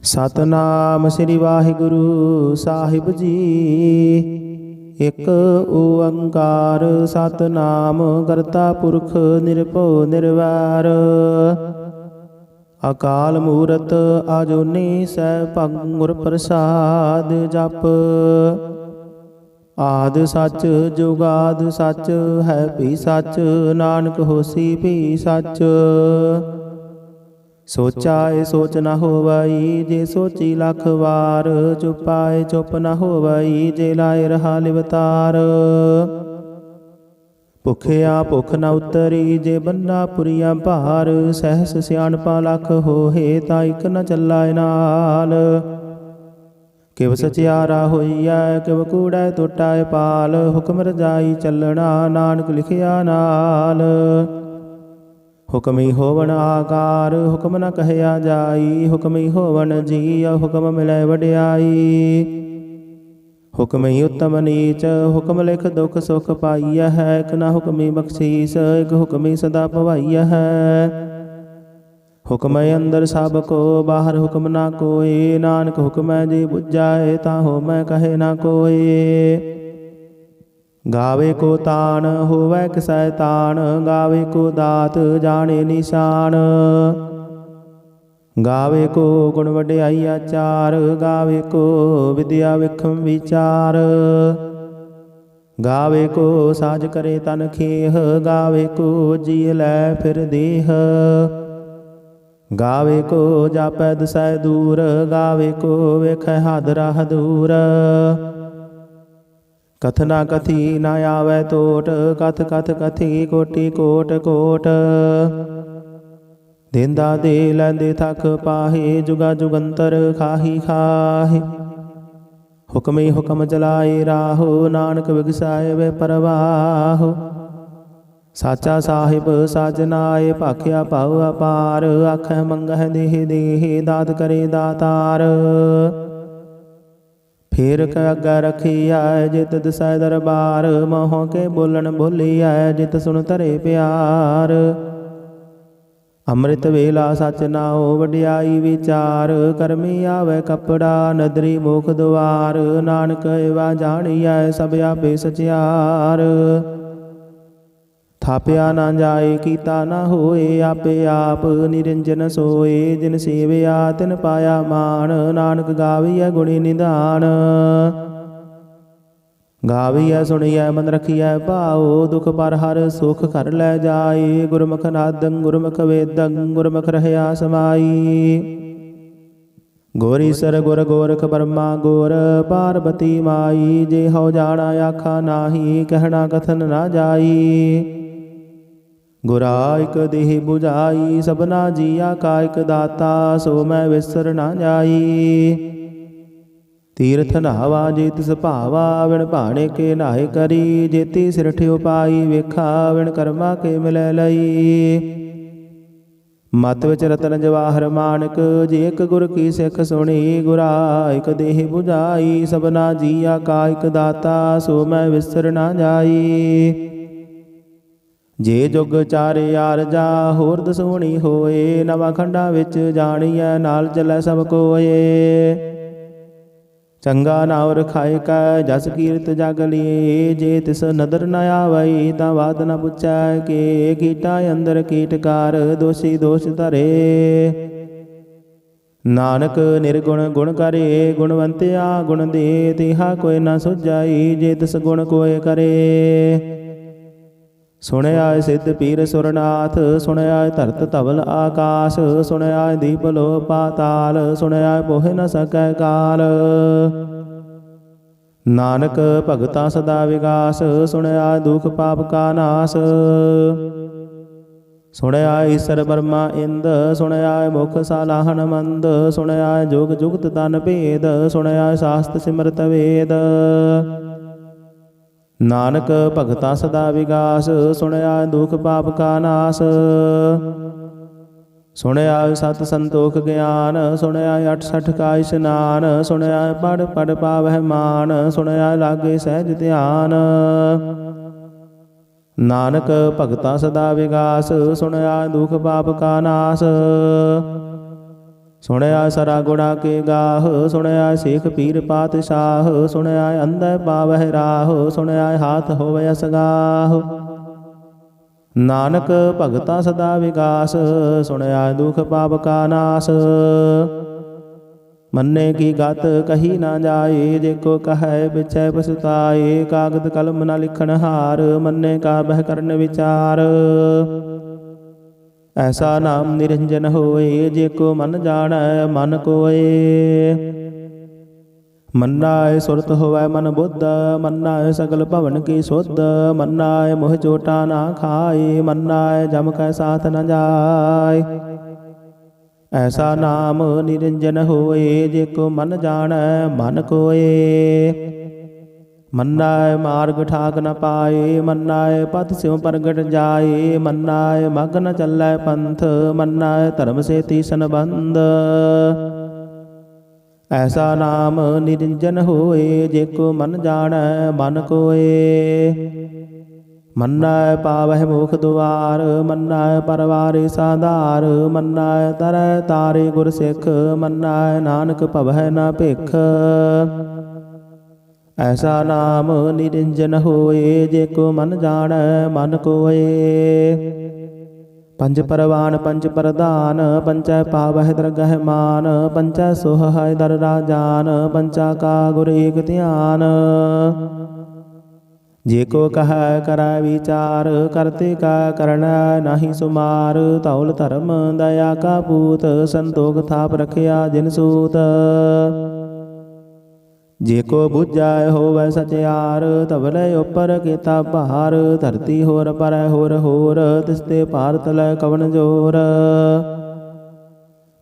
ਸਤਨਾਮ ਸ੍ਰੀ ਵਾਹਿਗੁਰੂ ਸਾਹਿਬ ਜੀ। ਇਕ ਓੰਕਾਰ ਸਤਨਾਮ ਕਰਤਾ ਪੁਰਖ ਨਿਰਭਉ ਨਿਰਵੈਰ। ਅਕਾਲ ਮੂਰਤ ਅਜੂਨੀ ਸੈਭੰ ਗੁਰ ਪ੍ਰਸਾਦ ਜਪ। ਆਦਿ ਸੱਚ ਜੁਗਾਦਿ ਸੱਚ ਹੈ ਭੀ ਸੱਚ। ਨਾਨਕ ਹੋਸੀ ਭੀ ਸੱਚ। ਸੋਚਾਏ ਸੋਚ ਨ ਹੋਵਈ ਜੇ ਸੋਚੀ ਲੱਖ ਵਾਰ। ਚੁਪਾਏ ਚੁੱਪ ਨ ਹੋਵਈ ਜੇ ਲਾਏ ਰਹਾ ਲਿਵਤਾਰ। ਭੁਖਿਆ ਭੁਖ ਨ ਉਤਰੀ ਜੇ ਬੰਨਾ ਪੁਰੀਆ ਭਾਰ। ਸਹਿਸ ਸਿਆਣਪਾ ਲੱਖ ਹੋਏ ਤਾਂ ਇਕ ਨ ਚੱਲਾਏ ਨਾਲ। ਕਿਵ ਸਚਿਆਰਾ ਹੋਈਐ ਕਿਵ ਕੂੜੈ ਟੁੱਟਾਏ ਪਾਲ। ਹੁਕਮ ਰਜਾਈ ਚੱਲਣਾ ਨਾਨਕ ਲਿਖਿਆ ਨਾਲ। ਹੁਕਮੀ ਹੋਵਣ ਆਕਾਰ ਹੁਕਮ ਨ ਕਹਿਆ ਜਾਈ। ਹੁਕਮੀ ਹੋਵਣ ਜੀਅ ਹੁਕਮ ਮਿਲੈ ਵਡਿਆਈ। ਹੁਕਮੀ ਉੱਤਮ ਨੀਚ ਹੁਕਮ ਲਿਖ ਦੁਖ ਸੁਖ ਪਾਈਐ ਹੈ। ਇਕ ਨ ਹੁਕਮੀ ਬਖਸ਼ੀਸ ਇਕ ਹੁਕਮੀ ਸਦਾ ਭਵਾਈਐ ਹੈ। ਹੁਕਮੈ ਅੰਦਰ ਸਭ ਕੋ ਬਾਹਰ ਹੁਕਮ ਨਾ ਕੋਇ। ਨਾਨਕ ਹੁਕਮੈ ਜੇ ਬੁਝਾਏ ਤਾਂ ਹੋਮੈ ਕਹੇ ਨਾ ਕੋਇ। ਗਾਵੇ ਕੋ ਤਾਣ ਹੋਵੈ ਕਿਸੈ ਤਾਣ। ਗਾਵੇ ਕੋ ਦਾਤ ਜਾਣੇ ਨਿਸ਼ਾਨ। ਗਾਵੇ ਕੋ ਗੁਣ ਵਡਿਆਈ ਆਚਾਰ। ਗਾਵੇ ਕੋ ਵਿਦਿਆ ਵਿਖਮ ਵਿਚਾਰ। ਗਾਵੇ ਕੋ ਸਾਜ ਕਰੇ ਤਨ ਖੇਹ। ਗਾਵੇ ਕੋ ਜੀ ਲੈ ਫਿਰ ਦੇਹ। ਗਾਵੇ ਕੋ ਜਾਪੈ ਦਿਸੈ ਦੂਰ। ਗਾਵੇ ਕੋ ਵੇਖੈ ਹਾਦਰਾ ਹਦੂਰ। ਕਥਨਾ ਕਥੀ ਨ ਆਵੈ ਟੋਟ। ਕਥ ਕਥ ਕਥੀ ਕੋਟੀ ਕੋਟ ਕੋਟ। ਦੇਂਦਾ ਦੇ ਲੈਂਦੇ ਥਕ ਪਾਹੇ। ਜੁਗਾ ਜੁਗੰਤਰ ਖਾਹੀ ਖਾਹੇ। ਹੁਕਮੀ ਹੁਕਮ ਚਲਾਏ ਰਾਹੋ। ਨਾਨਕ ਵਿਗਸਾਏ ਵੇ ਪਰਵਾਹੋ। ਸਾਚਾ ਸਾਹਿਬ ਸਾਜਨਾਏ ਭਾਖਿਆ ਭਾਉ ਅਪਾਰ। ਆਖੈ ਮੰਗਹਿ ਦੇਹ ਦੇਹ ਦਾਤ ਕਰੇ ਦਾਤਾਰ। ਫੇਰ ਕ ਅੱਗਾ ਰਖੀਐ ਜਿਤ ਦਿਸੈ ਦਰਬਾਰ। ਮੋਹ ਕੇ ਬੋਲਣ ਬੋਲੀਐ ਜਿਤ ਸੁਣ ਧਰੇ ਪਿਆਰ। ਅੰਮ੍ਰਿਤ ਵੇਲਾ ਸਚ ਨਾਉ ਵਡਿਆਈ ਵਿਚਾਰ। ਕਰਮੀ ਆਵੈ ਕਪੜਾ ਨਦਰੀ ਮੁਖ ਦੁਆਰ। ਨਾਨਕ ਏਵਾ ਜਾਣੀਐ ਸਭ ਆਪੇ ਸਚਿਆਰ। ਥਾਪਿਆ ਨਾ ਜਾਏ ਕੀਤਾ ਨਾ ਹੋਏ। ਆਪੇ ਆਪ ਨਿਰੰਜਨ ਸੋਏ। ਜਿਨ ਸੇਵਿਆ ਤਿਨ ਪਾਇਆ ਮਾਨ। ਨਾਨਕ ਗਾਵੀਐ ਗੁਣੀ ਨਿਧਾਨ। ਗਾਵੀਐ ਸੁਣੀਐ ਮਨ ਰਖੀਐ ਭਾਉ। ਦੁਖ ਪਰ ਹਰ ਸੁਖ ਘਰ ਲੈ ਜਾਏ। ਗੁਰਮੁਖ ਨਾਦੰ ਗੁਰਮੁਖ ਵੇਦੰ ਗੁਰਮੁਖ ਰਹਿਆ ਸਮਾਈ। ਗੁਰ ਈਸਰ ਗੁਰ ਗੋਰਖ ਬਰਮਾ ਗੁਰ ਪਾਰਬਤੀ ਮਾਈ। ਜੇ ਹਉ ਜਾਣਾ ਆਖਾ ਨਾਹੀ ਕਹਿਣਾ ਕਥਨ ਨਾ ਜਾਈ। ਗੁਰਾ ਇਕ ਦੇਹ 부ਝਾਈ ਸਭਨਾ ਜੀਆ ਕਾ ਇਕ ਦਾਤਾ। ਸੋ ਮੈਂ ਵਿਸਰ ਨਾ ਜਾਈ। ਤੀਰਥ ਨਹਾਵਾ ਜੇ ਤਿਸ ਭਾਵਾ। ਵਿਣ ਭਾਣੇ ਕੇ ਨਾਹਿ ਕਰੀ। ਜੇਤੀ ਸਿਰਠ ਉਪਾਈ ਵੇਖਾ। ਵਿਣ ਕਰਮਾ ਕੇ ਮਿਲੈ ਲਈ। ਮਤ ਵਿੱਚ ਰਤਨ ਜਵਾਹਰ ਮਾਨਕ। ਜੇ ਇਕ ਗੁਰ ਕੀ ਸਿੱਖ ਸੁਣੀ। ਗੁਰਾ ਇਕ ਦੇਹ 부ਝਾਈ ਸਭਨਾ ਜੀਆ ਕਾ ਇਕ ਦਾਤਾ। ਸੋ ਮੈਂ ਵਿਸਰ ਨਾ ਜਾਈ। ਜੇ ਜੁਗ ਚਾਰੇ ਆਰਜਾ ਹੋਰ ਦਸੂਣੀ ਹੋਏ। ਨਵਾਂ ਖੰਡਾਂ ਵਿੱਚ ਜਾਣੀਐ ਨਾਲ ਚੱਲੈ ਸਭ ਕੋਏ। ਚੰਗਾ ਨਾਉ ਰਖਾਇ ਕੈ ਜਸ ਕੀਰਤ ਜਗ ਲੀਏ। ਜੇ ਤਿਸ ਨਦਰ ਨ ਆਵਈ ਤਾਂ ਬਾਤ ਨ ਪੁੱਛੈ ਕੇ। ਕੀਟਾਂ ਅੰਦਰ ਕੀਟਕਾਰ ਦੋਸ਼ੀ ਦੋਸ਼ ਧਰੇ। ਨਾਨਕ ਨਿਰਗੁਣ ਗੁਣ ਕਰੇ। ਗੁਣਵੰਤਿਆ ਗੁਣ ਦੇ ਤਿਹਾ ਕੋਈ ਨ ਸੁਝਾਈ। ਜੇ ਤਿਸ ਗੁਣ ਕੋਇ ਕਰੇ। ਸੁਣਿਆ ਸਿੱਧ ਪੀਰ ਸੁਰਨਾਥ। ਸੁਣਿਆ ਧਰਤ ਧਵਲ ਆਕਾਸ਼। ਸੁਣਿਆ ਦੀਪ ਲੋ ਪਾਤਾਲ। ਸੁਣਿਆ ਪੋਹਿ ਨ ਸਕੈ ਕਾਲ। ਨਾਨਕ ਭਗਤਾ ਸਦਾ ਵਿਗਾਸ। ਸੁਣਿਆ ਦੁਖ ਪਾਪ ਕਾ ਨਾਸ। ਸੁਣਿਆ ਈਸਰ ਬਰਮਾ ਇੰਦ। ਸੁਣਿਆ ਮੁਖ ਸਾਲਾਹਨ ਮੰਦ। ਸੁਣਿਆ ਜੁਗ ਜੁਗਤ ਤਨ ਭੇਦ। ਸੁਣਿਆ ਸਾਸਤ ਸਿਮਰਤ ਵੇਦ। ਨਾਨਕ ਭਗਤਾ ਸਦਾ ਵਿਗਾਸ। ਸੁਣਿਆ ਦੁਖ ਪਾਪ ਕਾ ਨਾਸ। ਸੁਣਿਆ ਸਤ ਸੰਤੋਖ ਗਿਆਨ। ਸੁਣਿਆ 68 ਕਾ ਇਸ਼ਨਾਨ। ਸੁਣਿਆ ਪੜ ਪੜ ਪਾਵਹਿ ਮਾਨ। ਸੁਣਿਆ ਲਾਗੇ ਸਹਿਜ ਧਿਆਨ। ਨਾਨਕ ਭਗਤਾ ਸਦਾ ਵਿਗਾਸ। ਸੁਣਿਆ ਦੁਖ ਪਾਪ ਕਾ ਨਾਸ। ਸੁਣਿਆ ਸਰਾ ਗੁਣਾ ਕੇ ਗਾਹ, ਸੁਣਿਆ ਸੇਖ ਪੀਰ ਪਾਤਸ਼ਾਹ, ਸੁਣਿਆ ਅੰਧੈ ਪਾਵਹਿ ਰਾਹ, ਸੁਣਿਆ ਹਾਥ ਹੋਵੈ ਅਸਗਾਹ। ਨਾਨਕ ਭਗਤਾ ਸਦਾ ਵਿਗਾਸ, ਸੁਣਿਆ ਦੁਖ ਪਾਪ ਕਾ ਨਾਸ। ਮੰਨੇ ਕੀ ਗਤ ਕਹੀ ਨਾ ਜਾਏ, ਜੇ ਕੋ ਕਹੈ ਵਿਚੈ ਪਛਤਾਏ। ਕਾਗਦ ਕਲਮ ਨ ਲਿਖਣ ਹਾਰ, ਮੰਨੇ ਕਾ ਬਹਿ ਕਰਨ ਵਿਚਾਰ। ਐਸਾ ਨਾਮ ਨਿਰੰਜਨ ਹੋਏ, ਜੇ ਕੋ ਮਨ ਜਾਣੈ ਮਨ ਕੋਏ। ਮੰਨਾਏ ਸੁਰਤ ਹੋਵੈ ਮਨ ਬੁੱਧ, ਮੰਨਾਏ ਸਗਲ ਭਵਨ ਕੀ ਸੁਧ। ਮੰਨਾਏ ਮੋਹ ਚੋਟਾ ਨਾ ਖਾਏ, ਮੰਨਾਏ ਜਮ ਕੈ ਸਾਥ ਨ ਜਾਏ। ਐਸਾ ਨਾਮ ਨਿਰੰਜਨ ਹੋਏ, ਜੇ ਕੋ ਮਨ ਜਾਣੈ ਮਨ ਕੋਏ। ਮੰਨਾਏ ਮਾਰਗ ਠਾਕ ਨ ਪਾਏ, ਮੰਨਾਏ ਪਥ ਸਿਉ ਪ੍ਰਗਟ ਜਾਏ। ਮੰਨਾਏ ਮਗ ਨ ਚੱਲੈ ਪੰਥ, ਮੰਨਾਏ ਧਰਮ ਸੇ ਤੀਸਨ ਬੰਧ। ਐਸਾ ਨਾਮ ਨਿਰੰਜਨ ਹੋਏ, ਜੇ ਕੋ ਮਨ ਜਾਣੈ ਮਨ ਕੋਏ। ਮੰਨਾਏ ਪਾਵਹਿ ਮੋਖ ਦੁਆਰ, ਮੰਨਾਏ ਪਰਵਾਰੇ ਸਾਧਾਰ। ਮੰਨਾਏ ਤਰੈ ਤਾਰੇ ਗੁਰ ਸਿੱਖ, ਮੰਨਾਏ ਨਾਨਕ ਭਵਹਿ ਨ ਭਿਖ। ਐਸਾ ਨਾਮ ਨਿਰੰਜਨ ਹੋਏ, ਜੇ ਕੋ ਮਨ ਜਾਣੈ ਮਨ ਕੋਏ। ਪੰਜ ਪਰਵਾਨ ਪੰਜ ਪ੍ਰਧਾਨ, ਪੰਚੈ ਪਾਵਹਿ ਦਰਗਹਿ ਮਾਨ। ਪੰਚੈ ਸੋਹੈ ਦਰ ਰਾਜਾਨ, ਪੰਚਾ ਕਾ ਗੁਰ ਏਕ ਧਿਆਨ। ਜੇ ਕੋ ਕਹੈ ਕਰੈ ਵਿਚਾਰ, ਕਰਤੇ ਕਾ ਕਰਣੈ ਨਾਹੀ ਸੁਮਾਰ। ਧੌਲ ਧਰਮ ਦਇਆ ਕਾ ਪੂਤ, ਸੰਤੋਖ ਥਾਪ ਰਖਿਆ ਜਿਨ ਸੂਤ। ਜੇ ਕੋ ਬੁਝੈ ਹੋਵੈ ਸਚਿਆਰ, ਧਵਲੇ ਉਪਰ ਕੀਤਾ ਭਾਰ। ਧਰਤੀ ਹੋਰ ਪਰੈ ਹੋਰ ਹੋਰ, ਤਿਸਤੇ ਭਾਰ ਤਲੈ ਕਵਣ ਜੋਰ।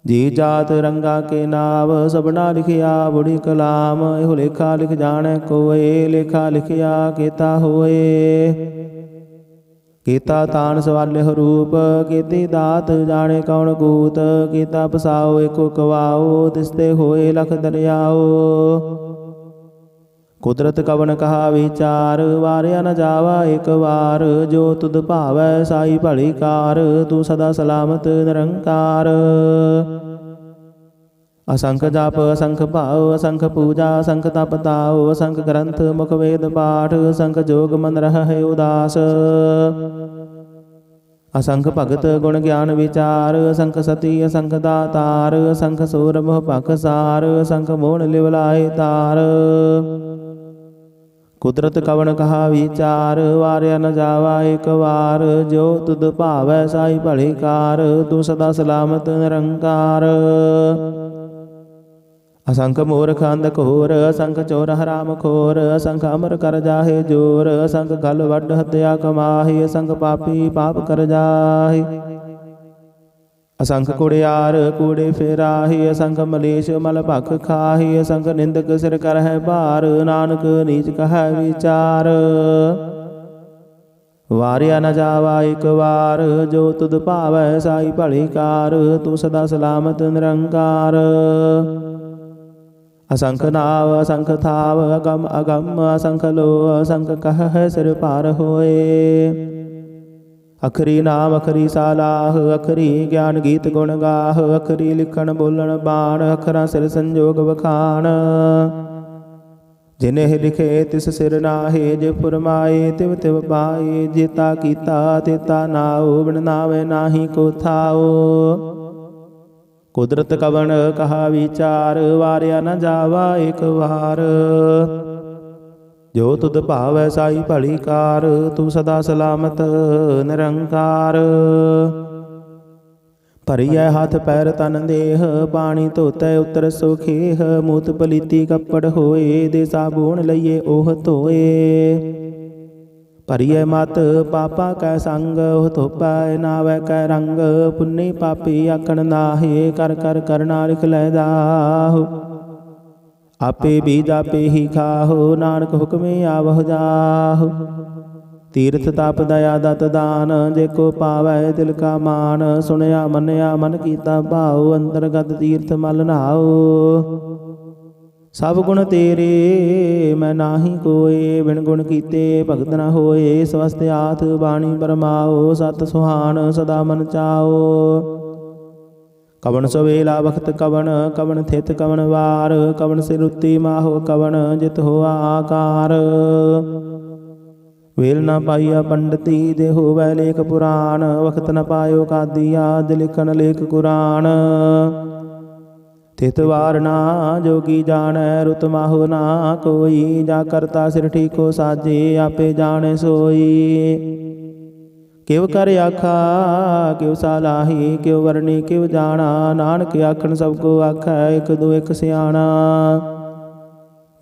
ਜੀ ਜਾਤ ਰੰਗਾ ਕੇ ਨਾਮ, ਸਭਨਾ ਲਿਖਿਆ ਬੁੜੀ ਕਲਾਮ। ਇਹੋ ਲੇਖਾ ਲਿਖ ਜਾਣੈ ਕੋਏ, ਲੇਖਾ ਲਿਖਿਆ ਕੀਤਾ ਹੋਏ। ਕੀਤਾ ਤਾਣ ਸਵਾਲਿਹੁ ਰੂਪ, ਕੀਤੀ ਦਾਤ ਜਾਣੇ ਕੌਣ ਕੂਤ। ਕੀਤਾ ਪਸਾਓ ਏਕੋ ਕਵਾਓ, ਤਿਸਤੇ ਹੋਏ ਲਖ ਦਰਿਆਓ। ਕੁਦਰਤ ਕਵਣ ਕਹਾ ਵਿਚਾਰ, ਵਾਰਿਆ ਨ ਜਾਵਾ ਇਕ ਵਾਰ। ਜੋ ਤੁਧ ਭਾਵੈ ਸਾਈ ਭਲੀ ਕਾਰ, ਤੂੰ ਸਦਾ ਸਲਾਮਤ ਨਿਰੰਕਾਰ। ਅਸੰਖ ਜਪ ਅਸੰਖ ਭਾਉ, ਅਸੰਖ ਪੂਜਾ ਅਸੰਖ ਤਪ ਤਾਉ। ਅਸੰਖ ਗ੍ਰੰਥ ਮੁਖ ਵੇਦ ਪਾਠ, ਅਸੰਖ ਜੋਗ ਮਨ ਰਹਿ ਉਦਾਸ। ਅਸੰਖ ਭਗਤ ਗੁਣ ਗਿਆਨ ਵਿਚਾਰ, ਅਸੰਖ ਸਤੀ ਅਸੰਖ ਦਾਤਾਰ। ਅਸੰਖ ਸੂਰ ਮੋਹ ਪਖਸਾਰ, ਅਸੰਖ ਮੋਹਣ ਲਿਵ ਲਾਏ ਤਾਰ। ਕੁਦਰਤ ਕਵਣ ਕਹਾ ਵਿਚਾਰ, ਵਾਰਿਆ ਨ ਜਾਵਾ ਇਕ ਵਾਰ। ਜੋ ਤੁਧ ਭਾਵੈ ਸਾਈ ਭਲੀ ਕਾਰ, ਤੂੰ ਸਦਾ ਸਲਾਮਤ ਨਿਰੰਕਾਰ। ਅਸੰਖ ਮੂਰਖ ਅੰਧ ਘੋਰ, ਅਸੰਖ ਚੋਰ ਹਰਾਮ ਖੋਰ। ਅਸੰਖ ਅਮਰ ਕਰ ਜਾਹੇ ਜੋਰ, ਅਸੰਖ ਗਲ ਵੱਡ ਹੱਤਿਆ ਕਮਾਹੀ। ਅਸੰਖ ਪਾਪੀ ਪਾਪ ਕਰ ਜਾਹੀ। ਅਸੰਖ ਕੁੜਿਆਰ ਕੂੜੇ ਫੇਰਾਹੀ, ਅਸੰਖ ਮਲੇਸ਼ ਮਲ ਭਖ ਖਾਹੀ। ਅਸੰਖ ਨਿੰਦਕ ਸਿਰ ਕਰਹਿ ਭਾਰ, ਨਾਨਕ ਨੀਚ ਕਹੈ ਵਿਚਾਰ। ਵਾਰਿਆ ਨ ਜਾਵਾ ਇਕ ਵਾਰ, ਜੋ ਤੁਧ ਭਾਵੈ ਸਾਈ ਭਲੀ ਕਾਰ। ਤੂੰ ਸਦਾ ਸਲਾਮਤ ਨਿਰੰਕਾਰ। ਅਸੰਖ ਨਾਵ ਅਸੰਖ ਥਾਵ, ਅਗਮ ਅਗਮ ਅਸੰਖ ਲੋ। ਅਸੰਖ ਕਹਿ ਸਿਰ ਭਾਰ ਹੋਏ। ਅਖਰੀ ਨਾਮ ਅਖਰੀ ਸਾਲਾਹ, ਅਖਰੀ ਗਿਆਨ ਗੀਤ ਗੁਣ ਗਾਹ। ਅਖਰੀ ਲਿਖਣ ਬੋਲਣ ਬਾਣ, ਅਖਰਾਂ ਸਿਰ ਸੰਜੋਗ ਵਖਾਣ। ਜਿਨਹਿ ਲਿਖੇ ਤਿਸ ਸਿਰ ਨਾਹੇ, ਜੇ ਫੁਰਮਾਏ ਤਿਵ ਤਿਵ ਪਾਏ। ਜੇਤਾ ਕੀਤਾ ਤੇਤਾ ਨਾਉ, ਬਿਨ ਨਾਵੇ ਨਾਹੀ ਕੋ ਥਾਉ। ਕੁਦਰਤ ਕਵਣ ਕਹਾ ਵਿਚਾਰ, ਵਾਰਿਆ ਨ ਜਾਵਾ ਇਕ ਵਾਰ। ਜੋ ਤੁਧ ਭਾਵੈ ਸਾਈ ਭਲੀ ਕਾਰ, ਤੂੰ ਸਦਾ ਸਲਾਮਤ ਨਿਰੰਕਾਰ। ਭਰੀਐ ਹੱਥ ਪੈਰ ਤਨ ਦੇਹ, ਪਾਣੀ ਧੋਤੈ ਉਤਰ ਸੁਖੇਹ। ਮੂਤ ਪਲੀਤੀ ਕੱਪੜ ਹੋਏ, ਦੇ ਸਾਬੂਣ ਲਈਏ ਉਹ ਧੋਏ। ਭਰੀਐ ਮਤ ਪਾਪਾ ਕੈ ਸੰਗ, ਉਹ ਧੋਪੈ ਨਾਵੈ ਕੈ ਰੰਗ। ਪੁੰਨੀ ਪਾਪੀ ਆਖਣ ਨਾਹੇ, ਕਰ ਕਰ ਕਰਨਾ ਲਿਖ ਲੈ ਜਾਹੁ। ਆਪੇ ਬੀਜ ਆਪੇ ਹੀ ਖਾਹੁ, ਨਾਨਕ ਹੁਕਮੇ ਆਵਹੁ ਜਾਹੁ। ਤੀਰਥ ਤਪ ਦਇਆ ਦਤ ਦਾਨ, ਜੇ ਕੋ ਪਾਵੈ ਦਿਲ ਕਾ ਮਾਨ। ਸੁਣਿਆ ਮੰਨਿਆ ਮਨ ਕੀਤਾ ਭਾਉ, ਅੰਤਰਗਤ ਤੀਰਥ ਮਲ ਨਹਾਉ। ਸਭ ਗੁਣ ਤੇਰੇ ਮੈਂ ਨਾਹੀ ਕੋਏ, ਬਿਨ ਗੁਣ ਕੀਤੇ ਭਗਤ ਨ ਹੋਏ। ਸਵਸਤ ਆਥ ਬਾਣੀ ਬਰਮਾਓ, ਸਤ ਸੁਹਾਣ ਸਦਾ ਮਨ ਚਾਓ। ਕਵਣ ਸਵੇਲਾ ਵਖਤ ਕਵਣ, ਕਵਣ ਥਿਤ ਕਵਣ ਵਾਰ, ਕਵਣ ਸਿਰੁੱਤੀ ਮਾਹੋ ਕਵਣ ਜਿਤ ਹੋਆ ਆਕਾਰ। ਵੇਲ ਨਾ ਪਾਈਆ ਪੰਡਤੀ ਦੇ ਹੋਵੈ ਲੇਖ ਪੁਰਾਣ, ਵਖਤ ਨ ਪਾਇਓ ਕਾਦੀਆ ਦੇ ਲਿਖਣ ਲੇਖ ਕੁਰਾਨ। ਤਿਤ ਵਾਰ ਨਾ ਜੋਗੀ ਜਾਣੈ, ਰੁਤ ਮਾਹੋ ਨਾ ਕੋਈ, ਜਾ ਕਰਤਾ ਸਿਰ ਠੀਕੋ ਸਾਜੇ ਆਪੇ ਜਾਣੈ ਸੋਈ। ਕਿਵ ਕਰ ਆਖਾ ਕਿਵ ਸਾਲਾਹੀ, ਕਿਵ ਵਰਣੀ ਕਿਵ ਜਾਣਾ, ਨਾਨਕ ਆਖਣ ਸਭ ਕੋ ਆਖੈ ਇਕ ਦੋ ਇਕ ਸਿਆਣਾ।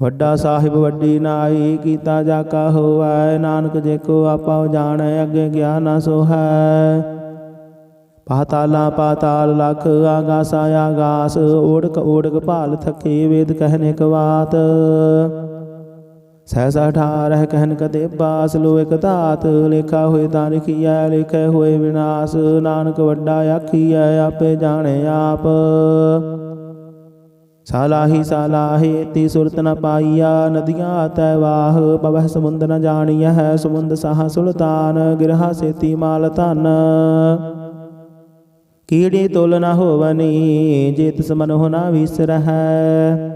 ਵੱਡਾ ਸਾਹਿਬ ਵੱਡੀ ਨਾਈ, ਕੀਤਾ ਜਾ ਕਾ ਹੋਵੈ, ਨਾਨਕ ਜੇ ਕੋ ਆਪਾ ਜਾਣੈ ਅੱਗੇ ਗਿਆਨ ਨਾ ਸੋਹੈ। ਪਾਤਾਲਾਂ ਪਾਤਾਲ ਲਖ, ਆਗਾਸਾ ਆਗਾਸ, ਓੜਕ ਓੜਕ ਭਾਲ ਥਕੇ, ਵੇਦ ਕਹਿਨ ਇਕ ਬਾਤ। ਸਹਿਸਾ ਠਾਰਹਿ ਕਹਿਨ ਕਦੇ ਬਾਸ, ਲੋ ਇਕ ਧਾਤ, ਲੇਖਾ ਹੋਏ ਤਾਂ ਲਿਖੀਐ, ਲਿਖੇ ਹੋਏ ਵਿਨਾਸ਼। ਨਾਨਕ ਵੱਡਾ ਆਖੀਐ ਆਪੇ ਜਾਣੇ ਆਪ। ਸਾਲਾਹੀ ਸਾਲਾਹੀ ਤੀ ਸੁਰਤ ਨ ਪਾਈਆ, ਨਦੀਆਂ ਤੈ ਵਾਹ, ਪਵਹਿ ਸਮੁੰਦ ਨ ਜਾਣੀਐ, ਸਮੁੰਦ ਸਾਹ ਸੁਲਤਾਨ, ਗਿਰਹਾ ਸੇਤੀ ਮਾਲ ਧਨ। ਕੀੜੀ ਤੁਲ ਨ ਹੋਵਨੀ, ਜੇ ਤਿਸ ਮਨਹੁ ਨ ਵਿਸਰਹਿ।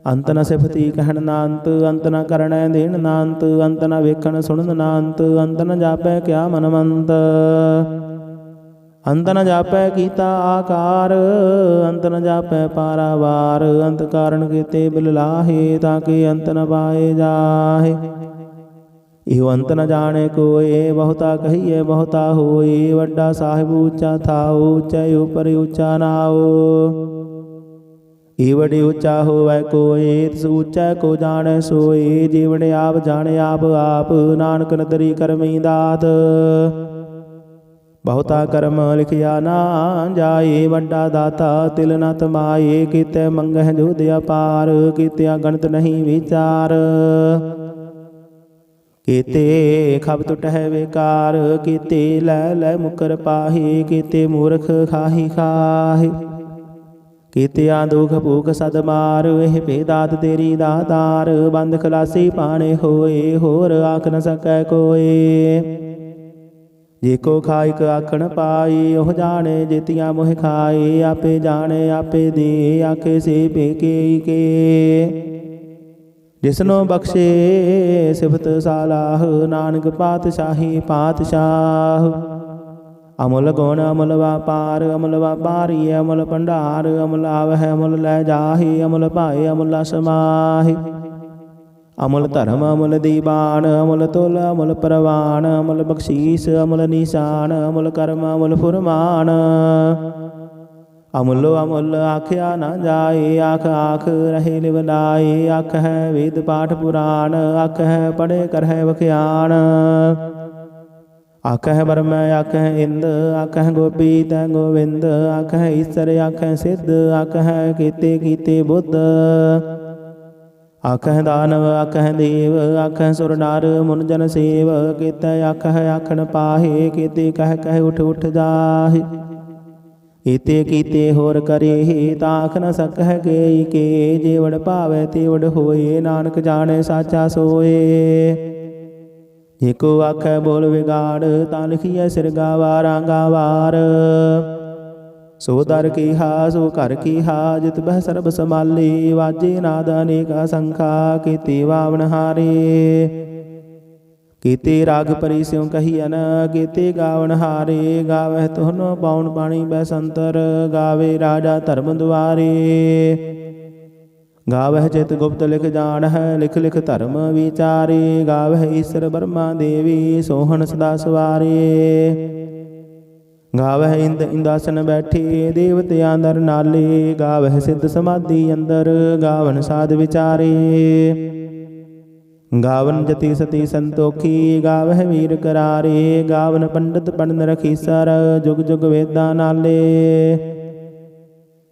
ਅੰਤ ਨ ਸਿਫਤੀ ਕਹਿਣ ਨਾ ਅੰਤ, ਅੰਤ ਨ ਕਰਣੈ ਦੇਣ ਨਾ ਅੰਤ, ਅੰਤ ਨ ਵੇਖਣ ਸੁਣਨ ਨਾ ਅੰਤ, ਅੰਤ ਨ ਜਾਪੈ ਕਿਆ ਮਨਮੰਤ। ਅੰਤ ਨ ਜਾਪੈ ਕੀਤਾ ਆਕਾਰ, ਅੰਤ ਨ ਜਾਪੈ ਪਾਰਾਵਾਰ, ਅੰਤ ਕਾਰਨ ਕੀਤੇ ਬਿਲ ਲਾਹੇ, ਤਾਂ ਕਿ ਅੰਤ ਨ ਪਾਏ ਜਾਹੇ। ਇਹੋ ਅੰਤ ਨ ਜਾਣੇ ਕੋਏ, ਬਹੁਤਾ ਕਹੀਏ ਬਹੁਤਾ ਹੋਏ, ਵੱਡਾ ਸਾਹਿਬ ਉੱਚਾ ਥਾਉ, ਉੱਚੇ ਉਪਰ ਉੱਚਾ ਨਾਉ। ਇਹ ਵਡੇ ਉੱਚਾ ਹੋਵੈ ਕੋਏ, ਤਿਸ ਉੱਚਾ ਕੋ ਜਾਣੈ ਸੋਏ, ਜੀਵਨ ਆਪ ਜਾਣੇ ਆਪ ਆਪ, ਨਾਨਕ ਨਦਰੀ ਕਰਮੀ ਦਾਤ। ਬਹੁਤਾ ਕਰਮ ਲਿਖਿਆ ਨਾ ਜਾਏ, ਵੱਡਾ ਦਾਤਾ ਤਿਲ ਨ ਤਮਾਏ, ਕੀਤੇ ਮੰਗਹਿ ਜੋਧ ਅਪਾਰ, ਕੀਤਿਆ ਗਣਤ ਨਹੀਂ ਵਿਚਾਰ। ਕੀਤੇ ਖਬ ਟੁਟਹਿ ਵਿਕਾਰ, ਕੀਤੇ ਲੈ ਲੈ ਮੁਕਰ ਪਾਹੀ, ਕੀਤੇ ਮੂਰਖ ਖਾਹੀ ਖਾਹੀ। ਕੀਤਿਆ ਦੁਖ ਭੂਖ ਸਦ ਮਾਰ, ਇਹ ਭੇਦਾਤ ਤੇਰੀ ਦਾਤਾਰ। ਬੰਦ ਖਲਾਸੀ ਪਾਣੇ ਹੋਏ, ਹੋਰ ਆਖ ਨ ਸਕੈ ਕੋਏ। ਜੇ ਕੋ ਖਾਇਕ ਆਖਣ ਪਾਈ, ਉਹ ਜਾਣੇ ਜੇਤੀਆਂ ਮੋਹ ਖਾਏ, ਆਪੇ ਜਾਣੇ ਆਪੇ ਦੇ, ਆਖੇ ਸੇ ਭੇਕੇ ਕੇ। ਜਿਸਨੋ ਬਖਸ਼ੇ ਸਿਫਤ ਸਾਲਾਹ, ਨਾਨਕ ਪਾਤਸ਼ਾਹੀ ਪਾਤਸ਼ਾਹ। ਅਮੁਲ ਗੁਣ ਅਮੁਲ ਵਾਪਾਰ, ਅਮੁਲ ਵਾਪਾਰੀ ਅਮੁਲ ਭੰਡਾਰ, ਅਮੁਲ ਆਵਹਿ ਅਮੁਲ ਲੈ ਜਾਹੇ, ਅਮੁਲ ਭਾਏ ਅਮੁਲ ਸਮਾਹੇ। ਅਮੁਲ ਧਰਮ ਅਮੁਲ ਦੀਵਾਨ, ਅਮੁਲ ਤੁਲ ਅਮੁਲ ਪ੍ਰਵਾਨ, ਅਮੁਲ ਬਖਸ਼ੀਸ ਅਮੁਲ ਨਿਸ਼ਾਨ, ਅਮੁਲ ਕਰਮ ਅਮੁਲ ਫੁਰਮਾਨ। ਅਮੁੱਲੋ ਅਮੁੱਲ ਆਖਿਆ ਨਾ ਜਾਏ, ਆਖ ਆਖ ਰਹੇ ਲਿਵ ਲਾਏ। ਆਖ ਹੈ ਵੇਦ ਪਾਠ ਪੁਰਾਣ, ਆਖ ਹੈ ਪੜ੍ਹੇ ਕਰਹਿ ਵਖਿਆਣ। ਆਖਹਿ ਬਰਮ ਆਖਹਿ ਇੰਦ, ਆਖਹਿ ਗੋਪੀ ਤੈ ਗੋਵਿੰਦ। ਆਖਹਿ ਈਸਰ ਆਖਹਿ ਸਿੱਧ, ਆਖਹਿ ਕੀਤੇ ਕੀਤੇ ਬੁੱਧ। ਆਖਹਿ ਦਾਨਵ ਆਖਹਿ ਦੇਵ, ਆਖਹਿ ਸੁਰ ਨਰ ਮੁਨ ਜਨ ਸੇਵ। ਕੀਤੇ ਆਖਹਿ ਆਖਣ ਪਾਹੇ, ਕੀਤੇ ਕਹਿ ਕਹਿ ਉਠ ਉਠ ਜਾਹੇ। ਕੀਤੇ ਕੀਤੇ ਹੋਰ ਕਰੇ, ਤਾਂ ਆਖ ਨ ਸਕਹਿ ਗਈ ਕੇ। ਜੇ ਵਡ ਭਾਵੈ ਤੇ ਵਡ ਹੋਏ, ਨਾਨਕ ਜਾਣੈ ਸਾਚਾ ਸੋਏ। ਜੇ ਕੋ ਆਖੈ ਬੋਲ ਵਿਗਾੜ, ਤਾਂ ਲਿਖੀਐ ਸਿਰ ਗਾਵਾਰਾਂ ਗਾਵਾਰ। ਸੋ ਦਰ ਕੀਹਾ ਸੋ ਘਰ ਕੀਹਾ, ਜਿਤ ਬਹਿ ਸਰਬ ਸਮਾਲੇ। ਵਾਜੇ ਨਾਦ ਅਨੇਕਾ ਸੰਖਾ, ਕੀਤੇ ਵਾਵਨ ਹਾਰੇ। ਕੀਤੇ ਰਾਗ ਪਰੀ ਸਿਉ ਕਹੀਅਨ, ਕੀਤੇ ਗਾਵਨ ਹਾਰੇ। ਗਾਵਹਿ ਤੁਹਨੋ ਪਾਉਣ ਪਾਣੀ ਬੈਸੰਤਰ, ਗਾਵੇ ਰਾਜਾ ਧਰਮ ਦੁਆਰੇ। ਗਾਵਹਿ ਚਿਤ ਗੁਪਤ ਲਿਖ ਜਾਣਹਿ, ਲਿਖ ਲਿਖ ਧਰਮ ਵਿਚਾਰੇ। ਗਾਵਹਿ ਈਸਰ ਬਰਮਾ ਦੇਵੀ, ਸੋਹਣ ਸਦਾ ਸਵਾਰੇ। ਗਾਵਹਿ ਇੰਦ ਇੰਦਾਸਨ ਬੈਠੇ, ਦੇਵਤਿਆਂ ਦਰ ਨਾਲੇ। ਗਾਵਹਿ ਸਿੱਧ ਸਮਾਧੀ ਅੰਦਰ, ਗਾਵਨ ਸਾਧ ਵਿਚਾਰੇ। ਗਾਵਨ ਜਤੀ ਸਤੀ ਸੰਤੋਖੀ, ਗਾਵਹਿ ਵੀਰ ਕਰਾਰੇ। ਗਾਵਨ ਪੰਡਤ ਪੜਨ ਰਖੀਸਰ, ਜੁਗ ਜੁਗ ਵੇਦਾਂ ਨਾਲੇ।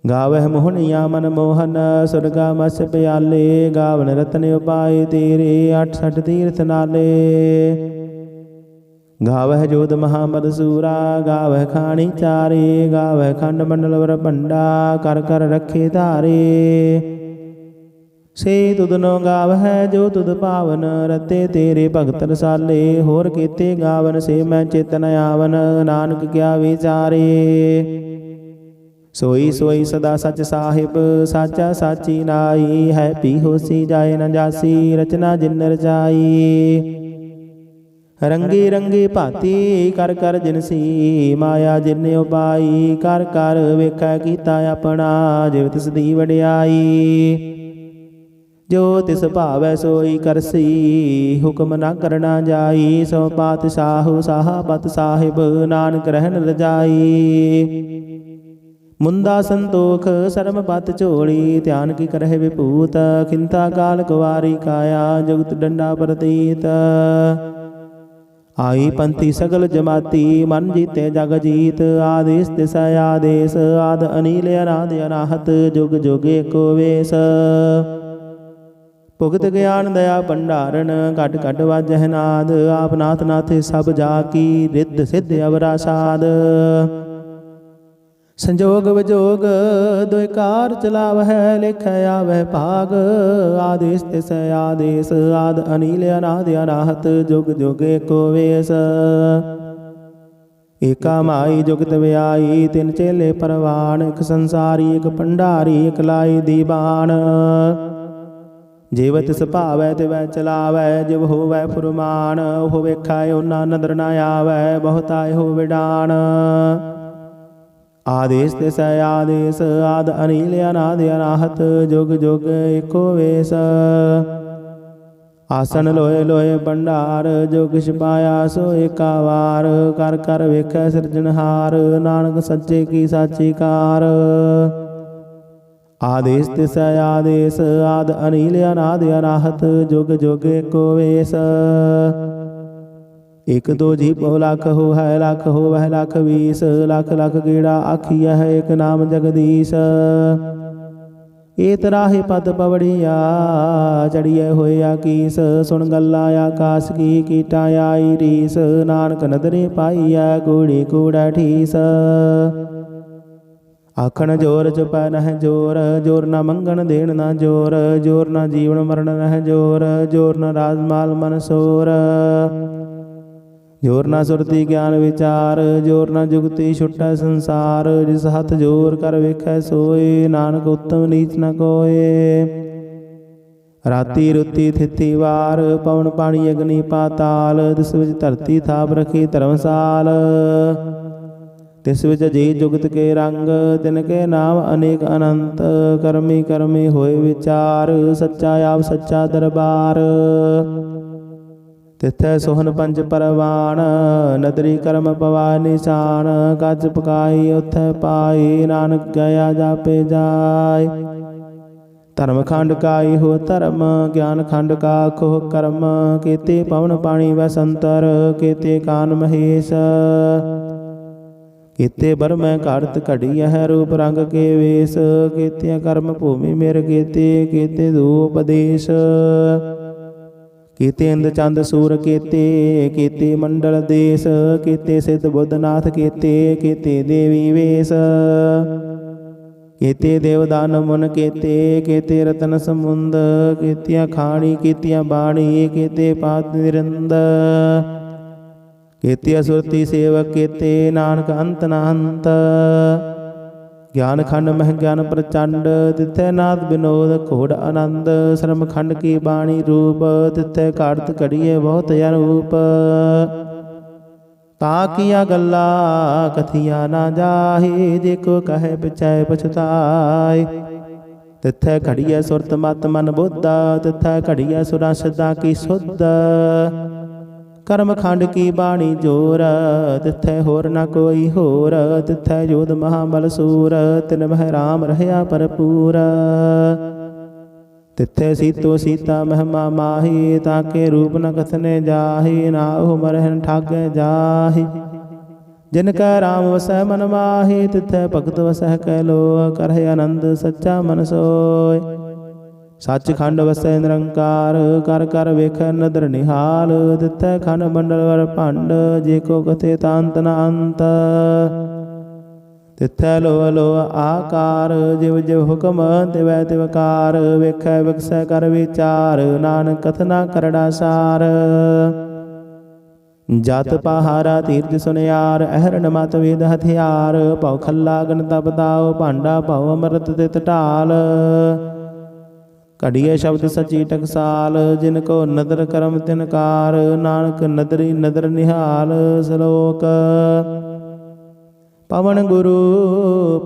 ਗਾਵਹਿ ਮੋਹਣੀਆ ਮਨ ਮੋਹਨ, ਸੁਰਗਾ ਮਸ ਪਿਆਲੇ। ਗਾਵਨ ਰਤਨ ਉਪਾਏ ਤੇਰੇ, 68 ਤੀਰਥ ਨਾਲੇ। ਗਾਵਹਿ ਜੋਧ ਮਹਾਮਦ ਸੂਰਾ, ਗਾਵਹਿ ਖਾਣੀ ਚਾਰੇ। ਗਾਵਹਿ ਖੰਡ ਮੰਡਲ ਵਰ ਭੰਡਾ, ਕਰ ਕਰ ਰੱਖੇ ਧਾਰੇ। ਸੇ ਤੁਧਨੋ ਗਾਵਹਿ ਜੋ ਤੁਧ ਭਾਵਨ, ਰਤੇ ਤੇਰੇ ਭਗਤ ਰਸਾਲੇ। ਹੋਰ ਕੀਤੇ ਗਾਵਨ ਸੇ ਮੈਂ ਚੇਤਨ ਆਵਨ, ਨਾਨਕ ਕਿਆ ਵਿਚਾਰੇ। सोई सोई सदा सच साहिब साचा साची नाई है पी होसी जाए न जासी रचना जिन रचाई रंगी रंगी भाती कर कर जिनसी माया जिन उपाई कर कर वेखै कीता अपना जिव तिस दी वडियाई जो तिस भावै सोई करसी हुक्म न करना जाई सो पातशाहु साहबत साहिब नानक रहन रजाई मुंदा संतोख शर्म पत झोली ध्यान की करह विभूत खिंता काल कुवारी काया जुगत डंडा प्रतीत आई पंथी सगल जमाती मन जीते जग जीत आदेश तिस आदेश आद अनिल अनाद अनाहत जुग जुग एको वेश भुगत ज्ञान दया भंडारण कट कट वाजह नाद आप नाथ नाथ सब जाकी रिद्ध सिद्ध अवरा साध संजोग विजोग दुई कार चलावह लिख आवह भाग आदेश तिस आदेश आद अनिल अनाद अनाहत जुग जुग एको वेश एका माई जुगत व्याई तिन चेले परवान एक संसारी एक भंडारी एक लाई दीवान जिव तिस भावै तिवै चलावै जिव होवै फुरमान ओह वेखै ओना नदर न आवै बहुताय हो विडान आदेश तिस आदेश आद अनिल अनाद अनाहत जुग जुग एको वेश आसन लोए लोए भंडार जुग छिपाया सो एका वार कर कर वेखै सिरजनहार नानक सच्चे की साची कार आदेश तिस आदेश आद अनिल अनाद अनाहत जुग जुग एको वेश एक दो जी पो लाख हो है लाख हो वह लाख 20 लाख लाख गेड़ा आखिया है एक नाम जगदीश एत राहे पद पवड़िया चढ़िए होया कीस सुन गल्ला आकाश की कीटा आई रीस नानक नदरे पाइया कूड़ी कूड़ा ठीस आखण जोर चुपै नह जोर जोर न मंगन देन न जोर जोर न जीवन मरण नह जोर जोर न राजमाल मन सोर जोर न सुरती ज्ञान विचार जोर न जुगती छुट्टै संसार जिस हथ जोर कर वेखै सोए नानक उत्तम नीच न कोय राती रुती थिथि वार पवन पानी अग्नि पाताल तिस विच धरती थाप रखी धर्मसाल तिस विच जी जुगत के रंग तिनके नाम अनेक अनंत करमी करमी होए विचार सच्चा आप सच्चा दरबार तिथै सोहन पंच परवान नदरी कर्म पवा निशान गज पकाई उथै पाई नानक गया जापे जाय धर्म खंड काई हो धर्म ज्ञान खंड का खोह कर्म केते पवन पानी व संतर केते कान महेश केते बर मैं कार्त घड़ी है रूप रंग के वेश केते कर्म भूमि मेर केते केते धूपदेश केते इंद चंद सूर केते केते मंडल देश केते सिद्ध बुद्धनाथ केते केते देवी वेश केते देवदान मुन केते केते रतन समुंद केतिया खाणी केतिया बाणी केते पात निरंद केते असुरती सेवक केते नानक अंत न अंत ज्ञान खंड मह ज्ञान प्रचंड तिथै नाद विनोद घोड़ आनंद श्रम खंड की बाणी रूप तिथै कार्त घड़िए बहुत अनूप ताकिया गल्ला कथिया ना जाहे जेको कहे पिछै पछताए तिथै घड़िए सुरत मत मन बुद्ध तिथै घड़िए सुरा सदा की शुद्ध कर्म खंड की बाणी जोर तिथै होर न कोई होर तिथै जोध महाबल सूर तिन मह राम रहया भरपूर तिथै सीतो सीता महिमा माही ताके रूप न कथने जाहि नाहु मरहन ठागे जाहि जिनका राम वसै मन माही तिथै भगत वसह कैलो करह आनंद सच्चा मन सोय सचखंड वसै निरंकार कर कर वेख नदर निहाल तिथै खंड मंडल वर भंड जेको कथे तांत न अंत तिथै लो लो आकार जिव जिव हुक्म तिवै तिवकार वेखै विकसै कर विचार नानक कथना करड़ा सार ਜਤ ਪਹਾਰਾ ਤੀਰਥ ਸੁਨਿਆਰ, ਅਹਰਨ ਮਤ ਵੇਦ ਹਥਿਆਰ। ਭਉ ਖੱਲਾ ਗਨ ਤਪ ਦਾਉ, ਭਾਂਡਾ ਭਉ ਅੰਮ੍ਰਿਤ ਤਿਤ ਢਾਲ। ਘੜੀਏ ਸ਼ਬਦ ਸਚੀ ਟਕਸਾਲ, ਜਿਨ ਕੋ ਨਦਰ ਕਰਮ ਤਿਨਕਾਰ। ਨਾਨਕ ਨਦਰੀ ਨਦਰ ਨਿਹਾਲ। ਸ਼ਲੋਕ। ਪਵਨ ਗੁਰੂ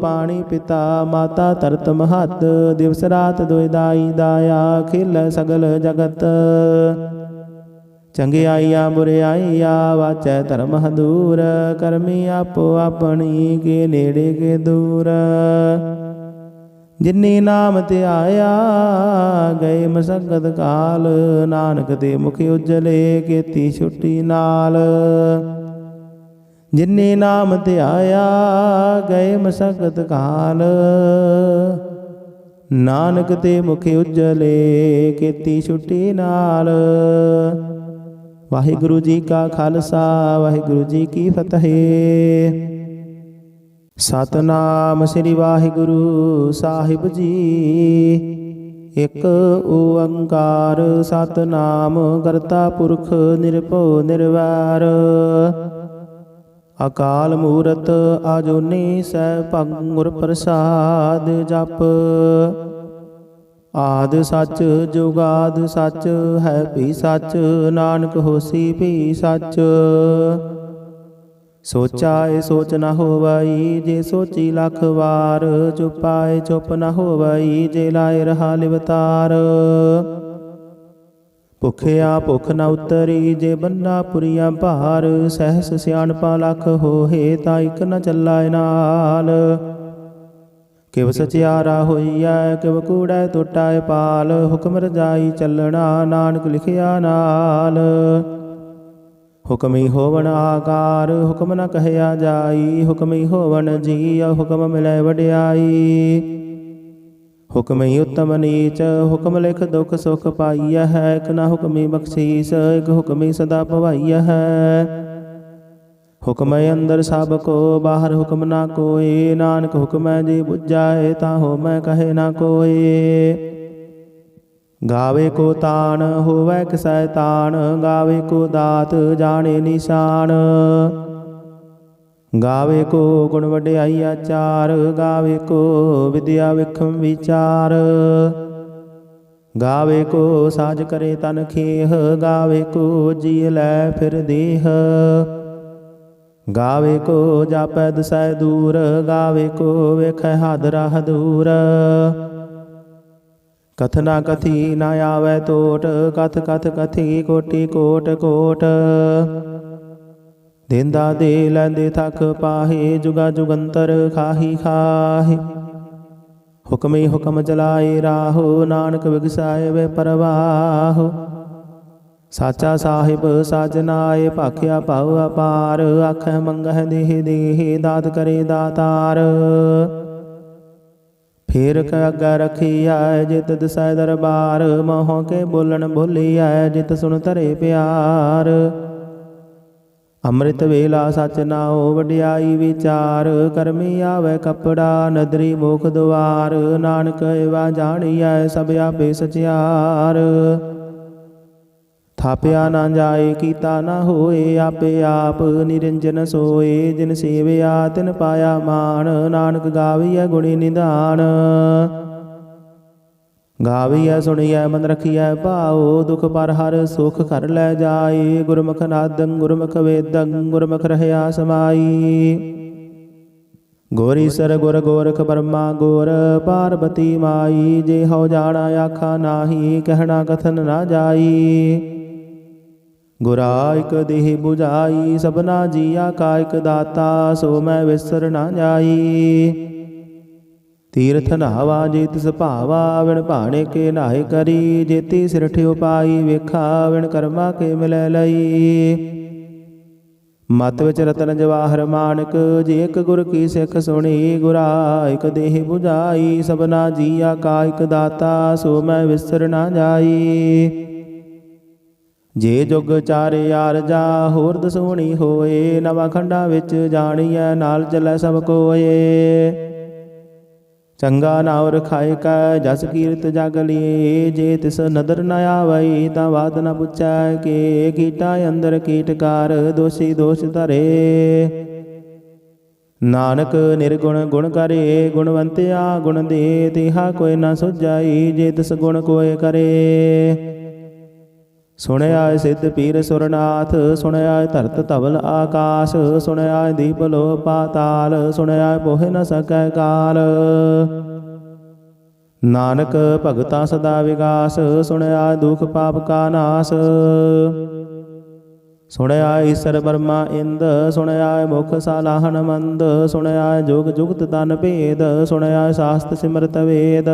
ਪਾਣੀ ਪਿਤਾ, ਮਾਤਾ ਧਰਤ ਮਹੱਤ। ਦਿਵਸ ਰਾਤ ਦੁਇ ਦਾਈ ਦਾਇਆ, ਖਿਲ ਸਗਲ ਜਗਤ। ਚੰਗਿਆਈਆ ਬੁਰਿਆਈਆ, ਵਾਚੈ ਧਰਮ ਹਦੂਰ। ਕਰਮੀ ਆਪੋ ਆਪਣੀ, ਕੇ ਨੇੜੇ ਕੇ ਦੂਰ। ਜਿਨੀ ਨਾਮ ਧਿਆਇਆ, ਗਏ ਮਸਕਤ ਕਾਲ। ਨਾਨਕ ਤੇ ਮੁਖ ਉਜਲੇ, ਕੀਤੀ ਛੁੱਟੀ ਨਾਲ। ਜਿਨੀ ਨਾਮ ਧਿਆਇਆ, ਗਏ ਮਸਕਤ ਕਾਲ। ਨਾਨਕ ਤੇ ਮੁਖ ਉਜਲੇ, ਕੀਤੀ ਛੁੱਟੀ ਨਾਲ। ਵਾਹਿਗੁਰੂ ਜੀ ਕਾ ਖਾਲਸਾ, ਵਾਹਿਗੁਰੂ ਜੀ ਕੀ ਫਤਿਹ। ਸਤਨਾਮ ਸ੍ਰੀ ਵਾਹਿਗੁਰੂ ਸਾਹਿਬ ਜੀ। ਇਕ ਓੰਕਾਰ ਸਤਨਾਮ, ਕਰਤਾ ਪੁਰਖ ਨਿਰਭਉ ਨਿਰਵੈਰ। ਅਕਾਲ ਮੂਰਤ ਅਜੂਨੀ ਸੈਭੰ, ਗੁਰ ਪ੍ਰਸਾਦ ਜਪ। ਆਦਿ ਸੱਚ ਜੁਗਾਦਿ ਸੱਚ, ਹੈ ਭੀ ਸੱਚ। ਨਾਨਕ ਹੋਸੀ ਭੀ ਸੱਚ। ਸੋਚਾਏ ਸੋਚ ਨ ਹੋਵਈ, ਜੇ ਸੋਚੀ ਲੱਖ ਵਾਰ। ਚੁਪਾਏ ਚੁੱਪ ਨ ਹੋਵਈ, ਜੇ ਲਾਏ ਰਹਾ ਲਿਵਤਾਰ। ਭੁਖਿਆ ਭੁਖ ਨ ਉਤਰੀ, ਜੇ ਬੰਨਾ ਪੁਰੀਆ ਭਾਰ। ਸਹਿਸ ਸਿਆਣਪਾ ਲੱਖ ਹੋਏ, ਤਾਂ ਇਕ ਨ ਚੱਲਾਏ ਨਾਲ। ਕਿਵ ਸਚਿਆਰਾ ਹੋਈਐ, ਕਿਵ ਕੂੜੈ ਟੁੱਟਾਏ ਪਾਲ। ਹੁਕਮ ਰਜਾਈ ਚੱਲਣਾ, ਨਾਨਕ ਲਿਖਿਆ ਨਾਲ। ਹੁਕਮੀ ਹੋਵਨ ਆਕਾਰ, ਹੁਕਮ ਨ ਕਹਿਆ ਜਾਈ। ਹੁਕਮੀ ਹੋਵਨ ਜੀ, ਹੁਕਮ ਮਿਲੈ ਵਡਿਆਈ। ਹੁਕਮੀ ਉੱਤਮ ਨੀਚ, ਹੁਕਮ ਲਿਖ ਦੁਖ ਸੁਖ ਪਾਈਐ ਹੈ। ਇਕ ਨ ਹੁਕਮੀ ਬਖਸ਼ੀਸ, ਇਕ ਹੁਕਮੀ ਸਦਾ ਭਵਾਈਐ ਹੈ। ਹੁਕਮ ਅੰਦਰ ਸਭ ਕੋ, ਬਾਹਰ ਹੁਕਮ ਨਾ ਕੋਇ। ਨਾਨਕ ਹੁਕਮੈ ਜੇ ਬੁਝਾਏ, ਤਾਂ ਹੋਮੈ ਕਹੇ ਨਾ ਕੋਇ। ਗਾਵੇ ਕੋ ਤਾਣ, ਹੋਵੈ ਕਿਸੈ ਤਾਣ। ਗਾਵੇ ਕੋ ਦਾਤ, ਜਾਣੇ ਨਿਸ਼ਾਨ। ਗਾਵੇ ਕੋ ਗੁਣ ਵਡਿਆਈ ਆਚਾਰ। ਗਾਵੇ ਕੋ ਵਿਦਿਆ ਵਿਖਮ ਵਿਚਾਰ। ਗਾਵੇ ਕੋ ਸਾਜ ਕਰੇ ਤਨ ਖੇਹ। ਗਾਵੇ ਕੋ ਜੀ ਲੈ ਫਿਰ ਦੇਹ। ਗਾਵੇ ਕੋ ਜਾਪੈ ਦਸੈ ਦੂਰ। ਗਾਵੇ ਕੋ ਵੇਖੈ ਹਾਦਰਾ ਹਦੂਰ। ਕਥਨਾ ਕਥੀ ਨਾ ਆਵੈ ਟੋਟ, ਕਥ ਕਥ ਕਥੀ ਕੋਟੀ ਕੋਟ ਕੋਟ। ਦੇਂਦਾ ਦੇ ਲੈਂਦੇ ਥਕ ਪਾਹੇ, ਜੁਗਾ ਜੁਗੰਤਰ ਖਾਹੀ ਖਾਹੇ। ਹੁਕਮੀ ਹੁਕਮ ਚਲਾਏ ਰਾਹੋ, ਨਾਨਕ ਵਿਗਸਾਏ ਵੇ ਪਰਵਾਹੋ। ਸਾਚਾ ਸਾਹਿਬ ਸਾਜਨਾਏ, ਭਾਖਿਆ ਭਾਉ ਅਪਾਰ। ਆਖੈ ਮੰਗਹਿ ਦੇਹ ਦੇਹ, ਦਾਤ ਕਰੇ ਦਾਤਾਰ। ਫੇਰ ਕ ਅੱਗਾ ਰਖੀਐ, ਜਿਤ ਦਿਸੈ ਦਰਬਾਰ। ਮੋਹ ਕੇ ਬੋਲਣ ਬੋਲੀਐ, ਜਿਤ ਸੁਣ ਧਰੇ ਪਿਆਰ। ਅੰਮ੍ਰਿਤ ਵੇਲਾ ਸਚ ਨਾਉ, ਵਡਿਆਈ ਵਿਚਾਰ। ਕਰਮੀ ਆਵੈ ਕਪੜਾ, ਨਦਰੀ ਮੋਖ ਦੁਆਰ। ਨਾਨਕ ਏਵਾ ਜਾਣੀਐ, ਸਭ ਆਪੇ ਸਚਿਆਰ। ਥਾਪਿਆ ਨਾ ਜਾਏ, ਕੀਤਾ ਨਾ ਹੋਏ। ਆਪੇ ਆਪ ਨਿਰੰਜਨ ਸੋਏ, ਜਿਨ ਸੇਵਿਆ ਤਿਨ ਪਾਇਆ ਮਾਨ। ਨਾਨਕ ਗਾਵੀਐ ਗੁਣੀ ਨਿਧਾਨ। ਗਾਵੀਐ ਸੁਣੀਐ ਮਨ ਰਖੀਐ ਭਾਉ, ਦੁਖ ਪਰ ਹਰ ਸੁਖ ਘਰ ਲੈ ਜਾਏ। ਗੁਰਮੁਖ ਨਾਦੰ ਗੁਰਮੁਖ ਵੇਦੰ, ਗੁਰਮੁਖ ਰਹਿਆ ਸਮਾਈ। ਗੋਰੀਸਰ ਗੁਰ ਗੋਰਖ ਬਰਮਾ ਗੋਰ, ਪਾਰਬਤੀ ਮਾਈ। ਜੇ ਹਉ ਜਾਣਾ ਆਖਾ ਨਾਹੀ, ਕਹਿਣਾ ਕਥਨ ਨਾ ਜਾਈ। ਗੁਰਾ ਇਕ ਦੇਹ 부ਝਾਈ, ਸਭਨਾ ਜੀਆ ਕਾ ਇਕ ਦਾਤਾ। ਸੋ ਮੈਂ ਵਿਸਰ ਨਾ ਜਾਈ। ਤੀਰਥ ਨਹਾਵਾ ਜੇ ਤਿਸ ਭਾਵਾ, ਵਿਣ ਭਾਣੇ ਕੇ ਨਾਹਿ ਕਰੀ। ਜੇਤੀ ਸਿਰ ਠਿਉ ਪਾਈ ਵੇਖਾ, ਵਿਣ ਕਰਮਾ ਕੇ ਮਿਲੈ ਲਈ। ਮਤ ਵਿੱਚ ਰਤਨ ਜਵਾਹਰ ਮਾਨਕ, ਜੇ ਇਕ ਗੁਰ ਕੀ ਸਿੱਖ ਸੁਣੀ। ਗੁਰਾ ਇਕ ਦੇਹ 부ਝਾਈ, ਸਭਨਾ ਜੀਆ ਕਾ ਇਕ ਦਾਤਾ। ਸੋ ਮੈਂ ਵਿਸਰ ਨਾ ਜਾਈ। ਜੇ ਜੁਗ ਚਾਰੇ ਆਰਜਾ, ਹੋਰ ਦਸੂਣੀ ਹੋਏ। ਨਵਾਂ ਖੰਡਾਂ ਵਿੱਚ ਜਾਣੀਐ, ਨਾਲ ਚੱਲੈ ਸਭ ਕੋਏ। ਚੰਗਾ ਨਾਉ ਰਖਾਇ ਕੈ ਜਸ ਕੀਰਤ ਜਗ ਲੀਏ। ਜੇ ਤਿਸ ਨਦਰ ਨ ਆਵਈ ਤਾਂ ਬਾਤ ਨ ਪੁੱਛੈ ਕੇ। ਕੀਟਾ ਅੰਦਰ ਕੀਟਕਾਰ ਦੋਸ਼ੀ ਦੋਸ਼ ਧਰੇ। ਨਾਨਕ ਨਿਰਗੁਣ ਗੁਣ ਕਰੇ ਗੁਣਵੰਤਿਆ ਗੁਣ ਦੇ। ਤਿਹਾ ਕੋਈ ਨ ਸੁਝਾਈ ਜੇ ਤਿਸ ਗੁਣ ਕੋਇ ਕਰੇ। ਸੁਣਿਆ ਸਿੱਧ ਪੀਰ ਸੁਰਨਾਥ ਸੁਣਿਆ ਧਰਤ ਧਵਲ ਆਕਾਸ਼। ਸੁਣਿਆ ਦੀਪ ਲੋ ਪਾਤਾਲ ਸੁਣਿਆ ਪੋਹਿ ਨ ਸਕੈ ਕਾਲ। ਨਾਨਕ ਭਗਤਾ ਸਦਾ ਵਿਗਾਸ ਸੁਣਿਆ ਦੁਖ ਪਾਪ ਕਾ ਨਾਸ। ਸੁਣਿਆ ਈਸਰ ਬਰਮਾ ਇੰਦ ਸੁਣਿਆ ਮੁਖ ਸਾਲਾਹਨ ਮੰਦ। ਸੁਣਿਆ ਜੁਗ ਜੁਗਤ ਤਨ ਭੇਦ ਸੁਣਿਆ ਸਾਸਤ ਸਿਮਰਤ ਵੇਦ।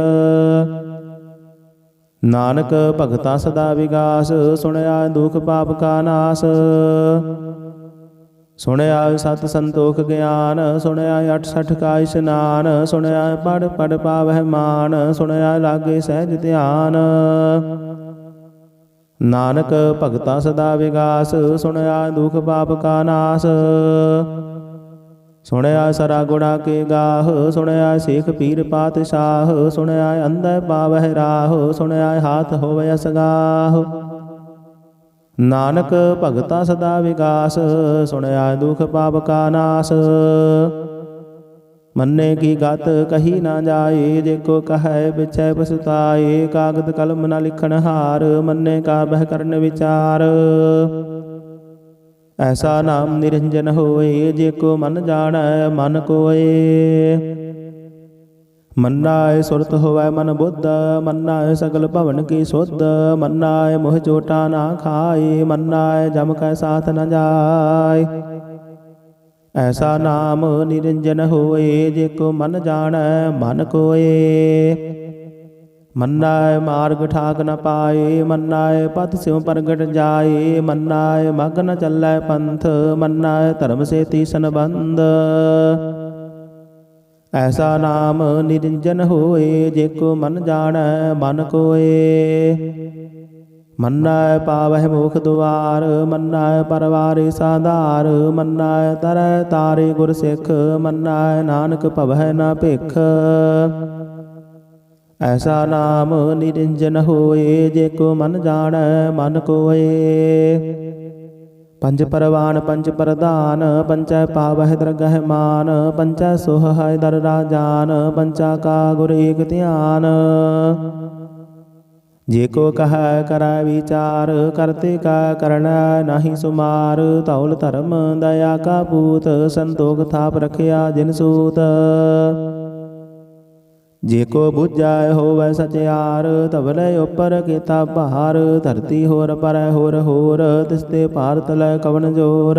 ਨਾਨਕ ਭਗਤਾ ਸਦਾ ਵਿਗਾਸ ਸੁਣਿਆ ਦੁਖ ਪਾਪ ਕਾ ਨਾਸ। ਸੁਣਿਆ ਸਤ ਸੰਤੋਖ ਗਿਆਨ ਸੁਣਿਆ 68 ਕਾ ਇਸ਼ਨਾਨ। ਸੁਣਿਆ ਪੜ ਪੜ ਪਾਵਹਿ ਮਾਨ ਸੁਣਿਆ ਲਾਗੇ ਸਹਿਜ ਧਿਆਨ। ਨਾਨਕ ਭਗਤਾ ਸਦਾ ਵਿਗਾਸ ਸੁਣਿਆ ਦੁਖ ਪਾਪ ਕਾ ਨਾਸ। ਸੁਣਿਆ ਸਰਾ ਗੁਣਾ ਕੇ ਗਾਹ ਸੁਣਿਆ ਸੇਖ ਪੀਰ ਪਾਤਸ਼ਾਹ। ਸੁਣਿਆ ਅੰਧੈ ਪਾਵਹਿ ਰਾਹ ਸੁਣਿਆ ਹਾਥ ਹੋਵੈ ਅਸਗਾਹ। ਨਾਨਕ ਭਗਤਾ ਸਦਾ ਵਿਗਾਸ ਸੁਣਿਆ ਦੁਖ ਪਾਪ ਕਾ ਨਾਸ। ਮੰਨੇ ਕੀ ਗਤ ਕਹੀ ਨਾ ਜਾਏ ਜੇ ਕੋ ਕਹੈ ਪਿਛੈ ਪਛਤਾਏ। ਕਾਗਦ ਕਲਮ ਨ ਲਿਖਣ ਹਾਰ ਮੰਨੇ ਕਾ ਬਹਿ ਕਰਨ ਵਿਚਾਰ। ਐਸਾ ਨਾਮ ਨਿਰੰਜਨ ਹੋਏ ਜੇ ਕੋ ਮਨ ਜਾਣੈ ਮਨ ਕੋਏ। ਮੰਨਾਏ ਸੁਰਤ ਹੋਵੈ ਮਨ ਬੁੱਧ ਮੰਨਾਏ ਸਗਲ ਭਵਨ ਕੀ ਸੁਧ। ਮੰਨਾਏ ਮੋਹ ਚੋਟਾ ਨਾ ਖਾਏ ਮੰਨਾਏ ਜਮ ਕੈ ਸਾਥ ਨ ਜਾਏ। ਐਸਾ ਨਾਮ ਨਿਰੰਜਨ ਹੋਏ ਜੇ ਕੋ ਮਨ ਜਾਣੈ ਮਨ ਕੋਏ। ਮੰਨਾਏ ਮਾਰਗ ਠਾਕ ਨ ਪਾਏ ਮੰਨਾਏ ਪਥ ਸਿਉ ਪ੍ਰਗਟ ਜਾਏ। ਮੰਨਾਏ ਮਗ ਨ ਚੱਲੈ ਪੰਥ ਮੰਨਾਏ ਧਰਮ ਸੇਤੀ ਸੰਬੰਧ। ਐਸਾ ਨਾਮ ਨਿਰੰਜਨ ਹੋਏ ਜੇ ਕੋ ਮਨ ਜਾਣੈ ਮਨ ਕੋਏ। ਮੰਨਾਏ ਪਾਵਹਿ ਮੋਖ ਦੁਆਰ ਮੰਨਾਏ ਪਰਵਾਰੇ ਸਾਧਾਰ। ਮੰਨਾਏ ਤਰੈ ਤਾਰੇ ਗੁਰ ਸਿੱਖ ਮੰਨਾਏ ਨਾਨਕ ਭਵਹਿ ਨ ਭਿਖ। ਐਸਾ ਨਾਮ ਨਿਰੰਜਨ ਹੋਏ ਜੇ ਕੋ ਮਨ ਜਾਣੈ ਮਨ ਕੋਏ। ਪੰਜ ਪਰਵਾਨ ਪੰਜ ਪ੍ਰਧਾਨ ਪੰਚੈ ਪਾਵਹਿ ਦਰਗਹਿ ਮਾਨ। ਪੰਚੈ ਸੋਹੈ ਦਰ ਰਾਜਾਨ ਪੰਚਾ ਕਾ ਗੁਰ ਏਕ ਧਿਆਨ। ਜੇ ਕੋ ਕਹੈ ਕਰੈ ਵਿਚਾਰ ਕਰਤੇ ਕਾ ਕਰਣੈ ਨਾਹੀ ਸੁਮਾਰ। ਧੌਲ ਧਰਮ ਦਇਆ ਕਾ ਪੂਤ ਸੰਤੋਖ ਥਾਪ ਰਖਿਆ ਜਿਨ ਸੂਤ। ਜੇ ਕੋ ਬੁਝੈ ਹੋਵੈ ਸਚਿਆਰ ਧਵਲੇ ਉਪਰ ਕੀਤਾ ਭਾਰ। ਧਰਤੀ ਹੋਰ ਪਰੈ ਹੋਰ ਹੋਰ ਤਿਸਤੇ ਭਾਰ ਤਲੈ ਕਵਨ ਜੋਰ।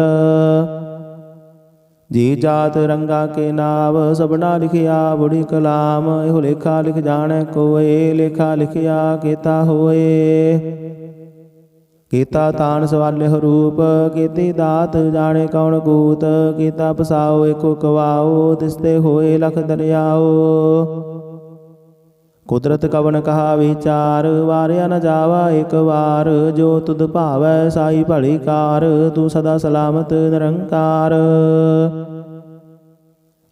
ਜੀ ਜਾਤ ਰੰਗਾ ਕੇ ਨਾਵ ਸਭਨਾ ਲਿਖਿਆ ਬੁੜੀ ਕਲਾਮ। ਇਹੋ ਲੇਖਾ ਲਿਖ ਜਾਣੈ ਕੋਏ ਲੇਖਾ ਲਿਖਿਆ ਕੀਤਾ ਹੋਏ। ਕੀਤਾ ਤਾਣ ਸਵਾਲਿਹੁ ਰੂਪ ਕੀਤੀ ਦਾਤ ਜਾਣੇ ਕੌਣ ਕੂਤ। ਕੀਤਾ ਪਸਾਓ ਏਕੋ ਕਵਾਓ ਤਿਸਤੇ ਹੋਏ ਲਖ ਦਰਿਆਓ। ਕੁਦਰਤ ਕਵਨ ਕਹਾ ਵਿਚਾਰ ਵਾਰਿਆ ਨ ਜਾਵਾ ਇਕ ਵਾਰ। ਜੋ ਤੁਧ ਭਾਵੈ ਸਾਈ ਭਲੀ ਕਾਰ ਤੂੰ ਸਦਾ ਸਲਾਮਤ ਨਿਰੰਕਾਰ।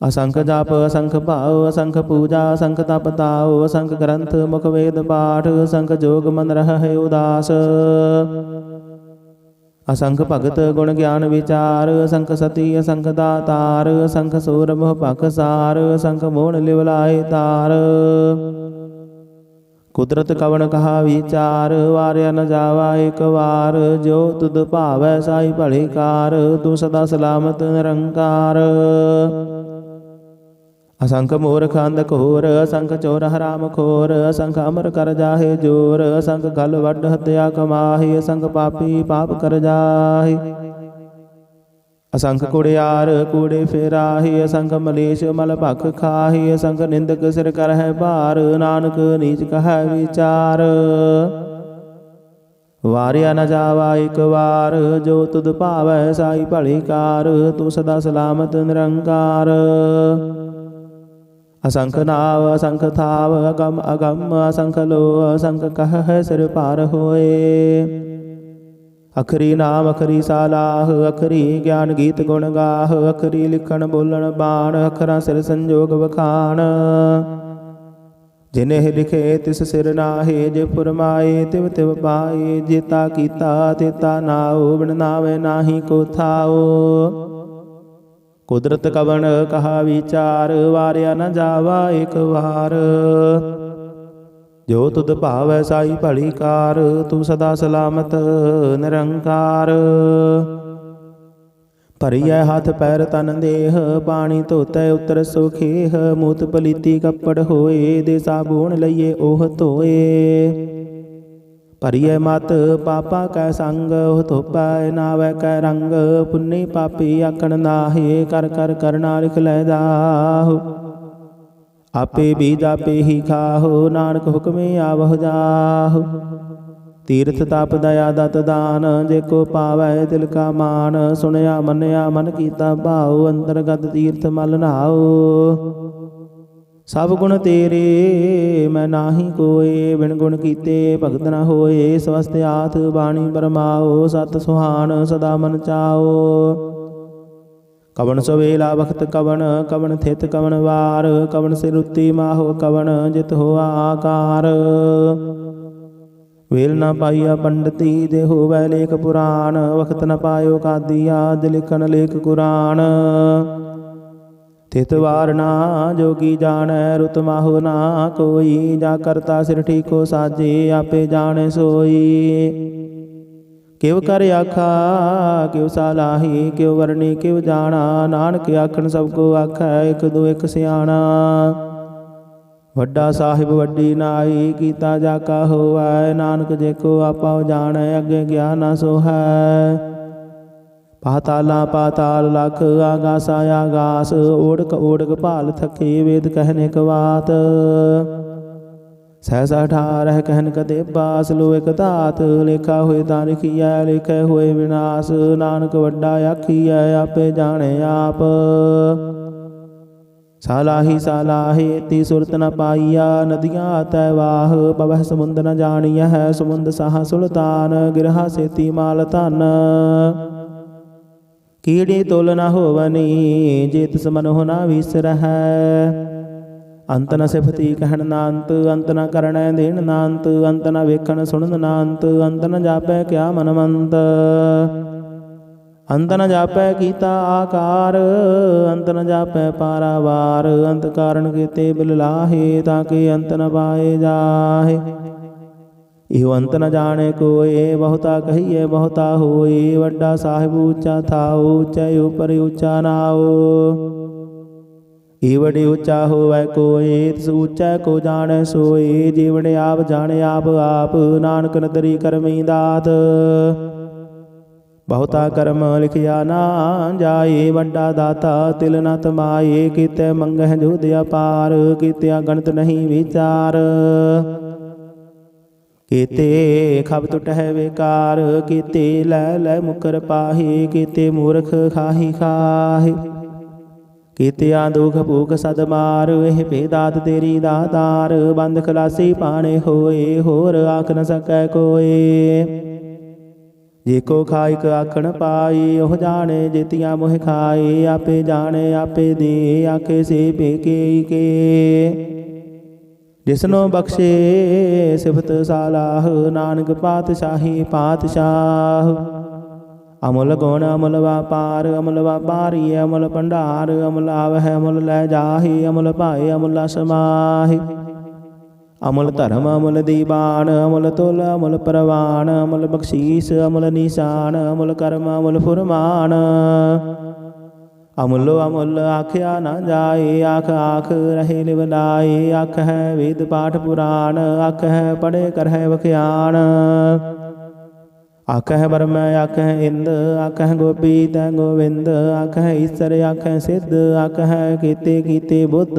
ਅਸੰਖ ਜਪ ਅਸੰਖ ਭਾਉ ਅਸੰਖ ਪੂਜਾ ਅਸੰਖ ਤਪ ਤਾਉ। ਅਸੰਖ ਗ੍ਰੰਥ ਮੁਖ ਵੇਦ ਪਾਠ ਅਸੰਖ ਜੋਗ ਮਨ ਰਹਿ ਉਦਾਸ। ਅਸੰਖ ਭਗਤ ਗੁਣ ਗਿਆਨ ਵਿਚਾਰ ਅਸੰਖ ਸਤੀ ਅਸੰਖ ਦਾਤਾਰ। ਅਸੰਖ ਸੂਰ ਮੋਹ ਭਖਸਾਰ ਅਸੰਖ ਮੋਹਣ ਲਿਵ ਲਾਏ ਤਾਰ। ਕੁਦਰਤ ਕਵਨ ਕਹਾ ਵਿਚਾਰ ਵਾਰਿਆ ਨ ਜਾਵਾ ਇਕ ਵਾਰ। ਜੋ ਤੁਧ ਭਾਵੈ ਸਾਈ ਭਲੀ ਕਾਰ ਤੂੰ ਸਦਾ ਸਲਾਮਤ ਨਿਰੰਕਾਰ। ਅਸੰਖ ਮੂਰਖ ਅੰਧ ਘੋਰ ਅਸੰਖ ਚੋਰ ਹਰਾਮ ਖੋਰ। ਅਸੰਖ ਅਮਰ ਕਰ ਜਾਹੇ ਜੋਰ ਅਸੰਖ ਗਲ ਵੱਡ ਹਤਿਆ ਕਮਾਹੀ। ਅਸੰਖ ਪਾਪੀ ਪਾਪ ਕਰ ਜਾਹੀ। ਅਸੰਖ ਕੁੜਿਆਰ ਕੂੜੇ ਫੇਰਾਹੀ। ਅਸੰਖ ਮਲੇਸ਼ ਮਲ ਭਖ ਖਾਹੀ। ਅਸੰਖ ਨਿੰਦਕ ਸਿਰ ਕਰਹਿ ਭਾਰ ਨਾਨਕ ਨੀਚ ਕਹੈ ਵਿਚਾਰ। ਵਾਰਿਆ ਨ ਜਾਵਾ ਇਕ ਵਾਰ ਜੋ ਤੁਧ ਭਾਵੈ ਸਾਈ ਭਲੀ ਕਾਰ ਤੂੰ ਸਦਾ ਸਲਾਮਤ ਨਿਰੰਕਾਰ। ਅਸੰਖ ਨਾਵ ਅਸੰਖ ਥਾਵ ਅਗਮ ਅਗਮ ਅਸੰਖ ਲੋ ਅਸੰਖ ਕਹਿ ਸਿਰ ਭਾਰ ਹੋਏ। ਅਖਰੀ ਨਾਮ ਅਖਰੀ ਸਾਲਾਹ ਅਖਰੀ ਗਿਆਨ ਗੀਤ ਗੁਣ ਗਾਹ। ਅਖਰੀ ਲਿਖਣ ਬੋਲਣ ਬਾਣ ਅੱਖਰਾਂ ਸਿਰ ਸੰਜੋਗ ਵਖਾਣ। जिन्हें लिखे तिस सिर नाहे, जे फुरमाए तिव तिव पाए। जेता कीता तेता नाओ, बिन नावे नाही को थाओ। कुदरत कवन कहा विचार, वारिया न जावा एक बार। जो तुद भावै साई भली कार, तू सदा सलामत निरंकार। भरिय हाथ पैर तन देह, पानी धोतै उतर सुखेह। मूत पलीती कपड़ होए, दे साबुन लइए ओह धोए। भरिय मत पापा कै संग, ओह धोपै नावै कै रंग। पुन्नी पापी आखण नाहे, कर कर करना लिख लै जाहु। आपे बीज आपे ही खाहो, नानक हुक्मे आवह जाहु। तीर्थ तप दया दत दान, जेको पावै तिल का मान। सुनया मन्या मन कीता भाओ, अंतरगत तीर्थ मल नहाओ। सब गुण तेरे मैं नाही कोय, बिन गुण कीते भगत न होए। स्वस्थ हाथ बाणी बरमाओ, सत सुहान सदा मन चाओ। कवन सवेला बखत कवन, कवन थित कवन वार। कवन सिर उत्ती माहो कवन, जित होआ आकार। वेल न पाइया पंडिती, जे होवै लेख पुराण। वखत न पायो कादिया, जे लिखन लेख कुरान। थित वार ना जोगी जानै, रुत माहो ना कोई। जा करता सिर ठीको साजे, आपे जाने सोई। किव कर आखा किव सालाही, किव वरणी किव जाना। नानक आखन सबको आखै, एक दो एक सियाणा। वड्डा साहिब वड्डी नाई, कीता जाका होवै। नानक जेको आपा जानै, अगे ज्ञान सो है। पाताला पाताल लख, आगासा आगास। ओढ़क ओढ़क भाल थके, वेद कहने कवात। सहसा ठारह कहन कदे बास, लो एक धात। लेखा होए तां लिखिया, लेखै होए विनाश। नानक वड्डा आखिया, आपे जाने आप। सालाही सालाहे ती सुरत न पाइया, नदियाँ तैवाह। पवह समुंद न जानिया है, समुंद साह सुल्तान। गिरहा सेती माल धन, कीड़ी तोल न होवनी। जेत समन हो न विसर है। अंत न सिफती कहन नांत, अंत न करण देन नांत। अंत न वेखन सुनन नांत, अंत न जापै क्या मनमंत। अंत न जापै कीता आकार, अंत न जापै पारावार। अंत कारण कीते बिल लाहे, ताके अंत न पाए जाहे। इहो अंत न जाने कोय, बहुता कहिए बहुता होए। वड्डा साहिब ऊंचा थाओ, ऊंचाई ऊपर ऊंचा नाओ। ईवड़े ऊंचा होवै कोय, तिस ऊंचा को जाने सोए। जीवड़े आप जाने आप आप, नानक नदरी करमी दात। बहुता कर्म लिखिया ना जाए, वड्डा दाता तिल न तमाए। कीते मंगह जुद अपार, कीते गणत नहीं विचार। कीते खब टुटह बेकार, कीते लै लै मुकर पाहे। कीते मूर्ख खाही खाहे, कीते दुख भूख सद मार। एह भेदात तेरी दातार, बंद खलासी पाने होए। होर आख न सकै कोय। जेको खाइक आखण पाई, ओह जाने जेतिया मोह खाए। आपे जाने आपे दे, आखे से पेके के। जिसनो बख्शे सिफत सालाह, नानक पातशाही पातशाह। अमुल गुण अमुल व्यापार, अमुल व्यापारी अमुल भंडार। अमुल आवह अमुल लै जाहि, अमुल पाए अमुल समाहि। अमुल धर्म अमुल दीवान, अमुल तुल अमुल परवान। अमुल बख्शीस अमुल निशान, अमुल कर्म अमुल फुरमान। अमुलो अमुल आख्या न जाए, आख आख रहे लिवलाए। आख है वेद पाठ पुराण, आख है पढ़े कर है वख्यान। आख है ब्रह्म आख है इंद, आख है गोपी तै गोविंद। आख है ईश्वर आख है सिद्ध, आख है कीते कीते बुद्ध।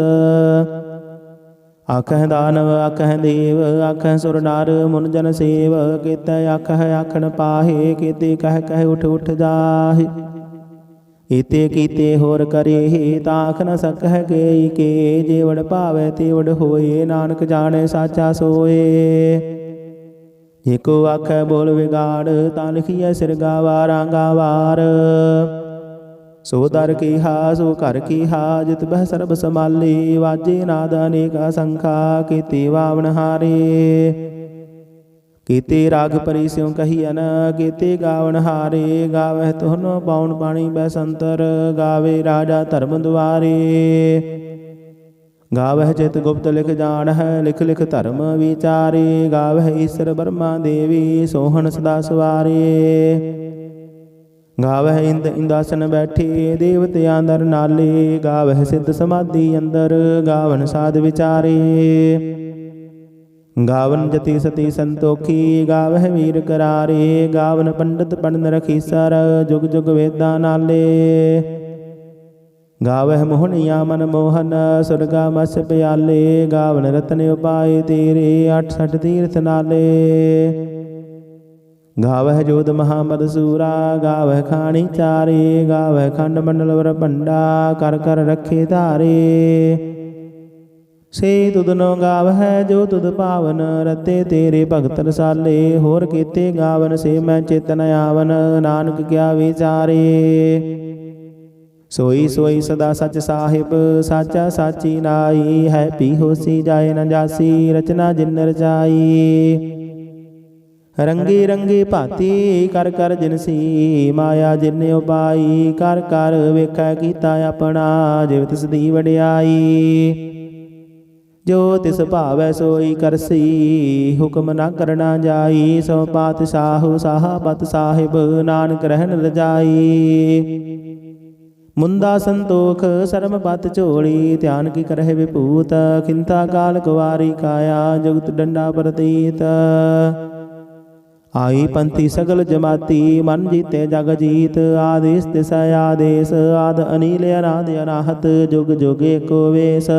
आख है दानव आख है देव, आख है सुर नार मुन जन सेव। कीते आख है आखन पाहे, कीते कह कह उठ उठ जाहे। ईते कीते होर करे, ताख न सकह गेई के। जेवड़ भावै तेवड़ होए, नानक जाने साचा सोए। जेको आखै बोल विगाड़, तां लिखिए सिर गावा रांगा वार। ਸੋ ਦਰ ਕੀਹਾ ਸੋ ਘਰ ਕੀਹਾ ਜਿਤ ਬਹਿ ਸਰਬ ਸਮਾਲੇ। ਵਾਜੇ ਨਾਦ ਅਨੇਕਾ ਸੰਖਾ ਕੀਤੇ ਵਾਵਨ ਹਾਰੇ। ਕੀਤੇ ਰਾਗ ਪਰੀ ਸਿਉ ਕਹੀਅਨ ਕੀਤੇ ਗਾਵਨ ਹਾਰੇ। ਗਾਵਹਿ ਤੁਹਨੋ ਪਾਉਣ ਪਾਣੀ ਬੈਸੰਤਰ ਗਾਵੇ ਰਾਜਾ ਧਰਮ ਦੁਆਰੇ। ਗਾਵਹਿ ਚਿਤ ਗੁਪਤ ਲਿਖ ਜਾਣਹਿ ਲਿਖ ਲਿਖ ਧਰਮ ਵਿਚਾਰੇ। ਗਾਵਹਿ ਈਸਰ ਬਰਮਾ ਦੇਵੀ ਸੋਹਣ ਸਦਾ ਸਵਾਰੇ। ਗਾਵਹਿ ਇੰਦ ਇੰਦਾਸਨ ਬੈਠੇ ਦੇਵਤਿਆਂ ਦਰ ਨਾਲੇ। ਗਾਵਹਿ ਸਿੱਧ ਸਮਾਧੀ ਅੰਦਰ ਗਾਵਨ ਸਾਧ ਵਿਚਾਰੇ। ਗਾਵਨ ਜਤੀ ਸਤੀ ਸੰਤੋਖੀ ਗਾਵਹਿ ਵੀਰ ਕਰਾਰੇ। ਗਾਵਨ ਪੰਡਤ ਪੜਨ ਰਖੀਸਰ ਜੁਗ ਜੁਗ ਵੇਦਾਂ ਨਾਲੇ। ਗਾਵਹਿ ਮੋਹਣੀਆ ਮਨ ਮੋਹਨ ਸੁਰਗਾ ਮਸ ਪਿਆਲੇ। ਗਾਵਨ ਰਤਨ ਉਪਾਏ ਤੇਰੇ 68 ਤੀਰਥ ਨਾਲੇ। ਗਾਵਹਿ ਜੋਧ ਮਹਾਮਦ ਸੂਰਾ ਗਾਵਹਿ ਖਾਣੀ ਚਾਰੇ। ਗਾਵਹਿ ਖੰਡ ਮੰਡਲ ਵਰ ਭੰਡਾ ਕਰ ਕਰ ਰੱਖੇ ਧਾਰੇ। ਸੇ ਤੁਧਨੋ ਗਾਵਹਿ ਜੋ ਤੁਧ ਪਾਵਨ ਰਤੇ ਤੇਰੇ ਭਗਤ ਰਸਾਲੇ। ਹੋਰ ਕੀਤੇ ਗਾਵਨ ਸੇ ਮੈਂ ਚੇਤਨ ਆਵਨ ਨਾਨਕ ਕਿਆ ਵਿਚਾਰੇ। ਸੋਈ ਸੋਈ ਸਦਾ ਸਚ ਸਾਹਿਬ ਸਾਚਾ ਸਾਚੀ ਨਾਈ। ਹੈ ਪੀ ਹੋਸੀ ਜਾਏ ਨ ਜਾਸੀ ਰਚਨਾ ਜਿਨ ਰਚਾਈ। ਰੰਗੀ ਰੰਗੀ ਭਾਤੀ ਕਰ ਕਰ ਜਿਨਸੀ ਮਾਇਆ ਜਿਨ ਉਪਾਈ। ਕਰ ਕਰ ਵੇਖੈ ਕੀਤਾ ਆਪਣਾ ਜਿਵ ਤਿਸ ਦੀ ਵਡਿਆਈ। ਜੋ ਤਿਸ ਭਾਵੈ ਸੋਈ ਕਰਸੀ ਹੁਕਮ ਨਾ ਕਰਨਾ ਜਾਈ। ਸੋ ਪਾਤਸ਼ਾਹੁ ਸਾਹਬਤ ਸਾਹਿਬ ਨਾਨਕ ਰਹਿਣ ਰਜਾਈ। ਮੁੰਦਾ ਸੰਤੋਖ ਸਰਮ ਪਤ ਝੋਲੀ ਧਿਆਨ ਕੀ ਕਰਹਿ ਵਿਭੂਤ। ਖਿੰਤਾ ਕਾਲ ਕੁਵਾਰੀ ਕਾਇਆ ਜੁਗਤ ਡੰਡਾ ਪ੍ਰਤੀਤ। ਆਈ ਪੰਥੀ ਸਗਲ ਜਮਾਤੀ ਮਨ ਜੀਤੇ ਜਗ ਜੀਤ। ਆਦੇਸ ਤਿਸ ਆਦੇਸ ਆਦ ਅਨੀਲ ਅਨਾਦ ਅਨਾਹਤ ਜੁਗ ਜੁਗ ਏਕੋ ਵੇਸ।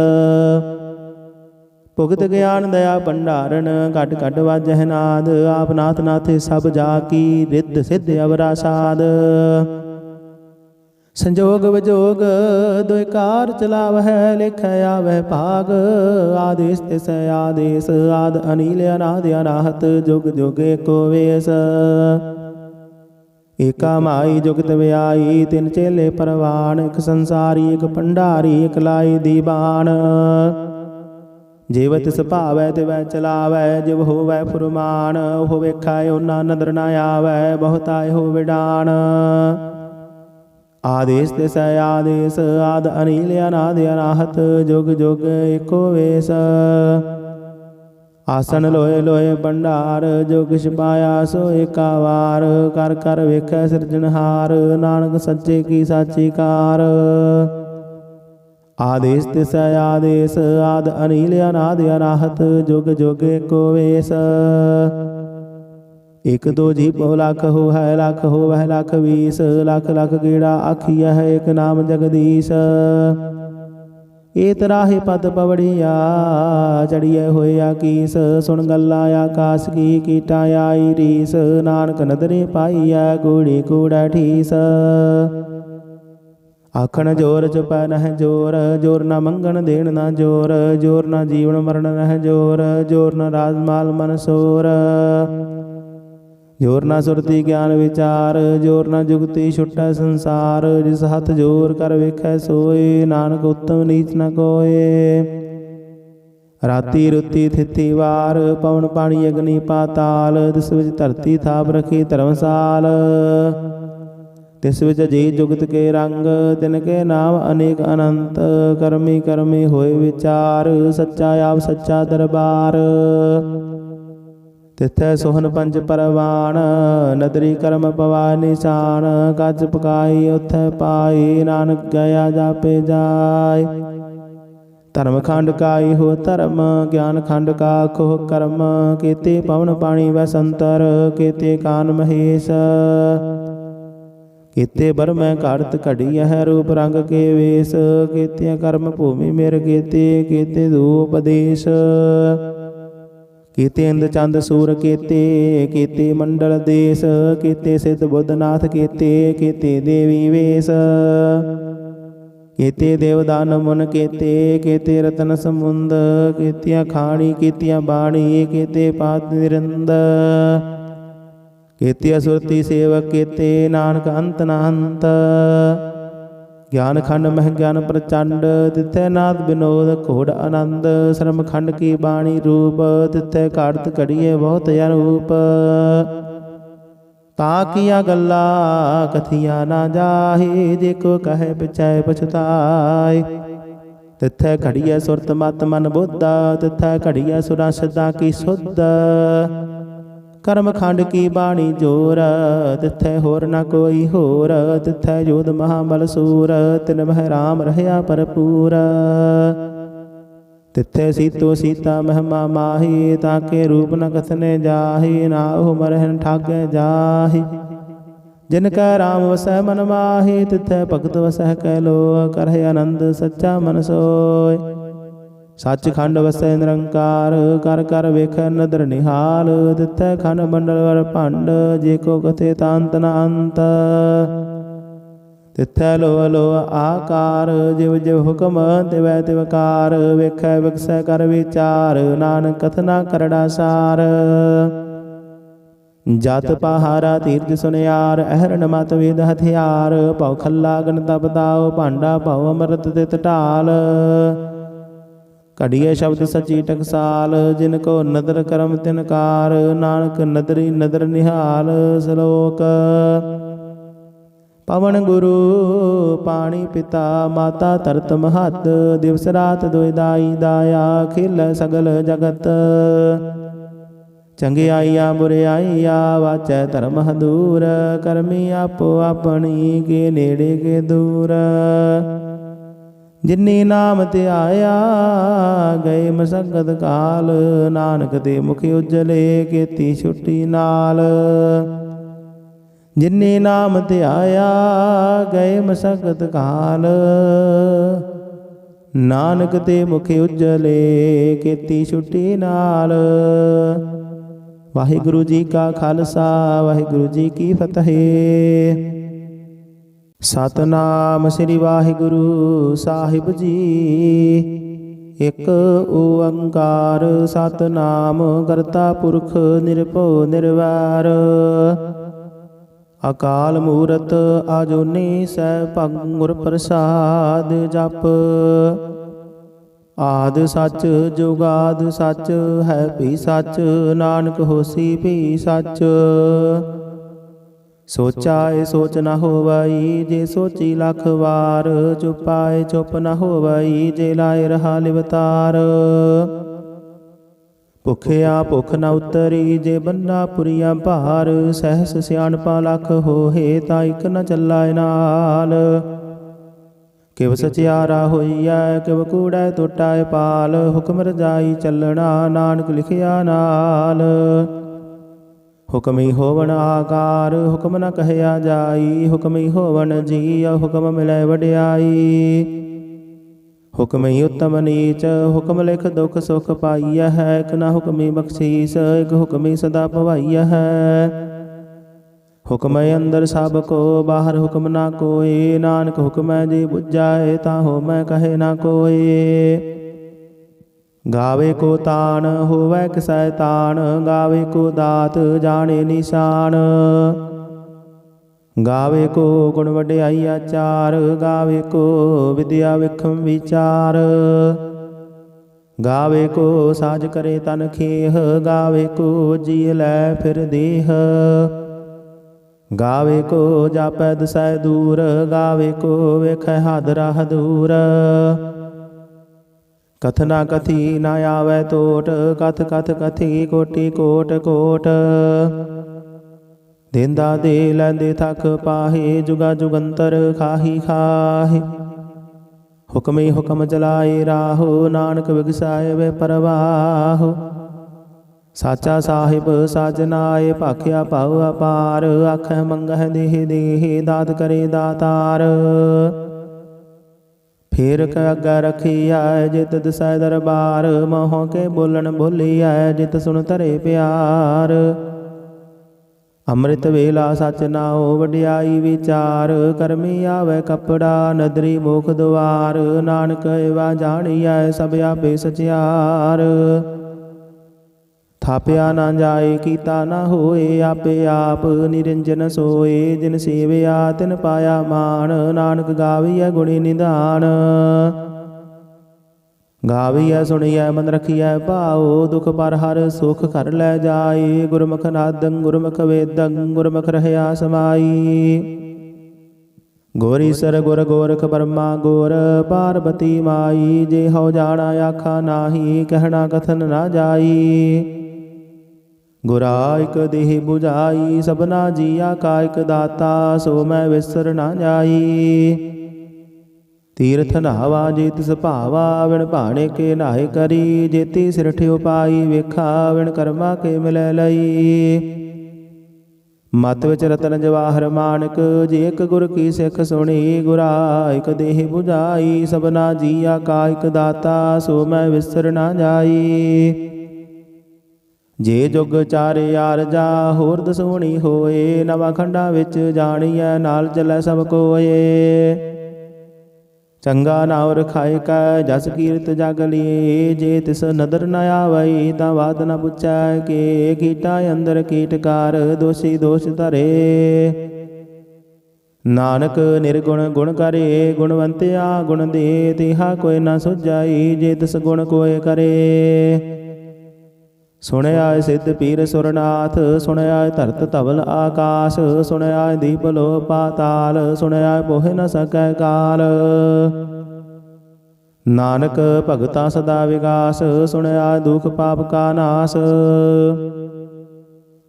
ਭੁਗਤ ਗਿਆਨ ਦਇਆ ਭੰਡਾਰਨ ਘਟ ਘਟ ਵਾਜਹਿ ਨਾਦ। ਆਪ ਨਾਥ ਨਾਥੇ ਸਭ ਜਾ ਕੀ ਰਿੱਧ ਸਿੱਧ ਅਵਰਾ ਸਾਧ। ਸੰਜੋਗ ਵਿਜੋਗ ਦੁਇ ਕਾਰ ਚਲਾਵਹਿ ਲਿਖੈ ਆਵਹਿ ਭਾਗ। ਆਦੇਸ ਤਿਸ ਆਦੇਸ ਆਦ ਅਨੀਲ ਅਨਾਦ ਅਨਾਹਤ ਜੁਗ ਜੁਗ ਏਕੋ ਵੇਸ। ਏਕਾ ਮਾਈ ਜੁਗਤ ਵਿਆਈ ਤਿੰਨ ਚੇਲੇ ਪਰਵਾਨ। ਇਕ ਸੰਸਾਰੀ ਇਕ ਭੰਡਾਰੀ ਇਕ ਲਾਈ ਦੀਵਾਨ। ਜਿਵ ਤਿਸ ਭਾਵੈ ਤਿਵੈ ਚਲਾਵੈ ਜਿਵ ਹੋਵੈ ਫੁਰਮਾਨ। ਉਹ ਵੇਖੈ ਓਨਾ ਨਦਰ ਨ ਆਵੈ ਬਹੁਤਾ ਇਹੋ ਵਿਡਾਨ। ਆਦੇਸ ਤਿਸ ਆਦੇਸ ਆਦ ਅਨੀਲ ਅਨਾਦ ਅਨਾਹਤ ਜੁਗ ਜੁਗ ਏਕੋ ਵੇਸ। ਆਸਨ ਲੋਏ ਲੋਏ ਭੰਡਾਰ ਜੋ ਕਿਛ ਪਾਇਆ ਸੋ ਏਕਾ ਵਾਰ। ਕਰ ਕਰ ਵੇਖੈ ਸਿਰਜਣਹਾਰ ਨਾਨਕ ਸੱਚੇ ਕੀ ਸਾਚੀ ਕਾਰ। ਆਦੇਸ ਤਿਸ ਆਦੇਸ ਆਦ ਅਨੀਲ ਅਨਾਦ ਅਨਾਹਤ ਜੁਗ ਜੁਗ ਏਕੋ ਵੇਸ। ਇਕ ਦੋ ਜੀ ਪਉ ਲਖ ਹੋਵੈ ਲਖ ਹੋਵੈ ਲਖ 20 ਲਖ ਲਖ ਗੇੜਾ ਆਖੀਐ ਇਕ ਨਾਮ ਜਗਦੀਸ਼। ਏ ਤਰਾਹੇ ਪਦ ਪਵੜੀਆ ਚੜੀਐ ਹੋਏ ਆਕੀਸ। ਸੁਣ ਗੱਲਾਂ ਆਕਾਸ ਕੀ ਕੀਟਾਂ ਆਈ ਰੀਸ। ਨਾਨਕ ਨਦਰੇ ਪਾਈਐ ਕੂੜੀ ਕੂੜੈ ਠੀਸ। ਆਖਣ ਜੋਰ ਚੁਪੈ ਨਹਿ ਜੋਰ ਜੋਰ ਨਾ ਮੰਗਣ ਦੇਣ ਨਾ ਜੋਰ। ਜੋਰ ਨਾ ਜੀਵਨ ਮਰਨ ਨਹਿ ਜੋਰ ਜੋਰ ਨਾ ਰਾਜ ਮਾਲ ਮਨ ਸੋਰ। ਜੋਰ ਨਾ ਸੁਰਤੀ ਗਿਆਨ ਵਿਚਾਰ ਜੋਰ ਨਾ ਜੁਗਤੀ ਛੁਟੈ ਸੰਸਾਰ। ਜਿਸ ਹੱਥ ਜੋਰ ਕਰ ਵੇਖੈ ਸੋਏ ਨਾਨਕ ਉਤਮ ਨੀਚ ਨ ਕੋਏ। ਰਾਤੀ ਰੁੱਤੀ ਥਿਤੀ ਵਾਰ ਪਵਨ ਪਾਣੀ ਅਗਨੀ ਪਾਤਾਲ। ਤਿਸ ਵਿੱਚ ਧਰਤੀ ਥਾਪ ਰਖੀ ਧਰਮਸਾਲ। ਤਿਸ ਵਿੱਚ ਜੀ ਜੁਗਤ ਕੇ ਰੰਗ ਤਿਨ ਕੇ ਨਾਮ ਅਨੇਕ ਅਨੰਤ। ਕਰਮੀ ਕਰਮੀ ਹੋਏ ਵਿਚਾਰ ਸੱਚਾ ਆਪ ਸੱਚਾ ਦਰਬਾਰ। ਤਿਥੈ ਸੋਹਨ ਪੰਜ ਪਰਵਾਨ ਨਦਰੀ ਕਰਮ ਪਵਾ ਨਿਸ਼ਾਨ। ਕੱਜ ਪਕਾਈ ਉਥੈ ਪਾਈ ਨਾਨਕ ਗਿਆ ਜਾਪੇ ਜਾਏ। ਧਰਮ ਖੰਡ ਕਾਈ ਹੋ ਧਰਮ ਗਿਆਨ ਖੰਡ ਕਾ ਖੋ ਕਰਮ। ਕੀਤੇ ਪਵਨ ਪਾਣੀ ਵਸੰਤਰ ਕੀਤੇ ਕਾਨ ਮਹੇਸ਼। ਕੀਤੇ ਬਰਮੈ ਘਾੜਤ ਘੜੀਐ ਰੂਪ ਰੰਗ ਕੇ ਵੇਸ। ਕੀਤੇ ਕਰਮ ਭੂਮੀ ਮੇਰ ਕੀਤੇ ਕੀਤੇ ਧੂਪਦੇਸ਼। ਕੀਤੇ ਇੰਦ ਚੰਦ ਸੂਰ ਕੀਤੇ ਕੀਤੇ ਮੰਡਲ ਦੇਸ। ਕੀਤੇ ਸਿੱਧ ਬੁੱਧਨਾਥ ਕੀਤੇ ਕੀਤੇ ਦੇਵੀ ਵੇਸ। ਕੀਤੇ ਦੇਵਦਾਨ ਮੁਨ ਕੀਤੇ ਕੀਤੇ ਰਤਨ ਸਮੁੰਦ। ਕੀਤੀਆਂ ਖਾਣੀ ਕੀਤੀਆਂ ਬਾਣੀ ਕੀਤੇ ਪਾਤ ਨਿਰੰਦ। ਕੀਤੇ ਸੁਰਤੀ ਸੇਵਕ ਕੀਤੇ ਨਾਨਕ ਅੰਤ ਨ ਅੰਤ। ਗਿਆਨ ਖੰਡ ਮਹਿ ਗਿਆਨ ਪ੍ਰਚੰਡ, ਤਿੱਥੈ ਨਾਦ ਬਿਨੋਦ ਘੋੜ ਆਨੰਦ। ਸ਼ਰਮ ਖੰਡ ਕੀ ਬਾਣੀ ਰੂਪ, ਤਿੱਥੈ ਘੜਤ ਘੜੀਏ ਬਹੁਤ ਅਨੂਪ। ਤਾ ਕੀਆ ਗੱਲਾ ਕਥੀਆ ਨਾ ਜਾਹੀ, ਜੇ ਕੋ ਕਹੈ ਪਿਛੈ ਪਛਤਾਏ। ਤਿੱਥੈ ਘੜੀਐ ਸੁਰਤ ਮਤ ਮਨ ਬੁੱਧਾ, ਤਿੱਥੈ ਘੜੀਐ ਸੁਰਾਂ ਸਿੱਧਾਂ ਕੀ ਸੁਧ। ਕਰਮ ਖੰਡ ਕੀ ਬਾਣੀ ਜੋਰ, ਤਿੱਥੈ ਹੋਰ ਨਾ ਕੋਈ ਹੋਰ। ਤਿੱਥੈ ਯੋਧ ਮਹਾਬਲ ਸੂਰ, ਤਿਨ ਮਹਿ ਰਾਮ ਰਹਿਆ ਭਰਪੂਰ। ਤਿੱਥੈ ਸੀਤੋ ਸੀਤਾ ਮਹਿਮਾ ਮਾਹੀ, ਤਾਕੇ ਰੂਪ ਨ ਕਥਨੇ ਜਾਹੀ। ਨਾਹੁ ਮਰਹਿ ਠਾਗੈ ਜਾਹੀ, ਜਿਨ ਕੈ ਰਾਮ ਵਸੈ ਮਨ ਮਾਹੀ। ਤਿੱਥੈ ਭਗਤ ਵਸੈ ਕੈ ਲੋ, ਕਰਹਿ ਆਨੰਦ ਸੱਚਾ ਮਨ ਸੋਇ। ਸੱਚ ਖੰਡ ਵਸੈ ਨਿਰੰਕਾਰ, ਕਰ ਕਰ ਵੇਖੈ ਨਦਰ ਨਿਹਾਲ। ਤਿੱਥੈ ਖੰਡ ਮੰਡਲ ਵਰ ਭੰਡ, ਜੇ ਕੋ ਕਥੇ ਤਾਂਤ ਨ ਅੰਤ। ਤਿੱਥੈ ਲੋ ਲੋ ਆਕਾਰ, ਜਿਵ ਜਿਵ ਹੁਕਮ ਤਿਵੈ ਤਿਵ ਕਾਰ। ਵੇਖੈ ਵਿਗਸੈ ਕਰ ਵਿਚਾਰ, ਨਾਨਕ ਕਥਨਾ ਕਰੜਾ ਸਾਰ। ਜਤ ਪਹਾਰਾ ਤੀਰਥ ਸੁਨਿਆਰ, ਅਹਰਣ ਮਤ ਵੇਦ ਹਥਿਆਰ। ਭਉ ਖੱਲਾ ਗਨ ਤਪ ਦਾਉ, ਭਾਂਡਾ ਭਉ ਅੰਮ੍ਰਿਤ ਤਿਤ ਢਾਲ। ਘੜੀਏ ਸ਼ਬਦ ਸਚੀ ਟਕਸਾਲ, ਜਿਨ ਕੋ ਨਦਰ ਕਰਮ ਤਿਨ ਕਾਰ। ਨਾਨਕ ਨਦਰੀ ਨਦਰ ਨਿਹਾਲ। ਸ਼ਲੋਕ। ਪਵਨ ਗੁਰੂ ਪਾਣੀ ਪਿਤਾ, ਮਾਤਾ ਧਰਤ ਮਹੱਤ। ਦਿਵਸ ਰਾਤ ਦੁਇ ਦਾਈ ਦਾਇਆ, ਖੇਲੈ ਸਗਲ ਜਗਤ। ਚੰਗਿਆਈਆ ਬੁਰਿਆਈਆ, ਵਾਚੈ ਧਰਮ ਹਦੂਰ। ਕਰਮੀ ਆਪੋ ਆਪਣੀ, ਕੇ ਨੇੜੇ ਕੇ ਦੂਰ। ਜਿਨੀ ਨਾਮ ਧਿਆਇਆ, ਗਏ ਮਸਕਤ ਕਾਲ। ਨਾਨਕ ਦੇ ਮੁਖ ਉਜਲੇ, ਕੀਤੀ ਛੁੱਟੀ ਨਾਲ। ਜਿਨੀ ਨਾਮ ਧਿਆਇਆ, ਗਏ ਮਸਕਤ ਕਾਲ। ਨਾਨਕ ਤੇ ਮੁਖ ਉਜਲੇ, ਕੀਤੀ ਛੁੱਟੀ ਨਾਲ। ਵਾਹਿਗੁਰੂ ਜੀ ਕਾ ਖਾਲਸਾ, ਵਾਹਿਗੁਰੂ ਜੀ ਕੀ ਫਤਿਹ। ਸਤਿਨਾਮ ਸ੍ਰੀ ਵਾਹਿਗੁਰੂ ਸਾਹਿਬ ਜੀ। ਇਕ ਓੰਕਾਰ ਸਤਿਨਾਮ, ਕਰਤਾ ਪੁਰਖ ਨਿਰਭਉ ਨਿਰਵੈਰ। ਅਕਾਲ ਮੂਰਤ ਆਜੂਨੀ ਸੈਭੰ ਗੁਰ ਪ੍ਰਸਾਦ ਜਪ। ਆਦ ਸੱਚ ਜੁਗਾਦ ਸੱਚ, ਹੈ ਭੀ ਸੱਚ। ਨਾਨਕ ਹੋਸੀ ਭੀ ਸੱਚ। ਸੋਚਾਏ ਸੋਚ ਨ ਹੋਵਈ, ਜੇ ਸੋਚੀ ਲੱਖ ਵਾਰ। ਚੁਪਾਏ ਚੁਪ ਨ ਹੋਵਈ, ਜੇ ਲਾਏ ਰਹਾ ਲਿਵਤਾਰ। ਭੁਖਿਆ ਭੁਖ ਨ ਉਤਰੀ, ਜੇ ਬੰਨਾ ਪੁਰੀਆ ਭਾਰ। ਸਹਿਸ ਸਿਆਣਪਾ ਲੱਖ ਹੋਏ, ਤਾਂ ਇਕ ਨ ਚੱਲਾਏ ਨਾਲ। ਕਿਵ ਸਚਿਆਰਾ ਹੋਈਐ, ਕਿਵ ਕੂੜੈ ਟੁੱਟਾਏ ਪਾਲ। ਹੁਕਮ ਰਜਾਈ ਚੱਲਣਾ, ਨਾਨਕ ਲਿਖਿਆ ਨਾਲ। ਹੁਕਮੀ ਹੋਵਣ ਆਕਾਰ, ਹੁਕਮ ਨ ਕਹਿਆ ਜਾਈ। ਹੁਕਮੀ ਹੋਵਣ ਜੀਅ, ਹੁਕਮ ਮਿਲੈ ਵਡਿਆਈ। ਹੁਕਮੀ ਉਤਮ ਨੀਚ, ਹੁਕਮ ਲਿਖ ਦੁਖ ਸੁਖ ਪਾਈਐ ਹੈ। ਇਕ ਨ ਹੁਕਮੀ ਬਖਸ਼ੀਸ, ਇਕ ਹੁਕਮੀ ਸਦਾ ਭਵਾਈਐ ਹੈ। ਹੁਕਮੈ ਅੰਦਰ ਸਭ ਕੋ, ਬਾਹਰ ਹੁਕਮ ਨਾ ਕੋਇ। ਨਾਨਕ ਹੁਕਮੈ ਜੇ ਬੁਝਾਏ, ਤਾਂ ਹੋਮੈ ਕਹੇ ਨਾ ਕੋਇ। ਗਾਵੇ ਕੋ ਤਾਣ, ਹੋਵੈ ਕਿਸੈ ਤਾਣ। ਗਾਵੇ ਕੋ ਦਾਤ, ਜਾਣੇ ਨਿਸ਼ਾਨ। ਗਾਵੇ ਕੋ ਗੁਣ ਵਡਿਆਈ ਆਚਾਰ। ਗਾਵੇ ਕੋ ਵਿਦਿਆ ਵਿਖਮ ਵਿਚਾਰ। ਗਾਵੇ ਕੋ ਸਾਜ ਕਰੇ ਤਨ ਖੇਹ। ਗਾਵੇ ਕੋ ਜੀ ਲੈ ਫਿਰ ਦੇਹ। ਗਾਵੇ ਕੋ ਜਾਪੈ ਦਸੈ ਦੂਰ। ਗਾਵੇ ਕੋ ਵੇਖੈ ਹਾਦਰਾ ਹਦੂਰ। ਕਥਨਾ ਕਥੀ ਨਾ ਆਵੈ ਟੋਟ, ਕਥ ਕਥ ਕਥੀ ਕੋਟੀ ਕੋਟ ਕੋਟ। ਦੇਂਦਾ ਦੇ ਲੈਂਦੇ ਥਕ ਪਾਹੇ, ਜੁਗਾ ਜੁਗੰਤਰ ਖਾਹੀ ਖਾਹੇ। ਹੁਕਮੀ ਹੁਕਮ ਚਲਾਏ ਰਾਹੋ, ਨਾਨਕ ਵਿਗਸਾਏ ਵੇ ਪਰਵਾਹੋ। ਸਾਚਾ ਸਾਹਿਬ ਸਾਜਨਾਏ, ਭਾਖਿਆ ਭਾਉ ਅਪਾਰ। ਆਖੈ ਮੰਗਹਿ ਦੇਹ ਦੇਹ, ਦਾਤ ਕਰੇ ਦਾਤਾਰ। ਫੇਰ ਕ ਅੱਗਾ ਰਖੀਐ, ਜਿਤ ਦਿਸੈ ਦਰਬਾਰ। ਮੋਹ ਕੇ ਬੋਲਣ ਬੋਲੀਐ, ਜਿਤ ਸੁਣ ਧਰੇ ਪਿਆਰ। ਅੰਮ੍ਰਿਤ ਵੇਲਾ ਸਚ ਨਾਉ, ਵਡਿਆਈ ਵਿਚਾਰ। ਕਰਮੀ ਆਵੈ ਕਪੜਾ, ਨਦਰੀ ਮੋਖ ਦੁਆਰ। ਨਾਨਕ ਏਵਾ ਜਾਣੀਐ, ਸਭ ਆਪੇ ਸਚਿਆਰ। ਥਾਪਿਆ ਨਾ ਜਾਏ ਕੀਤਾ ਨਾ ਹੋਏ, ਆਪੇ ਆਪ ਨਿਰੰਜਨ ਸੋਏ। ਜਿਨ ਸੇਵਿਆ ਤਿਨ ਪਾਇਆ ਮਾਨ, ਨਾਨਕ ਗਾਵੀਐ ਗੁਣੀ ਨਿਧਾਨ। ਗਾਵੀਐ ਸੁਣੀਐ ਮਨ ਰਖੀਐ ਭਾਉ, ਦੁਖ ਪਰ ਹਰ ਸੁਖ ਘਰ ਲੈ ਜਾਏ। ਗੁਰਮੁਖ ਨਾਦੰ ਗੁਰਮੁਖ ਵੇਦੰ, ਗੁਰਮੁਖ ਰਹਿਆ ਸਮਾਈ। ਗੋਰੀਸਰ ਗੁਰ ਗੋਰਖ ਬਰਮਾ ਗੋਰ, ਪਾਰਬਤੀ ਮਾਈ। ਜੇ ਹਉ ਜਾਣਾ ਆਖਾ ਨਾਹੀ, ਕਹਿਣਾ ਕਥਨ ਨਾ ਜਾਈ। ਗੁਰਾ ਇਕ ਦੇਹ 부ਝਾਈ, ਸਭਨਾ ਜੀਆ ਕਾ ਇਕ ਦਾਤਾ। ਸੋ ਮੈਂ ਵਿਸਰ ਨਾ ਜਾਈ। ਤੀਰਥ ਨਹਾਵਾ ਜੇ ਤਿਸ ਭਾਵਾ, ਵਿਣ ਭਾਣੇ ਕੇ ਨਾਹਿ ਕਰੀ। ਜੇਤੀ ਸਿਰ ਠਿਉ ਪਾਈ ਵੇਖਾ, ਵਿਣ ਕਰਮਾ ਕੇ ਮਿਲੈ ਲਈ। ਮਤ ਵਿੱਚ ਰਤਨ ਜਵਾਹਰ ਮਾਨਕ, ਜੇ ਇਕ ਗੁਰ ਕੀ ਸਿੱਖ ਸੁਣੀ। ਗੁਰਾ ਇਕ ਦੇਹ 부ਝਾਈ, ਸਭਨਾ ਜੀਆ ਕਾ ਇਕ ਦਾਤਾ। ਸੋ ਮੈਂ ਵਿਸਰ ਨਾ ਜਾਈ। ਜੇ ਜੁਗ ਚਾਰੇ ਆਰਜਾ, ਹੋਰ ਦਸੂਣੀ ਹੋਏ। ਨਵਾਂ ਖੰਡਾਂ ਵਿੱਚ ਜਾਣੀਐ, ਨਾਲ ਚੱਲੈ ਸਭ ਕੋਏ। ਚੰਗਾ ਨਾਉ ਰਖਾਇ ਕੈ, ਜਸ ਕੀਰਤ ਜਗ ਲੀਏ। ਜੇ ਤਿਸ ਨਦਰ ਨ ਆਵਈ, ਤਾਂ ਬਾਤ ਨ ਪੁੱਛੈ ਕੇ। ਕੀਟਾ ਅੰਦਰ ਕੀਟਕਾਰ, ਦੋਸ਼ੀ ਦੋਸ਼ ਧਰੇ। ਨਾਨਕ ਨਿਰਗੁਣ ਗੁਣ ਕਰੇ, ਗੁਣਵੰਤਿਆ ਗੁਣ ਦੇ। ਤਿਹਾ ਕੋਈ ਨ ਸੁਝਾਈ, ਜੇ ਤਿਸ ਗੁਣ ਕੋਇ ਕਰੇ। ਸੁਣਿਆ ਸਿੱਧ ਪੀਰ ਸੁਰਨਾਥ, ਸੁਣਿਆ ਧਰਤ ਧਵਲ ਆਕਾਸ਼। ਸੁਣਿਆ ਦੀਪ ਲੋ ਪਾਤਾਲ, ਸੁਣਿਆ ਪੋਹਿ ਨ ਸਕੈ ਕਾਲ। ਨਾਨਕ ਭਗਤਾ ਸਦਾ ਵਿਗਾਸ, ਸੁਣਿਆ ਦੁਖ ਪਾਪ ਕਾ ਨਾਸ।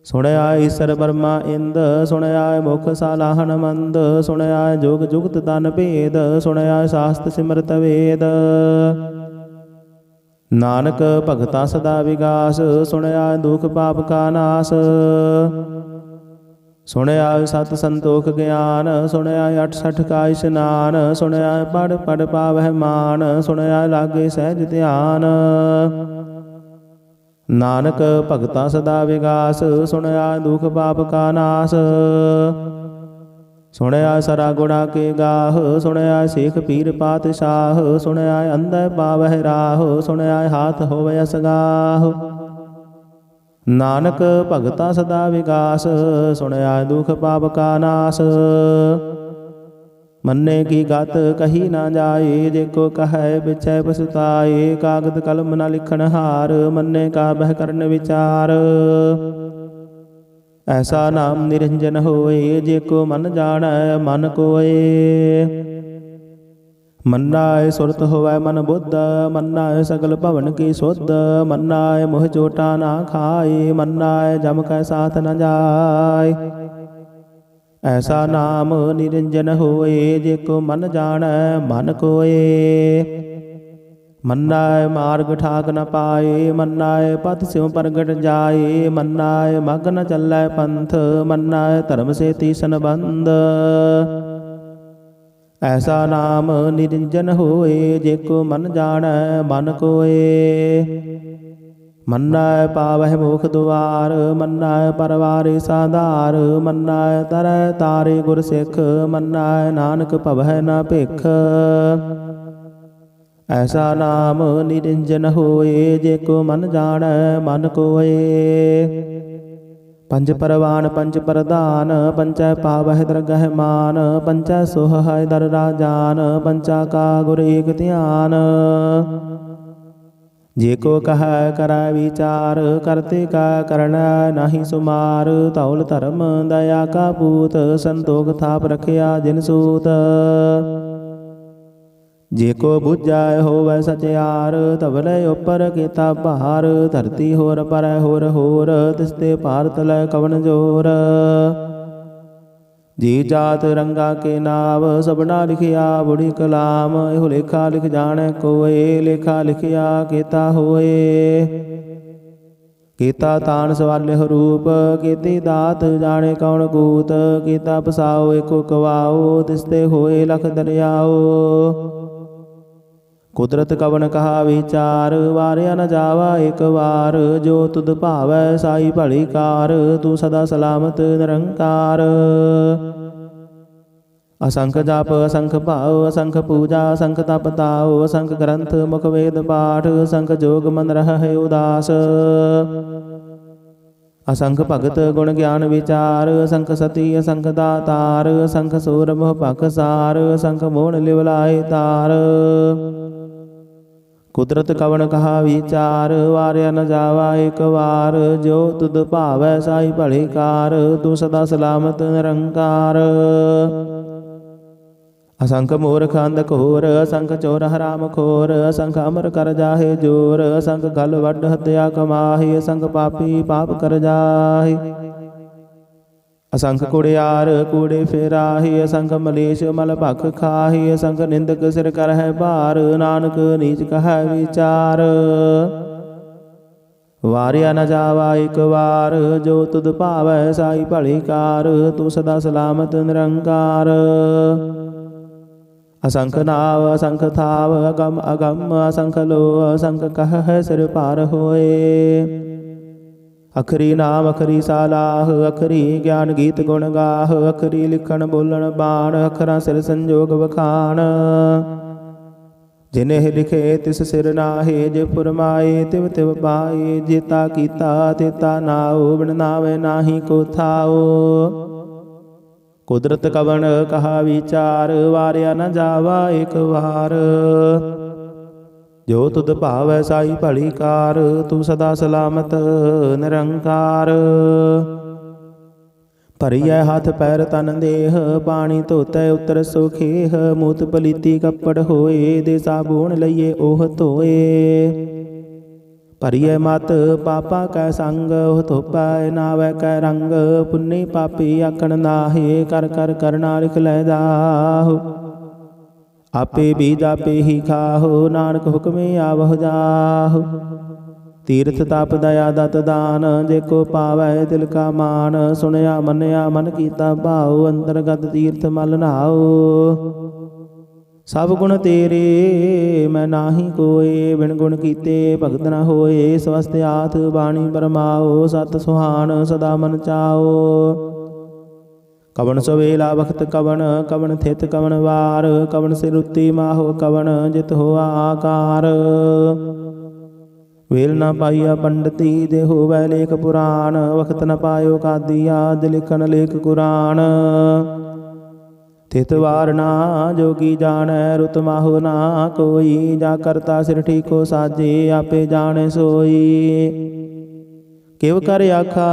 ਸੁਣਿਆ ਈਸਰ ਬਰਮਾ ਇੰਦ, ਸੁਣਿਆ ਮੁਖ ਸਾਲਾਹਣ ਮੰਦ। ਸੁਣਿਆ ਜੋਗ ਜੁਗਤ ਤਨ ਭੇਦ, ਸੁਣਿਆ ਸਾਸਤ ਸਿਮਰਤ ਵੇਦ। ਨਾਨਕ ਭਗਤਾ ਸਦਾ ਵਿਗਾਸ, ਸੁਣਿਆ ਦੁਖ ਪਾਪ ਕਾ ਨਾਸ। ਸੁਣਿਆ ਸਤ ਸੰਤੋਖ ਗਿਆਨ, ਸੁਣਿਆ 68 ਕਾ ਇਸ਼ਨਾਨ। ਸੁਣਿਆ ਪੜ ਪੜ ਪਾਵਹਿ ਮਾਨ, ਸੁਣਿਆ ਲਾਗੇ ਸਹਿਜ ਧਿਆਨ। ਨਾਨਕ ਭਗਤਾ ਸਦਾ ਵਿਗਾਸ, ਸੁਣਿਆ ਦੁਖ ਪਾਪ ਕਾ ਨਾਸ। ਸੁਣਿਆ ਸਰਾ ਗੁਣਾ ਕੇ ਗਾਹ, ਸੁਣਿਆ ਸੇਖ ਪੀਰ ਪਾਤਸ਼ਾਹ। ਸੁਣਿਆ ਅੰਧੈ ਪਾਵਹਿ ਰਾਹ, ਸੁਣਿਆ ਹਾਥ ਹੋਵੈ ਅਸਗਾਹ। ਨਾਨਕ ਭਗਤਾ ਸਦਾ ਵਿਗਾਸ, ਸੁਣਿਆ ਦੁਖ ਪਾਪ ਕਾ ਨਾਸ। ਮੰਨੇ ਕੀ ਗਤ ਕਹੀ ਨਾ ਜਾਏ, ਜੇ ਕੋ ਕਹੈ ਵਿਚੈ ਪਛਤਾਏ। ਕਾਗਦ ਕਲਮ ਨ ਲਿਖਣ ਹਾਰ, ਮੰਨੇ ਕਾ ਬਹਿ ਕਰਨ ਵਿਚਾਰ। ਐਸਾ ਨਾਮ ਨਿਰੰਜਨ ਹੋਏ, ਜੇ ਕੋ ਮਨ ਜਾਣੈ ਮਨ ਕੋਏ। ਮੰਨਾਏ ਸੁਰਤ ਹੋਵੈ ਮਨ ਬੁੱਧ, ਮੰਨਾਏ ਸਗਲ ਭਵਨ ਕੀ ਸੁਧ। ਮੰਨਾਏ ਮੋਹ ਚੋਟਾ ਨਾ ਖਾਏ, ਮੰਨਾਏ ਜਮ ਕੈ ਸਾਥ ਨ ਜਾਏ। ਐਸਾ ਨਾਮ ਨਿਰੰਜਨ ਹੋਏ, ਜੇ ਕੋ ਮਨ ਜਾਣੈ ਮਨ ਕੋਏ। ਮੰਨਾਏ ਮਾਰਗ ਠਾਕ ਨ ਪਾਏ, ਮੰਨਾਏ ਪਥ ਸਿਉ ਪ੍ਰਗਟ ਜਾਏ। ਮੰਨਾਏ ਮਗ ਨ ਚੱਲੈ ਪੰਥ, ਮੰਨਾਏ ਧਰਮ ਸੇ ਤੀਸਨ ਬੰਦ। ਐਸਾ ਨਾਮ ਨਿਰੰਜਨ ਹੋਏ, ਜੇ ਕੋ ਮਨ ਜਾਣੈ ਮਨ ਕੋਏ। ਮੰਨਾਏ ਪਾਵਹਿ ਮੋਖ ਦੁਆਰ, ਮੰਨਾਏ ਪਰਵਾਰੇ ਸਾਧਾਰ। ਮੰਨਾਏ ਤਰੈ ਤਾਰੇ ਗੁਰ ਸਿੱਖ, ਮੰਨਾਏ ਨਾਨਕ ਭਵਹਿ ਨ ਭਿਖ। ਐਸਾ ਨਾਮ ਨਿਰੰਜਨ ਹੋਏ, ਜੇ ਕੋ ਮਨ ਜਾਣੈ ਮਨ ਕੋਏ। ਪੰਜ ਪਰਵਾਨ ਪੰਜ ਪ੍ਰਧਾਨ, ਪੰਚੈ ਪਾਵਹਿ ਦਰਗਹਿ ਮਾਨ। ਪੰਚੈ ਸੋਹੈ ਦਰ ਰਾਜਾਨ, ਪੰਚਾ ਕਾ ਗੁਰ ਏਕ ਧਿਆਨ। ਜੇ ਕੋ ਕਹੈ ਕਰੈ ਵਿਚਾਰ, ਕਰਤੇ ਕਾ ਕਰਣੈ ਨਾਹੀ ਸੁਮਾਰ। ਧੌਲ ਧਰਮ ਦਇਆ ਕਾ ਪੂਤ, ਸੰਤੋਖ ਥਾਪ ਰਖਿਆ ਜਿਨ ਸੂਤ। ਜੇ ਕੋ ਬੁਝੈ ਹੋਵੈ ਸਚਿਆਰ, ਧਵਲੇ ਉਪਰ ਕੀਤਾ ਭਾਰ। ਧਰਤੀ ਹੋਰ ਪਰੈ ਹੋਰ ਹੋਰ, ਤਿਸਤੇ ਭਾਰਤ ਲੈ ਕਵਣ ਜੋਰ। ਜੀ ਜਾਤ ਰੰਗਾ ਕੇ ਨਾਵ, ਸਭਨਾ ਲਿਖਿਆ ਬੁੜੀ ਕਲਾਮ। ਇਹੋ ਲੇਖਾ ਲਿਖ ਜਾਣੈ ਕੋਏ, ਲੇਖਾ ਲਿਖਿਆ ਕੀਤਾ ਹੋਏ। ਕੀਤਾ ਤਾਨ ਸਵਾਲਿਹੁ ਰੂਪ, ਕੀਤੀ ਦਾਤ ਜਾਣੇ ਕੌਣ ਕੂਤ। ਕੀਤਾ ਪਸਾਓ ਏਕੋ ਕਵਾਓ, ਤਿਸਤੇ ਹੋਏ ਲਖ ਦਰਿਆਓ। ਕੁਦਰਤ ਕਵਣ ਕਹਾ ਵਿਚਾਰ, ਵਾਰਿਆ ਨ ਜਾਵਾ ਇਕ ਵਾਰ। ਜੋ ਤੁਧ ਭਾਵੈ ਸਾਈ ਭਲੀ ਕਾਰ, ਤੂੰ ਸਦਾ ਸਲਾਮਤ ਨਿਰੰਕਾਰ। ਅਸੰਖ ਜਪ ਅਸੰਖ ਭਾਉ, ਅਸੰਖ ਪੂਜਾ ਅਸੰਖ ਤਪ ਤਾਉ। ਅਸੰਖ ਗ੍ਰੰਥ ਮੁਖ ਵੇਦ ਪਾਠ, ਅਸੰਖ ਜੋਗ ਮਨ ਰਹਿ ਉਦਾਸ। असंख भगत गुण ज्ञान विचार, असंख सती असंख दातार, असंख सूर मोह पाकसार, असंख मोहन लिवलाए तार। कुदरत कवन कहा विचार, वार्या न जावा एक वार, जो तुद भावै साई भले कार, तू सदा सलामत निरंकार। असंख मूर्ख अंधघोर, असंख चोर हराम खोर, असंख अमर कर जाहे जोर, असंख गल वड हत्या कमाहि, असंख पापी पाप कर जाहि। असंख कुड़ियार कूड़े फेराहि, असंख मलेश मल भख खाहि, असंख निंदक सिर करहि भार, नानक नीच कहै विचार। वार्या न जावा एक वार, जो तुद भावै साई भली कार, तू सदा सलामत निरंकार। असंख नाव असंख थाव, अगम अगम असंख लो, असंख कह सिर पार होए। अखरी नाम अखरी सालाह, अखरी ज्ञान गीत गुण गाह, अखरी लिखण बोलण बाण, अखरा सिर संजोग वखाण। जिन्हें लिखे तिस सिर नाहे, जे फुरमाए तिव तिव पाए, जेता कीता तेता नाओ, बिन नावे नाही को थाओ। कुदरत कवन कहा विचार, वार्या न जावा एक वार, जो तुद भावै साई भली कार, तू सदा सलामत निरंकार। भरियै हाथ पैर तन देह, पानी धोतै उतर सुखेह, मूत पलीती कपड़ होए, दे साबुन लइए ओह धोए। भरियै मत पापा कै संग, ओह धोपै नावै कै रंग, पुन्नी पापी आखण नाहे, कर कर करना लिख लै जाहु। आपे बीज आपे ही खाहो, नानक हुक्मे आवह जाहु। तीर्थ ताप दया दत दान, जेको पावै तिल का मान, सुनया मन्या मन कीता भाओ, अंतरगत तीर्थ मल नहाओ। सब गुण तेरे मैं नाही कोय, बिन गुण कीते भगत न होए, स्वस्थ हाथ बाणी बरमाओ, सत सुहान सदा मन चाओ। कवन सवेला वक्त कवन, कवन थित कवन वार, कवन सिर उत्ती माहो कवन, जित होआ आकार। वेल न पाइया पंडिती, जे होवै लेख पुराण, वक्त न पायो कादिया, जे लिखन लेख कुरान। थित वार ना जोगी जानै, रुत माहो ना कोई, जा करता सिर ठीको साजे, आपे जाने सोई। किव कर आखा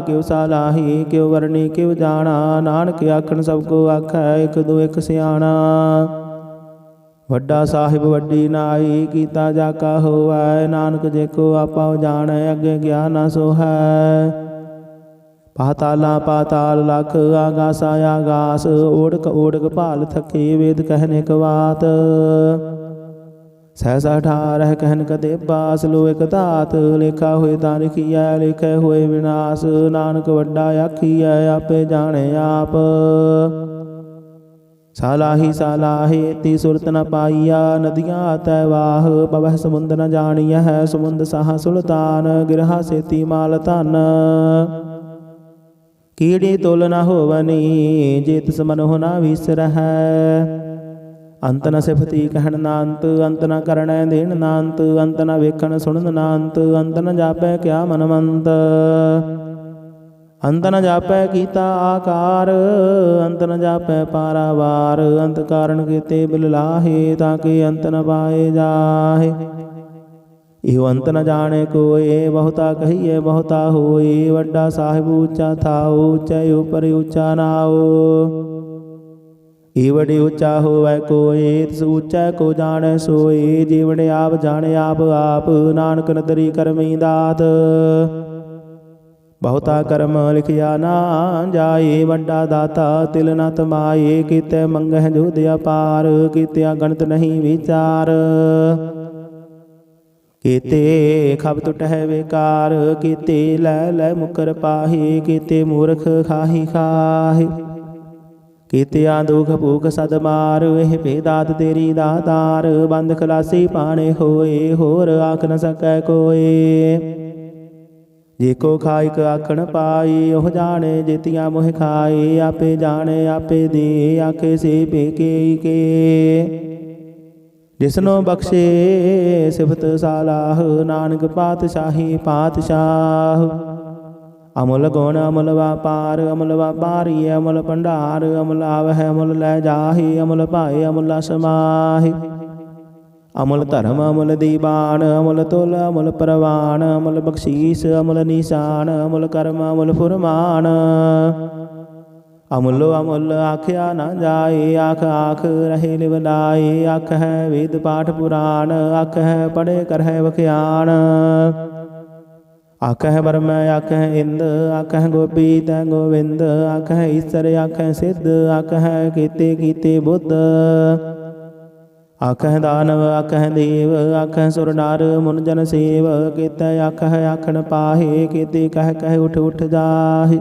किव सालाही, किव वरनी किव जाना, नानक आखन सबको आखै, एक दो एक सियाणा। वड्डा साहिब वड्डी नाई, कीता जाका होवै, नानक जेको आपा जानै, अगे ज्ञान सो है। पाताला पाताल लख, आगासा आगास, ओढ़क ओढ़क भाल थके, वेद कहने कवात। सहसा ठारह कहन कदे बास, लो एक धात, लेखा होए तां लिखिया, लिखे होए विनाश, नानक वड्डा आखिया, आपे जाने आप। सालाही सालाहे ती सुरत न पाइया, नदियाँ तै वाह, पवह समुंद न जानिया है, समुंद साह सुल्तान, गिरहा सेती माल धन। कीड़ी तुल न होवनी, जे तिस मन हो न विसर है। अंत न सिफती कहन नांत, अंत न करण देन नांत, अंत न वेखन सुनन नांत, अंत न जापै क्या मनमंत। अंत न जापै कीता आकार, अंत न जापै पारावार, अंत कारण कीते बिल लाहे, ताके अंत न पाए जाहे। इहो अंत न जाने कोय, बहुता कहिए बहुता होए, वड्डा साहिब ऊंचा थाओ, ऊंचे ऊपर ऊंचा नाओ। ईवड़ ऊंचा होवै कोय, तिस ऊंचा को जाने सोय, जीवन आप जाने आप आप, नानक नदरी करमी दात। बहुता कर्म लिखिया ना जाए, वड्डा दाता तिल न तमाए, कीते मंगह जुद अपार, कीतिया गणत नहीं विचार। कीते खब टुटह बेकार, कीते लै लै मुकर पाही, कीते मूर्ख खाही खाही। कीतिया दुख भूख सद मार, एह भेदात तेरी दातार, बंद खलासी पाने होए, होर आख न सकै कोय। जेको खाइक आखण पाई, ओह जाने जेतिया मोह खाए, आपे जाने आपे दे, आखे से पेके के। जिसनो बख्शे सिफत सालाह, नानक पातशाही पातशाह। ਅਮੁਲ ਗੁਣ ਅਮੁਲ ਵਾਪਾਰ, ਅਮੁਲ ਵਾਪਾਰੀ ਅਮੁਲ ਭੰਡਾਰ, ਅਮੁਲ ਆਵਹਿ ਅਮੁਲ ਲੈ ਜਾਹੀ, ਅਮੁਲ ਭਾਏ ਅਮੁਲ ਸਮਾਹੀ। ਅਮੁਲ ਧਰਮ ਅਮੁਲ ਦੀਵਾਨ, ਅਮੁਲ ਤੁਲ ਅਮੁਲ ਪ੍ਰਵਾਨ, ਅਮੁਲ ਬਖਸ਼ੀਸ ਅਮੁਲ ਨਿਸ਼ਾਨ, ਅਮੁਲ ਕਰਮ ਅਮੁਲ ਫੁਰਮਾਨ। ਅਮੁੱਲੋ ਅਮੁੱਲ ਆਖਿਆ ਨਾ ਜਾਏ, ਆਖ ਆਖ ਰਹੇ ਲਿਵ ਲਾਏ। ਆਖ ਹੈ ਵੇਦ ਪਾਠ ਪੁਰਾਣ, ਆਖ ਹੈ ਪੜ੍ਹੇ ਕਰਹਿ ਵਖਿਆਣ। ਆਖ ਹੈ ਬਰਮ ਆਖ ਹੈ ਇੰਦ, ਆਖ ਹੈ ਗੋਪੀ ਤੈ ਗੋਵਿੰਦ। ਆਖ ਹੈ ਈਸਰ ਆਖ ਹੈ ਸਿੱਧ, ਆਖ ਹੈ ਕੀਤੇ ਕੀਤੇ ਬੁੱਧ। ਆਖ ਹੈ ਦਾਨਵ ਆਖ ਹੈ ਦੇਵ, ਆਖ ਹੈ ਸੁਰ ਨਰ ਮੁਨ ਜਨ ਸੇਵ। ਕੀਤੇ ਆਖ ਹੈ ਆਖਣ ਪਾਹੇ, ਕੀਤੇ ਕਹਿ ਕਹਿ ਉਠ ਉਠ ਜਾਹੇ।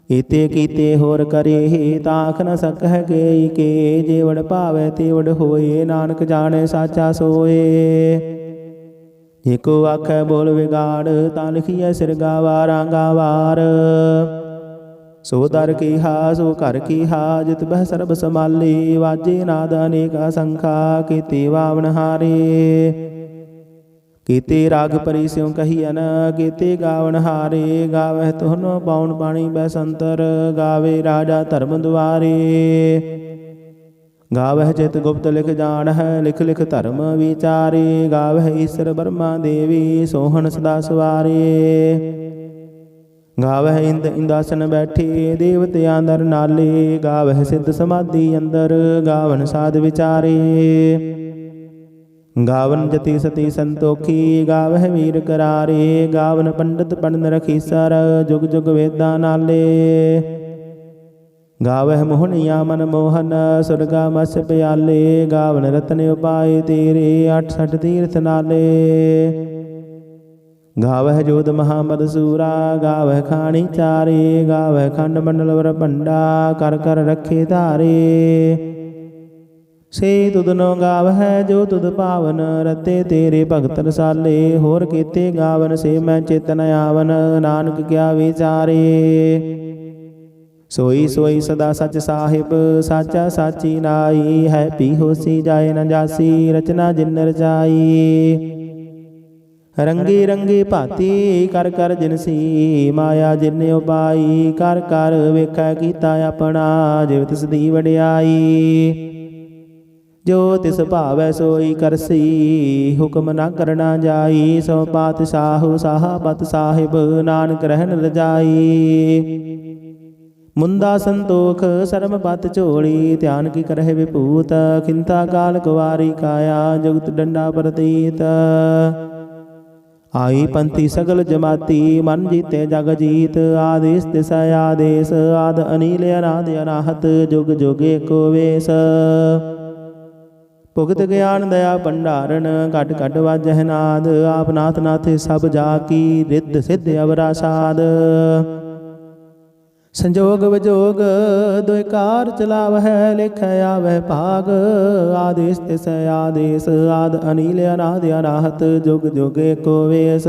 ਕੀਤੇ ਕੀਤੇ ਹੋਰ ਕਰੇ ਤਾਂ ਆਖ ਨ ਸਕਹਿ ਕੇ ਕੇ। ਜੇ ਵਡ ਭਾਵੈ ਤੇ ਵਡ ਹੋਏ, ਨਾਨਕ ਜਾਣੈ ਸਾਚਾ ਸੋਏ। ਏਕੋ ਆਖੈ ਬੋਲ ਵਿਗਾੜ, ਤਾਂ ਲਿਖੀਐ ਸਿਰ ਗਾਵਾਰਾਂ ਗਾਵਾਰ। ਸੋ ਦਰ ਕੀਹਾ ਸੋ ਘਰ ਕੀਹਾ, ਜਿਤ ਬਹਿ ਸਰਬ ਸਮਾਲੇ। ਵਾਜੇ ਨਾਦ ਅਨੇਕ ਅਸੰਖਾ, ਕੀਤੇ ਵਾਵਨ ਹਾਰੇ। ਕੀਤੇ ਰਾਗ ਪਰੀ ਸਿਉ ਕਹੀਐਨ, ਕੀਤੇ ਗਾਵਨ ਹਾਰੇ। ਗਾਵਹਿ ਤੁਹਨੋ ਪਾਉਣ ਪਾਣੀ ਬੈਸੰਤਰ, ਗਾਵੇ ਰਾਜਾ ਧਰਮ ਦੁਆਰੇ। ਗਾਵਹਿ ਚਿਤ ਗੁਪਤ ਲਿਖ ਜਾਣਹਿ, ਲਿਖ ਲਿਖ ਧਰਮ ਵਿਚਾਰੇ। ਗਾਵਹਿ ਈਸਰ ਬਰਮਾ ਦੇਵੀ, ਸੋਹਣ ਸਦਾ ਸਵਾਰੇ। ਗਾਵਹਿ ਇੰਦ ਇੰਦਾਸਨ ਬੈਠੇ, ਦੇਵਤਿਆਂ ਦਰ ਨਾਲੇ। ਗਾਵਹਿ ਸਿੱਧ ਸਮਾਧੀ ਅੰਦਰ, ਗਾਵਨ ਸਾਧ ਵਿਚਾਰੇ। ਗਾਵਨ ਜਤੀ ਸਤੀ ਸੰਤੋਖੀ, ਗਾਵਹਿ ਵੀਰ ਕਰਾਰੇ। ਗਾਵਨ ਪੰਡਤ ਪੰਡਨ ਰਖੀਸਰ, ਜੁਗ ਜੁਗ ਵੇਦਾਂ ਨਾਲੇ। ਗਾਵਹਿ ਮੋਹਣੀਆ ਮਨ ਮੋਹਨ, ਸੁਰਗਾ ਮਸ ਪਿਆਲੇ। ਗਾਵਨ ਰਤਨ ਉਪਾਏ ਤੇਰੇ, 68 ਤੀਰਥ ਨਾਲੇ। ਗਾਵਹਿ ਜੋਧ ਮਹਾਮਦ ਸੂਰਾ, ਗਾਵਹਿ ਖਾਣੀ ਚਾਰੇ। ਗਾਵਹਿ ਖੰਡ ਮੰਡਲ ਵਰ ਭੰਡਾ, ਕਰ ਕਰ ਰੱਖੇ ਧਾਰੇ। ਸੇ ਤੁਧਨੋ ਗਾਵਹਿ ਜੋ ਤੁਧ ਭਾਵਨ, ਰਤੇ ਤੇਰੇ ਭਗਤ ਰਸਾਲੇ। ਹੋਰ ਕੀਤੇ ਗਾਵਨ ਸੇ ਮੈਂ ਚੇਤਨ ਆਵਨ, ਨਾਨਕ ਕਿਆ ਵਿਚਾਰੇ। ਸੋਈ ਸੋਈ ਸਦਾ ਸਚ ਸਾਹਿਬ, ਸਾਚਾ ਸਾਚੀ ਨਾਈ। ਹੈ ਪੀ ਹੋਸੀ ਜਾਏ ਨ ਜਾਸੀ, ਰਚਨਾ ਜਿਨ ਰਚਾਈ। ਰੰਗੀ ਰੰਗੀ ਭਾਤੀ ਕਰ ਕਰ ਜਿਨਸੀ, ਮਾਇਆ ਜਿਨ ਉਪਾਈ। ਕਰ ਕਰ ਵੇਖੈ ਕੀਤਾ ਆਪਣਾ, ਜਿਵ ਤਿਸ ਦੀ ਵਡਿਆਈ। ਜੋ ਤਿਸ ਭਾਵੈ ਸੋਈ ਕਰਸੀ, ਹੁਕਮ ਨਾ ਕਰਨਾ ਜਾਈ। ਸੋ ਪਾਤਸ਼ਾਹੁ ਸਾਹਾਬਤ ਸਾਹਿਬ, ਨਾਨਕ ਰਹਿਣ ਰਜਾਈ। ਮੁੰਦਾ ਸੰਤੋਖ ਸਰਮ ਪਤ ਝੋਲੀ, ਧਿਆਨ ਕੀ ਕਰਹਿ ਵਿਭੂਤ। ਖਿੰਤਾ ਕਾਲ ਕੁਵਾਰੀ ਕਾਇਆ, ਜੁਗਤ ਡੰਡਾ ਪ੍ਰਤੀਤ। ਆਈ ਪੰਥੀ ਸਗਲ ਜਮਾਤੀ, ਮਨ ਜੀਤੇ ਜਗ ਜੀਤ। ਆਦੇਸ ਤਿਸ ਆਦੇਸ, ਆਦ ਅਨੀਲ ਅਨਾਦ ਅਨਾਹਤ। ਜੁਗ ਜੁਗ ਏਕੋ ਵੇਸ। ਭੁਗਤ ਗਿਆਨ ਦਇਆ ਭੰਡਾਰਨ, ਘਟ ਘਟ ਵਾਜਹਿ ਨਾਦ। ਆਪ ਨਾਥ ਨਾਥੇ ਸਭ ਜਾ ਕੀ, ਰਿੱਧ ਸਿੱਧ ਅਵਰਾ ਸਾਧ। ਸੰਜੋਗ ਵਿਜੋਗ ਦੁਇ ਕਾਰ ਚਲਾਵਹਿ, ਲਿਖੈ ਆਵਹਿ ਭਾਗ। ਆਦੇਸ ਤਿਸ ਆਦੇਸ, ਆਦ ਅਨੀਲ ਅਨਾਦ ਅਨਾਹਤ। ਜੁਗ ਜੁਗ ਏਕੋ ਵੇਸ।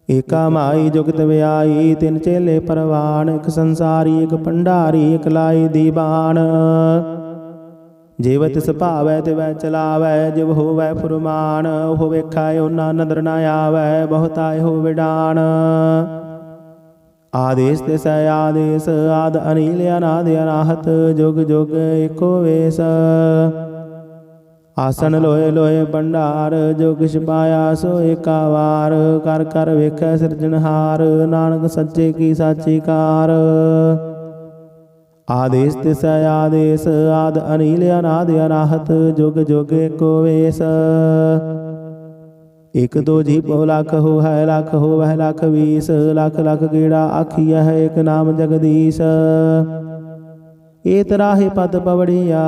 ਏਕਾ ਮਾਈ ਜੁਗਤ ਵਿਆਈ, ਤਿਨ ਚੇਲੇ ਪਰਵਾਨ। ਇਕ ਸੰਸਾਰੀ ਇਕ ਭੰਡਾਰੀ, ਇਕ ਲਾਈ ਦੀਵਾਨ। ਜਿਵ ਤਿਸ ਭਾਵੈ ਤਿਵੈ ਚਲਾਵੈ, ਜਿਵ ਹੋਵੈ ਫੁਰਮਾਨ। ਉਹ ਵੇਖੈ ਓਨਾ ਨਦਰ ਨ ਆਵੈ, ਬਹੁਤਾ ਇਹੋ ਵਿਡਾਨ। ਆਦੇਸ ਤਿਸ ਆਦੇਸ, ਆਦ ਅਨੀਲ ਅਨਾਦ ਅਨਾਹਤ। ਜੁਗ ਜੁਗ ਏਕੋ ਵੇਸ। ਆਸਨ ਲੋਏ ਲੋਏ ਭੰਡਾਰ, ਜੋ ਕਿਛ ਪਾਇਆ ਸੋ ਏਕਾ ਵਾਰ। ਕਰ ਕਰ ਵੇਖੈ ਸਿਰਜਣਹਾਰ, ਨਾਨਕ ਸੱਚੇ ਕੀ ਸਾਚੀ ਕਾਰ। ਆਦੇਸ ਤਿਸ ਆਦੇਸ, ਆਦ ਅਨੀਲ ਅਨਾਦ ਅਨਾਹਤ। ਜੁਗ ਜੁਗ ਏਕੋ ਵੇਸ। ਇਕ ਦੋ ਜੀ ਪਉ ਲਖ ਹੋਵੈ, ਲਖ ਹੋਵੈ ਲਖ ਵੀਸ। ਲਖ ਲਖ ਗੇੜਾ ਆਖੀਐ ਹੈ, ਇਕ ਨਾਮ ਜਗਦੀਸ਼। ਏ ਤਰਾਹੇ ਪਦ ਪਵੜੀਆ,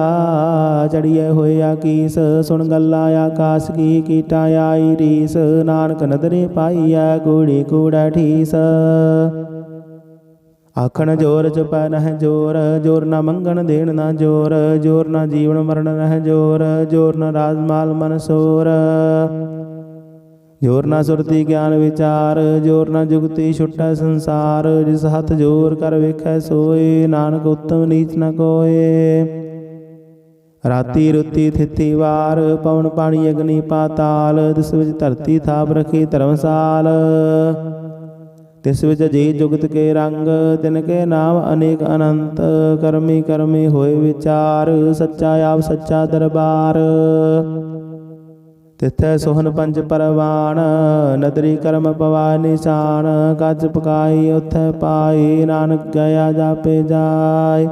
ਚੜੀਐ ਹੋਏ ਆਕੀਸ। ਸੁਣ ਗੱਲਾਂ ਆਕਾਸ ਕੀ, ਕੀਟਾ ਆਈ ਰੀਸ। ਨਾਨਕ ਨਦਰੇ ਪਾਈਐ, ਕੂੜੀ ਕੂੜੈ ਠੀਸ। ਆਖਣ ਜੋਰ ਚੁਪੈ ਨਹਿ ਜੋਰ, ਜੋਰ ਨਾ ਮੰਗਣ ਦੇਣ ਨਾ ਜੋਰ। ਜੋਰ ਨਾ ਜੀਵਨ ਮਰਨ ਨਹਿ ਜੋਰ, ਜੋਰ ਨਾ ਰਾਜ ਮਾਲ ਮਨ ਸੋਰ। ਜੋਰ ਨਾ ਸੁਰਤੀ ਗਿਆਨ ਵਿਚਾਰ, ਜੋਰ ਨਾ ਜੁਗਤੀ ਛੁਟੈ ਸੰਸਾਰ। ਜਿਸ ਹੱਥ ਜੋਰ ਕਰ ਵੇਖੈ ਸੋਏ, ਨਾਨਕ ਉਤਮ ਨੀਚ ਨ ਕੋਏ। ਰਾਤੀ ਰੁਤੀ ਥਿਤੀ ਵਾਰ, ਪਵਨ ਪਾਣੀ ਅਗਨੀ ਪਾਤਾਲ। ਤਿਸ ਵਿੱਚ ਧਰਤੀ ਥਾਪ ਰਖੀ ਧਰਮਸਾਲ। तिस विच जी जुगत के रंग, तिनके नाम अनेक अनंत। करमी करमी होए विचार, सच्चा आप सच्चा दरबार। तिथै सोहन पंच परवान, नदरी करम पवा निशान। कच पकाई उथ पाई, नानक गया जापे जाय।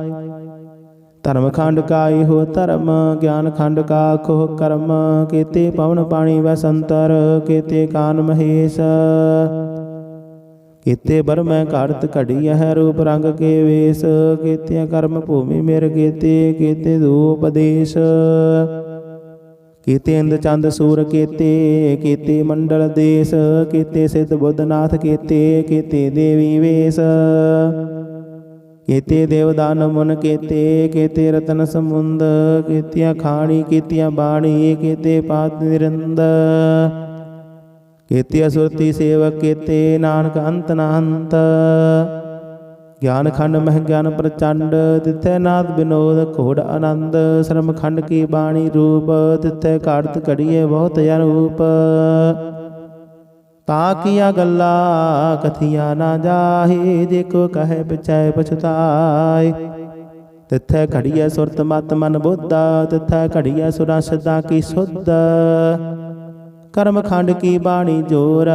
धर्म खंड काई हो धर्म, ज्ञान खंड का खोह कर्म। केते पवन पाणी वसंतर, केते कान महेश। केते बरमै घाड़त घड़ी है, रूप रंग के वेश। केते कर्म भूमि मेर केते, केते धूपदेश। केते इंद चंद सूर केते, केते मंडल देश। केते सिद्ध बुद्धनाथ केते, केते देवी वेश। केते देवदान मुन केते, केते रतन समुंद। केतिया खाणी केतिया बाणी, केते पात निरंद। केतिया सुरती सेवक केते, नानक अंत न अंत। ज्ञान खंड मह ज्ञान प्रचंड, तिथै नाद विनोद घोड़ आनंद। श्रम खंड की बाणी रूप, तिथै घाड़त घड़िए बहुत अनूप। ताकिया गल्ला कथिया ना जाहि, जेको कहे पिछै पछुताय। तिथै घड़िए सुरत मत मन बुद्ध, तिथै घड़िए सुरा सिद्धा की शुद्ध। कर्म खंड की बाणी जोर,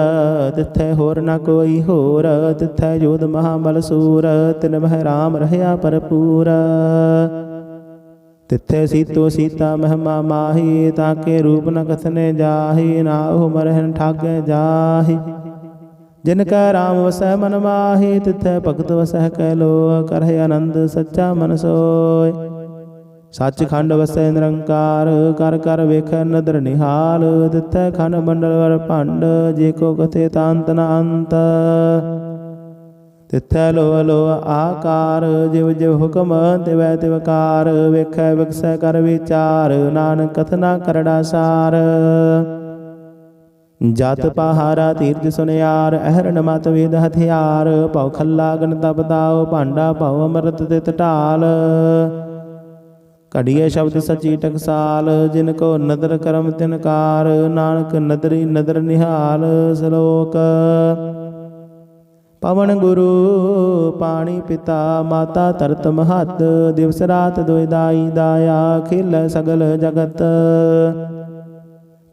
तिथै होर न कोई होर। तिथै जोध महाबल सूर, तिन मह राम रहया भरपूर। तिथै सीतो सीता महिमा माही, ताके रूप न कथने जाहि। नाहु मरहन ठागे जाहि, जिनका राम वसै मन माही। तिथै भगत वसै कैलो, करहे आनंद सच्चा मन सोय। सचखंड वसै निरंकार, कर कर वेख नदर निहाल। तिथै खंड मंडल वर भंड, जेको कथे तांत न अंत। तिथै लोह लोह आकार, जिव जिव हुक्म तिवै तिवकार। वेखै विकसै कर विचार, नानक कथना करड़ा सार। जात पहारा तीर्थ सुनियार, अहरण मत वेद हथियार। भव खल्ला गण तप दाओ, भांडा भव अमृत तित ढाल। घड़िए शब्द सची टकसाल, जिनको नदर करम तिनकार। नानक नदरी नदर निहाल। श्लोक पवन गुरु पाणी पिता, माता तरत महत। दिवस रात दुइदाई दाया, खिल सगल जगत।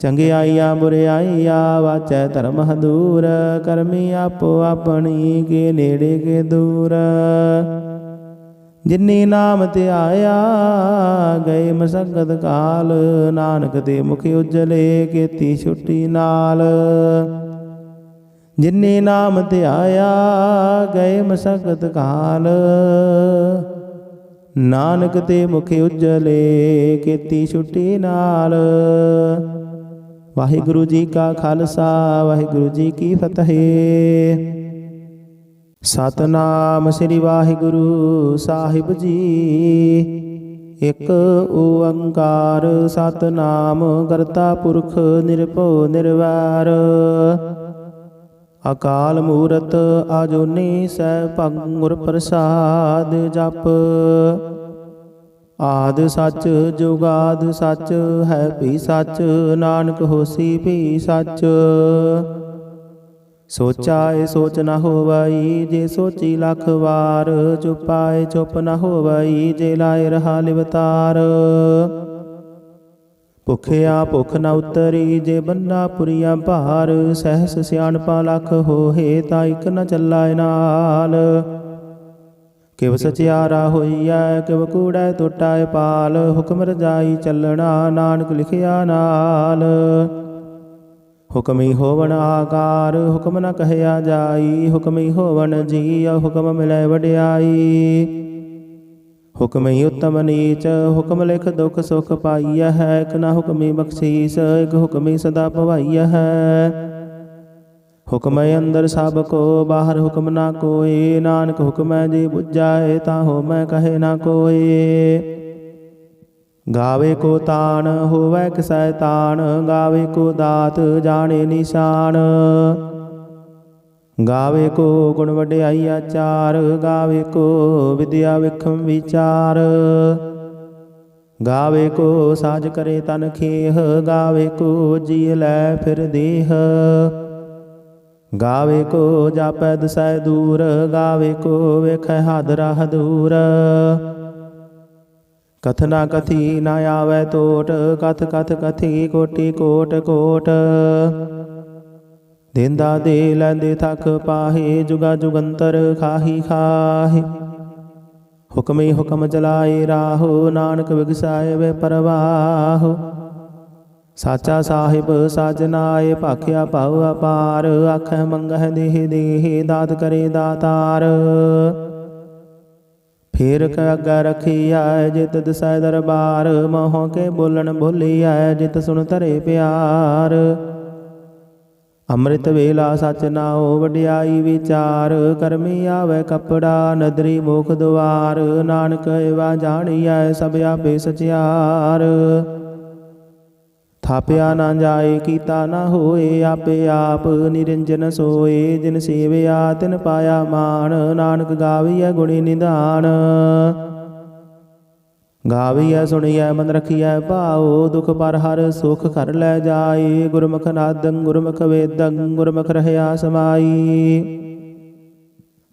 चंगियाइया बुरियाइया, वाचै धर्म दूर। करमी आपो अपनी, के नेड़े के दूर। जिन्नी नाम ध्याया, गए मसगत काल। नानक दे मुख उजले, केती छुट्टी नाल। जिन्नी नाम ध्याया, गए मसगत काल। नानक दे मुख उजले, केती छुट्टी नाल। वाहिगुरु जी का खालसा, वाहिगुरु जी की फतेह। सतनाम श्री वाहिगुरु साहिब जी। एक ओंकार सतनाम, करता पुरख निरभउ निर्वैर। अकाल मूरत आजोनी सैभं, गुर प्रसाद जप। आद सच जुगाद सच, है भी सच। नानक होसी भी सच। सोचाए सोच न होवई, जे सोची लख वार। चुपाए चुप न होवई, जे लाए रहा लिवतार। भुखिया भुख न उतरी, जे बन्ना पुरिया भार। सहस सियाणपा लख होहे, ता इक न चलाए नाल। किव सचियारा होइया, किव कूड़ै टोटाए पाल। हुक्म रजाई चलना, नानक लिखिया नाल। हुक्म ही होवन आकार, हुक्म न कहया जाई। हुक्म ही होवन जी, हुक्म मिलै वड्याई। हुक्म ही उत्तम नीच, हुक्म लिख दुख सुख पाइया है। एक न हुक्म ही बख्शीस, एक हुक्म ही सदा भवाइया है। हुक्म अंदर सब को, बाहर हुक्म ना कोई। नानक हुक्म जी बुझाए, ताहो मैं कहे ना कोई। गावे को तान होवै किसै तान, गावे को दात जाने निशान। गावे को गुण वड्याई आचार, गावे को विद्या विखम विचार। गावे को साज करे तन खेह, गावे को जी लै फिर देह। ਗਾਵੇ ਕੋ ਜਾਪੈ ਦਸੈ ਦੂਰ, ਗਾਵੇ ਕੋ ਵੇਖੈ ਹਾਦਰਾ ਹਦੂਰ। ਕਥਨਾ ਕਥੀ ਨਾ ਆਵੈ ਟੋਟ, ਕਥ ਕਥ ਕਥੀ ਕੋਟੀ ਕੋਟ ਕੋਟ। ਦੇਂਦਾ ਦੇ ਲੈਂਦੇ ਥਕ ਪਾਹੇ, ਜੁਗਾ ਜੁਗੰਤਰ ਖਾਹੀ ਖਾਹੇ। ਹੁਕਮੇ ਹੁਕਮ ਚਲਾਏ ਰਾਹੋ, ਨਾਨਕ ਵਿਗਸਾਏ ਵੇ ਪਰਵਾਹੋ। ਸਾਚਾ ਸਾਹਿਬ ਸਾਜਨਾਏ, ਭਾਖਿਆ ਭਾਉ ਅਪਾਰ। ਆਖੈ ਮੰਗਹਿ ਦੇਹ ਦੇਹ, ਦਾਤ ਕਰੇ ਦਾਤਾਰ। ਫੇਰ ਕ ਅੱਗਾ ਰਖੀਐ, ਜਿਤ ਦਿਸੈ ਦਰਬਾਰ। ਮੋਹ ਕੇ ਬੋਲਣ ਬੋਲੀਐ, ਜਿਤ ਸੁਣ ਧਰੇ ਪਿਆਰ। ਅੰਮ੍ਰਿਤ ਵੇਲਾ ਸਚ ਨਾਉ, ਵਡਿਆਈ ਵਿਚਾਰ। ਕਰਮੀ ਆਵੈ ਕਪੜਾ, ਨਦਰੀ ਮੁਖ ਦੁਆਰ। ਨਾਨਕ ਏਵਾ ਜਾਣੀਐ, ਸਭ ਆਪੇ ਸਚਿਆਰ। ਥਾਪਿਆ ਨਾ ਜਾਏ, ਕੀਤਾ ਨਾ ਹੋਏ, ਆਪੇ ਆਪ ਨਿਰੰਜਨ ਸੋਏ। ਜਿਨ ਸੇਵਿਆ ਤਿਨ ਪਾਇਆ ਮਾਨ, ਨਾਨਕ ਗਾਵੀਐ ਗੁਣੀ ਨਿਧਾਨ। ਗਾਵੀਐ ਸੁਣੀਐ ਮਨ ਰਖੀਐ ਭਾਉ, ਦੁਖ ਪਰ ਹਰ ਸੁਖ ਘਰ ਲੈ ਜਾਏ। ਗੁਰਮੁਖ ਨਾਦੰ ਗੁਰਮੁਖ ਵੇਦੰ, ਗੁਰਮੁਖ ਰਹਿਆ ਸਮਾਈ।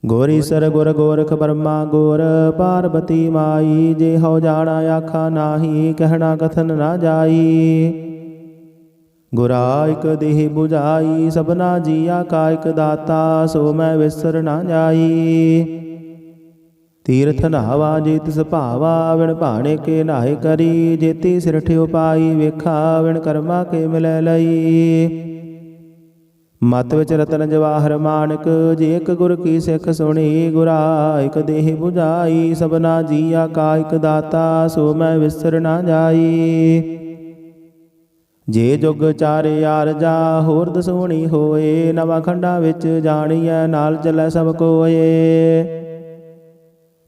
ਗੋਰੀਸਰ ਗੁਰ ਗੋਰਖ ਬਰਮਾ ਗੋਰ, ਪਾਰਬਤੀ ਮਾਈ। ਜੇ ਹਉ ਜਾਣਾ ਆਖਾ ਨਾਹੀ, ਕਹਿਣਾ ਕਥਨ ਨਾ ਜਾਈ। ਗੁਰਾ ਇਕ ਦੇਹ 부ਝਾਈ, ਸਭਨਾ ਜੀਆ ਕਾ ਇਕ ਦਾਤਾ। ਸੋ ਮੈਂ ਵਿਸਰ ਨਾ ਜਾਈ। ਤੀਰਥ ਨਹਾਵਾ ਜੇ ਤਿਸ ਭਾਵਾ, ਵਿਣ ਭਾਣੇ ਕੇ ਨਾਹਿ ਕਰੀ। ਜੇਤੀ ਸਿਰਠਿ ਉਪਾਈ ਵੇਖਾ, ਵਿਣ ਕਰਮਾ ਕੇ ਮਿਲੈ ਲਈ। ਮਤ ਵਿੱਚ ਰਤਨ ਜਵਾਹਰ ਮਾਨਕ, ਜੇ ਇਕ ਗੁਰ ਕੀ ਸਿੱਖ ਸੁਣੀ। ਗੁਰਾ ਇਕ ਦੇਹ 부ਝਾਈ, ਸਭਨਾ ਜੀਆ ਕਾ ਇਕ ਦਾਤਾ। ਸੋ ਮੈਂ ਵਿਸਰ ਨਾ ਜਾਈ। ਜੇ ਜੁਗ ਚਾਰੇ ਆਰਜਾ, ਹੋਰ ਦਸੂਣੀ ਹੋਏ। ਨਵਾਂ ਖੰਡਾਂ ਵਿੱਚ ਜਾਣੀਐ, ਨਾਲ ਚੱਲੈ ਸਭ ਕੋਏ।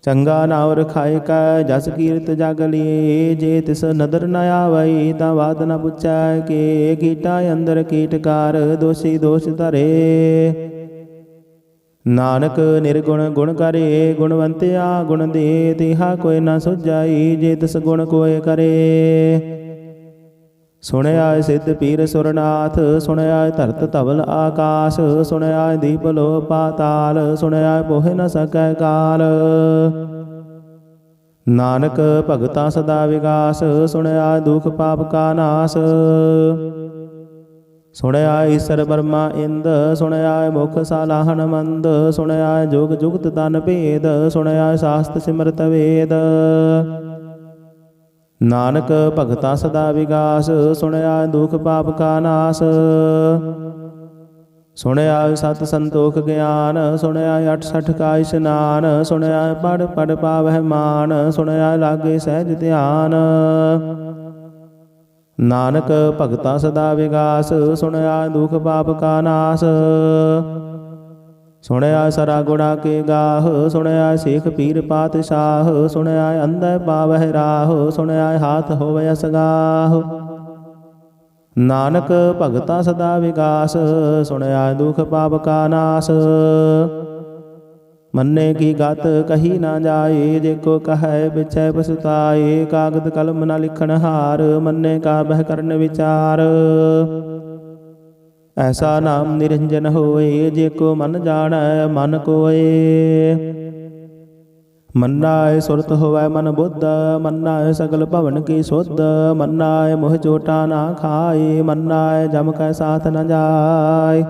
ਚੰਗਾ ਨਾਉ ਰਖਾਇ ਕੈ, ਜਸ ਕੀਰਤ ਜਗ ਲੀਏ। ਜੇ ਤਿਸ ਨਦਰ ਨ ਆਵਈ, ਤਾਂ ਬਾਤ ਨ ਪੁੱਛੈ ਕੇ। ਕੀਟਾ ਅੰਦਰ ਕੀਟਕਾਰ, ਦੋਸ਼ੀ ਦੋਸ਼ ਧਰੇ। ਨਾਨਕ ਨਿਰਗੁਣ ਗੁਣ ਕਰੇ, ਗੁਣਵੰਤਿਆ ਗੁਣ ਦੇ। ਤਿਹਾ ਕੋਈ ਨ ਸੁਝਾਈ, ਜੇ ਤਿਸ ਗੁਣ ਕੋਇ ਕਰੇ। ਸੁਣਿਆ ਸਿੱਧ ਪੀਰ ਸੁਰਨਾਥ, ਸੁਣਿਆ ਧਰਤ ਧਵਲ ਆਕਾਸ਼। ਸੁਣਿਆ ਦੀਪ ਲੋ ਪਾਤਾਲ, ਸੁਣਿਆ ਪੋਹਿ ਨ ਸਕੈ ਕਾਲ। ਨਾਨਕ ਭਗਤਾ ਸਦਾ ਵਿਗਾਸ, ਸੁਣਿਆ ਦੁਖ ਪਾਪ ਕਾ ਨਾਸ। ਸੁਣਿਆ ਈਸਰ ਬਰਮਾ ਇੰਦ, ਸੁਣਿਆ ਮੁਖ ਸਾਲਾਹਨ ਮੰਦ। ਸੁਣਿਆ ਜੁਗ ਜੁਗਤ ਤਨ ਭੇਦ, ਸੁਣਿਆ ਸਾਸਤ ਸਿਮਰਤ ਵੇਦ। ਨਾਨਕ ਭਗਤਾ ਸਦਾ ਵਿਗਾਸ, ਸੁਣਿਆ ਦੁਖ ਪਾਪ ਕਾ ਨਾਸ। ਸੁਣਿਆ ਸਤ ਸੰਤੋਖ ਗਿਆਨ, ਸੁਣਿਆ 68 ਕਾ ਇਸ਼ਨਾਨ। ਸੁਣਿਆ ਪੜ ਪੜ ਪਾਵਹਿ ਮਾਨ, ਸੁਣਿਆ ਲਾਗੇ ਸਹਿਜ ਧਿਆਨ। ਨਾਨਕ ਭਗਤਾ ਸਦਾ ਵਿਗਾਸ, ਸੁਣਿਆ ਦੁਖ ਪਾਪ ਕਾ ਨਾਸ। ਸੁਣਿਆ ਸਰਾ ਗੁਣਾ ਕੇ ਗਾਹ, ਸੁਣਿਆ ਸੇਖ ਪੀਰ ਪਾਤਸ਼ਾਹ। ਸੁਣਿਆ ਅੰਧੈ ਪਾਵਹਿ ਰਾਹ, ਸੁਣਿਆ ਹਾਥ ਹੋਵੈ ਅਸਗਾਹ। ਨਾਨਕ ਭਗਤਾ ਸਦਾ ਵਿਗਾਸ, ਸੁਣਿਆ ਦੁਖ ਪਾਪ ਕਾ ਨਾਸ। ਮੰਨੇ ਕੀ ਗਤ ਕਹੀ ਨਾ ਜਾਏ, ਜੇ ਕੋ ਕਹੈ ਵਿਚੈ ਪਛਤਾਏ। ਕਾਗਦ ਕਲਮ ਨ ਲਿਖਣ ਹਾਰ, ਮੰਨੇ ਕਾ ਬਹਿ ਕਰਨ ਵਿਚਾਰ। ਐਸਾ ਨਾਮ ਨਿਰੰਜਨ ਹੋਏ, ਜੇ ਕੋ ਮਨ ਜਾਣੈ ਮਨ ਕੋਏ। ਮੰਨਾਏ ਸੁਰਤ ਹੋਵੈ ਮਨ ਬੁੱਧ, ਮੰਨਾਏ ਸਗਲ ਭਵਨ ਕੀ ਸੁਧ। ਮੰਨਾਏ ਮੋਹ ਚੋਟਾ ਨਾ ਖਾਏ, ਮੰਨਾਏ ਜਮ ਕੈ ਸਾਥ ਨ ਜਾਏ।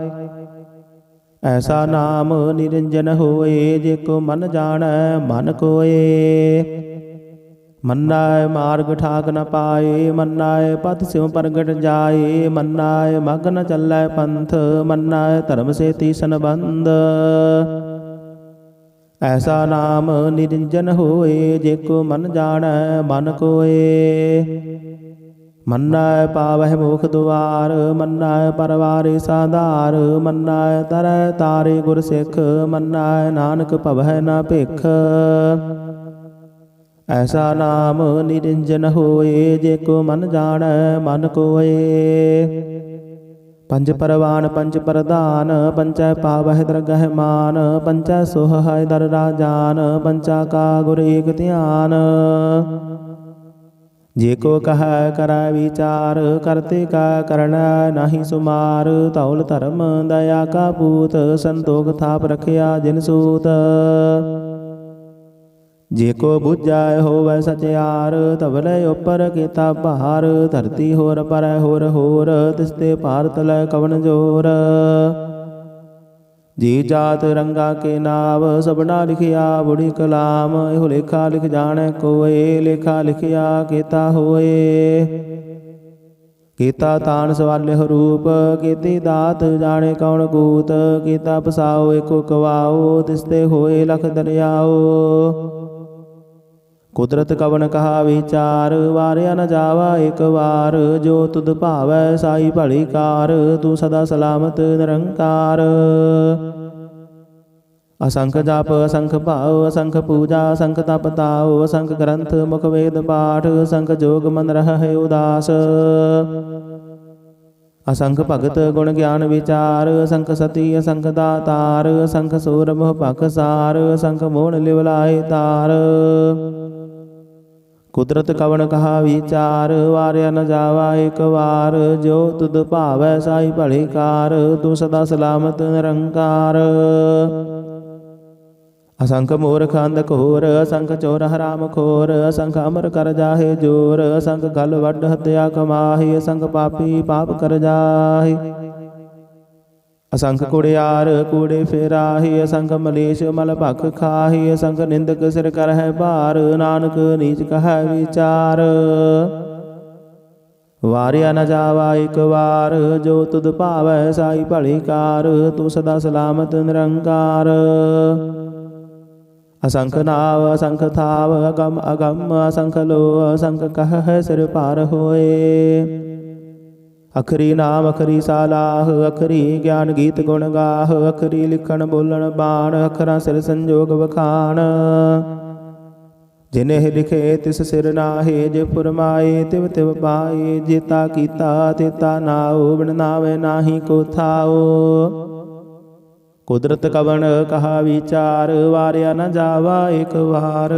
ਐਸਾ ਨਾਮ ਨਿਰੰਜਨ ਹੋਏ, ਜੇ ਕੋ ਮਨ ਜਾਣੈ ਮਨ ਕੋਏ। ਮੰਨਾਏ ਮਾਰਗ ਠਾਕ ਨ ਪਾਏ, ਮੰਨਾਏ ਪਥ ਸਿਉ ਪ੍ਰਗਟ ਜਾਏ। ਮੰਨਾਏ ਮਗ ਨ ਚੱਲੈ ਪੰਥ, ਮੰਨਾਏ ਧਰਮ ਸੇਤੀ ਸੰਬੰਧ। ਐਸਾ ਨਾਮ ਨਿਰੰਜਨ ਹੋਏ, ਜੇ ਕੋ ਮਨ ਜਾਣੈ ਮਨ ਕੋਏ। ਮੰਨਾਏ ਪਾਵਹਿ ਮੁਖ ਦੁਆਰ, ਮੰਨਾਏ ਪਰਵਾਰੇ ਸਾਧਾਰ। ਮੰਨਾਏ ਤਰੈ ਤਾਰੇ ਗੁਰ ਸਿੱਖ, ਮੰਨਾਏ ਨਾਨਕ ਭਵਹਿ ਨ ਭਿਖ। ਐਸਾ ਨਾਮ ਨਿਰੰਜਨ ਹੋਏ, ਜੇ ਕੋ ਮਨ ਜਾਣੈ ਮਨ ਕੋਏ। ਪੰਜ ਪਰਵਾਨ ਪੰਜ ਪ੍ਰਧਾਨ, ਪੰਚੈ ਪਾਵਹਿ ਦਰਗਹਿ ਮਾਨ। ਪੰਚੈ ਸੋਹੈ ਦਰ ਰਾਜਾਨ, ਪੰਚਾ ਕਾ ਗੁਰ ਏਕ ਧਿਆਨ। जे को कह करै विचार करते का करना नहीं सुमार तौल धर्म दया का पूत संतोख थाप रखिया जिन सूत जे को बुझाए होवै सचियार तबले उपर केता बहार धरती होर पर होर होर तिसते पार तलै कवन जोर जी जात रंगा के नाव सबना लिखिया बुढ़ी कलाम एहो लेखा लिख जाने कोए लेखा लिखिया केता होए केता तान सवाल्य रूप केती दात जाने कौन कूत केता पसाओ एको कवाओ तिसते होए लख दरियाओ कुदरत कवन कहा विचार वारिया न जावा एक बार जो तुद भावै साई भली कार तू सदा सलामत निरंकार असंख जाप असंख भाव असंख पूजा असंख तप ताओ असंख ग्रंथ मुख वेद पाठ असंख जोग मन रह है उदास असंख भगत गुण ज्ञान विचार असंख सती असंख दातार असंख सूर मोह पखसार असंख मोहन लिवलाए तार कुदरत कवन कहा विचार वारिया न जावा एक बार जो तुद भावै साई भली कार तू सदा सलामत निरंकार असंख मूर्ख अंध घोर असंख चोर हराम खोर असंख अमर कर जाहे जोर असंख गल वड हत्या कमाहि असंख पापी पाप कर जाहि असंख कुड़ियार कूड़े फेराहि असंख मलेश मल भख खाहि असंख निंदक सिर कर है भार नानक नीच कह विचार वारिया न जावा एक बार जो तुद भावै साई भली कार तू सदा सलामत निरंकार असंख नाव असंख थाव अगम अगम असंख लो असंख कह सिर पार होए अखरी नाम अखरी सालाह अखरी ज्ञान गीत गुण गाह अखरी लिखण बोलण बाण अखरा सिर संजोग वखाण जिन्हें लिखे तिस सिर नाहे जे फुरमाए तिव तिव पाए जेता कीता तेता नाओ बिन नावे नाही को थाओ कुदरत कवन कहा विचार वारिया न जावा एक बार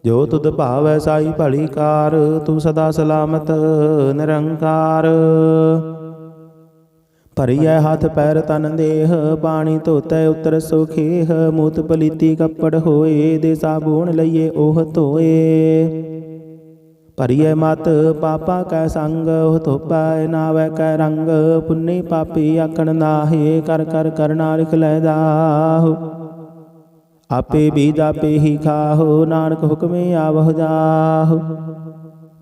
जो तुद भावै साई भली कार तू सदा सलामत निरंकार भरिया हाथ पैर तन देह पानी धोतै उतर सोखेह मूत पलीती कपड़ होए दे साबुन लइए ओह धोए भरिय मत पापा कै संग धोपै नावै कै रंग पुन्नी पापी आखण नाहे कर कर करना लिख लै जाहु आपे बीज आपे ही खाहो नानक हुक्मे आवह जाहु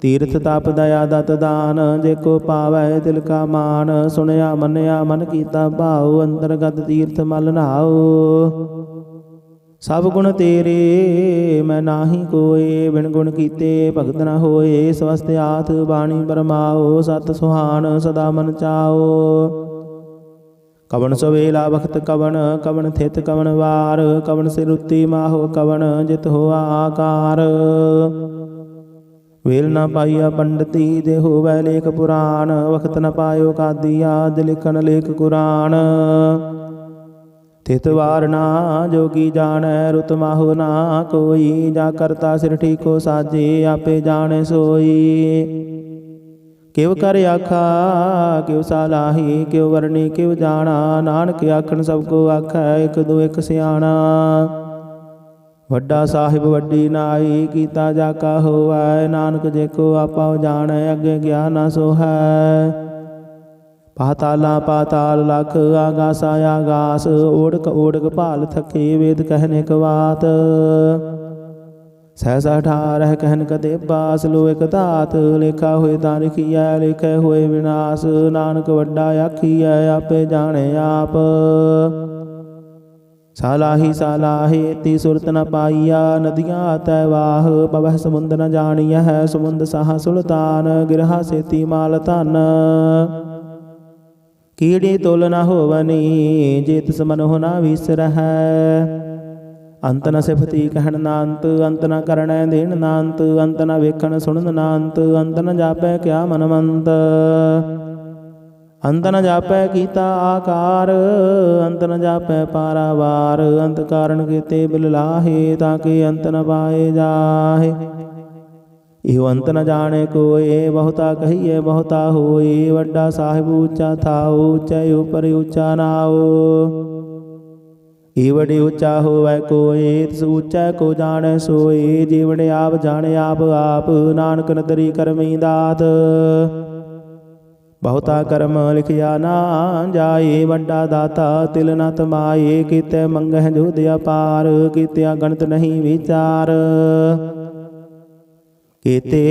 तीर्थ तप दया दत दान जेको पावै दिल का मान सुनया मनया मन कीता भाव अंतरगत तीर्थ मल नहाओ सब गुण तेरे मैं नाही कोय बिन गुण कीते भगत न होए स्वस्थ आथ बाणी बरमाओ सत सुहान सदा मन चाओ कवन सवेला वक्त कवन कवन थित कवन वार कवन सिर उत्ती माहो कवन जित हो आकार वेल न पाइया पंडिती जे होवै लेख पुराण वक्त न पायो कादिया लिखन लेख कुरान थित वार ना जोगी जानै रुत माहो ना कोई जा करता सिर ठीको साजे आपे जाने सोई किव कर आखा किव सालाही किव वरनी किव जाना नानक आखन सबको आखै एक दो एक सियाणा वड्डा साहिब वड्डी नाई कीता जाका होवै नानक जेको आपा जानै अगे ज्ञान सो है पाताला पाताल लख आगासा आगास ओढ़क ओढ़क भाल थके वेद कहने कवात सहसा ठारह कहन कदे बास लो एक दात लेखा होए तां लिखिया लिखे होए विनाश नानक वड्डा आखिया आपे जाने आप सालाही सालाही ती सुरत न पाइया नदियाँ तैवाह पवह समुंद न जानिया है समुंद साह सुल्तान गिरहा सेती माल धन कीड़ी तोल न होवनी जेत समन हो ना विसर है अंत न सिफती कहन नांत अंत न करण देन नांत अंत न वेखन सुनन नांत अंत न जापै क्या मनमंत अंत न जापै कीता आकार अंत न जापै पारावार अंत कारण कीते बिल लाहे ताके अंत न पाए जाहे इहो अंत न जाने कोए, बहुता कहिए बहुता होए। वड्डा साहिब ऊंचा थाओ, ऊंचे ऊपर ऊंचा नाओ। ईवड़े ऊंचा होवै कोए, तिस ऊंचा को जाने सोए। जीवड़े आप जाने आप आप, नानक नदरी करमी दात। बहुता कर्म लिखिया ना जाए, वड्डा दाता तिल न तमाए। कीते मंगह जोध अपार, कीतिया गणत नहीं विचार। कीते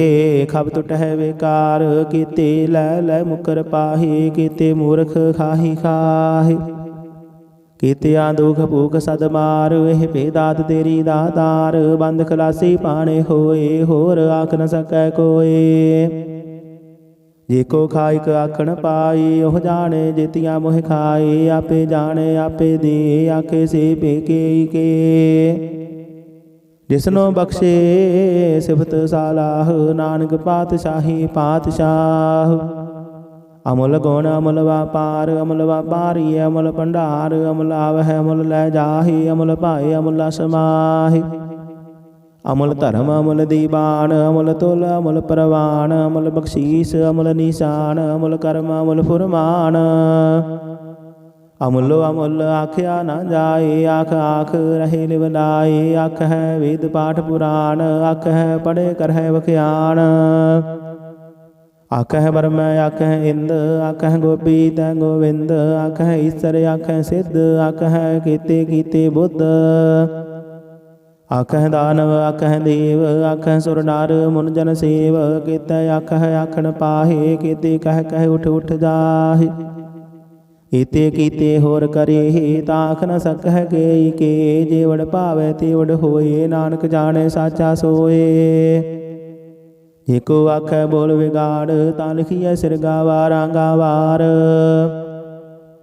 खब टुटह बेकार, कीते लै लै मुकर पाहे। कीते मूर्ख खाही खाहे, कीतिया दुख भूख सद मार। एह बेदात तेरी दातार, बंद खलासी पाने होए। होर आख न सकै कोए, जेको खाइक आखण पाई। ओह जाने जेतिया मोह खाए, आपे जाने आपे दे। आखे से पेके के, जिसनो बख्शे सिफत सालाह। नानक पातशाही पातशाह। अमुल गुण अमुल व्यापार, अमुल व्यापारी अमुल भंडार। अमुल आवह अमुल लै जाहि, अमुल पाए अमुल समाहि। अमुल धर्म अमुल दीवान, अमुल तुल अमुल परवान। अमुल बख्शीस अमुल निशान, अमुल कर्म अमुल फुरमान। अमुलो अमुल आख्या न जाए, आख आख रहे लिवलाए। आख है वेद पाठ पुराण, आख है पढ़े कर है बख्यान। आख है ब्रह्म आख है इंद, आख है गोपी तै गोविंद। आख है ईश्वर आख है सिद्ध, आख है कीते कीते बुद्ध। आख है दानव आख है देव, आख है सुर नार मुन जन सेव। कीते आख है आखन पाहे, कीते कह कह उठ उठ जाहि। ईते कीते होर करे, ताख न सकह केई के। जेवड़ भावै तेवड़ होए, नानक जाने साचा सोए। एको आखै बोल विगाड़, तां लिखिए सिर गावारा गावार।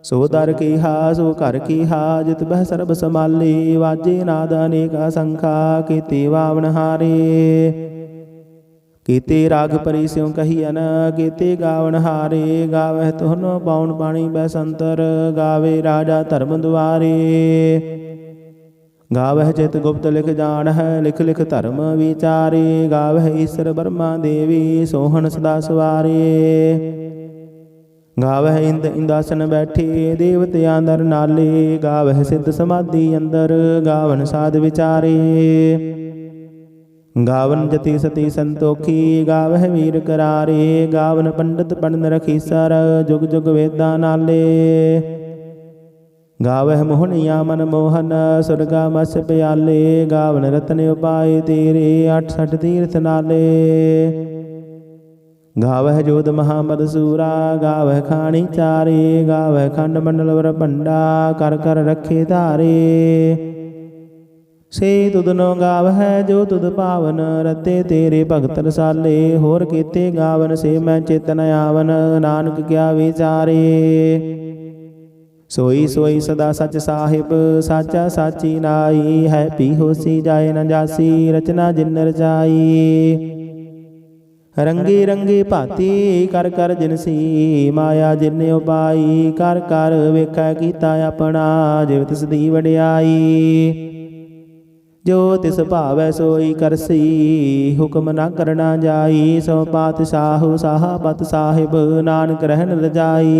सो दर की हा सो घर की हा, जित बह सर्ब समाली। वाजे नाद अनेका संखा, कीते वावन हारे। कीते राग परी स्यों कहियन, कीते गावन हारे। गावह तुहनो पाउन पाणी बैसंतर, गावे राजा धर्म दुआरे। गावह चित गुप्त लिख जान है, लिख लिख धर्म विचारे। गावह ईश्वर ब्रह्मा देवी, सोहन सदा सवारे। गावह इंद इंदासन बैठे, देवतियां दर नाले। गावह सिद्ध समाधि अंदर, गावन साध विचारे। गावन जति सती संतोखी, गावह वीर करारे। गावन पंडित पढ़न रखीसर, जुग जुग वेदा नाले। गावह मोहनिया मन मोहन, सुरगा मस प्याले। गावन रतन उपाय तेरे, 68 तीर्थ नाले। गावह जोध महामदसूरा, गावह खानी चारे। गावह खंड मंडल वर भंडा, कर कर रखे धारे। से तुधनो गावह जो तुध पावन, रते तेरे भगत रसाले। होर कीते गावन से मैं चेतन आवन, नानक क्या विचारे। सोई सोई सदा सच साहिब, साचा साची नाई। है पी होसी जाए न जासी, रचना जिन रचाई। रंगी रंगी भाती कर कर जिनसी, माया जिन उपाई। कर कर वेखै कीता अपना, जिव तिस दी वडियाई। जो तिस भावै सोई करसी, हुक्म न करना जाई। सो पातशाह साहबत साहिब, नानक रहन रजाई।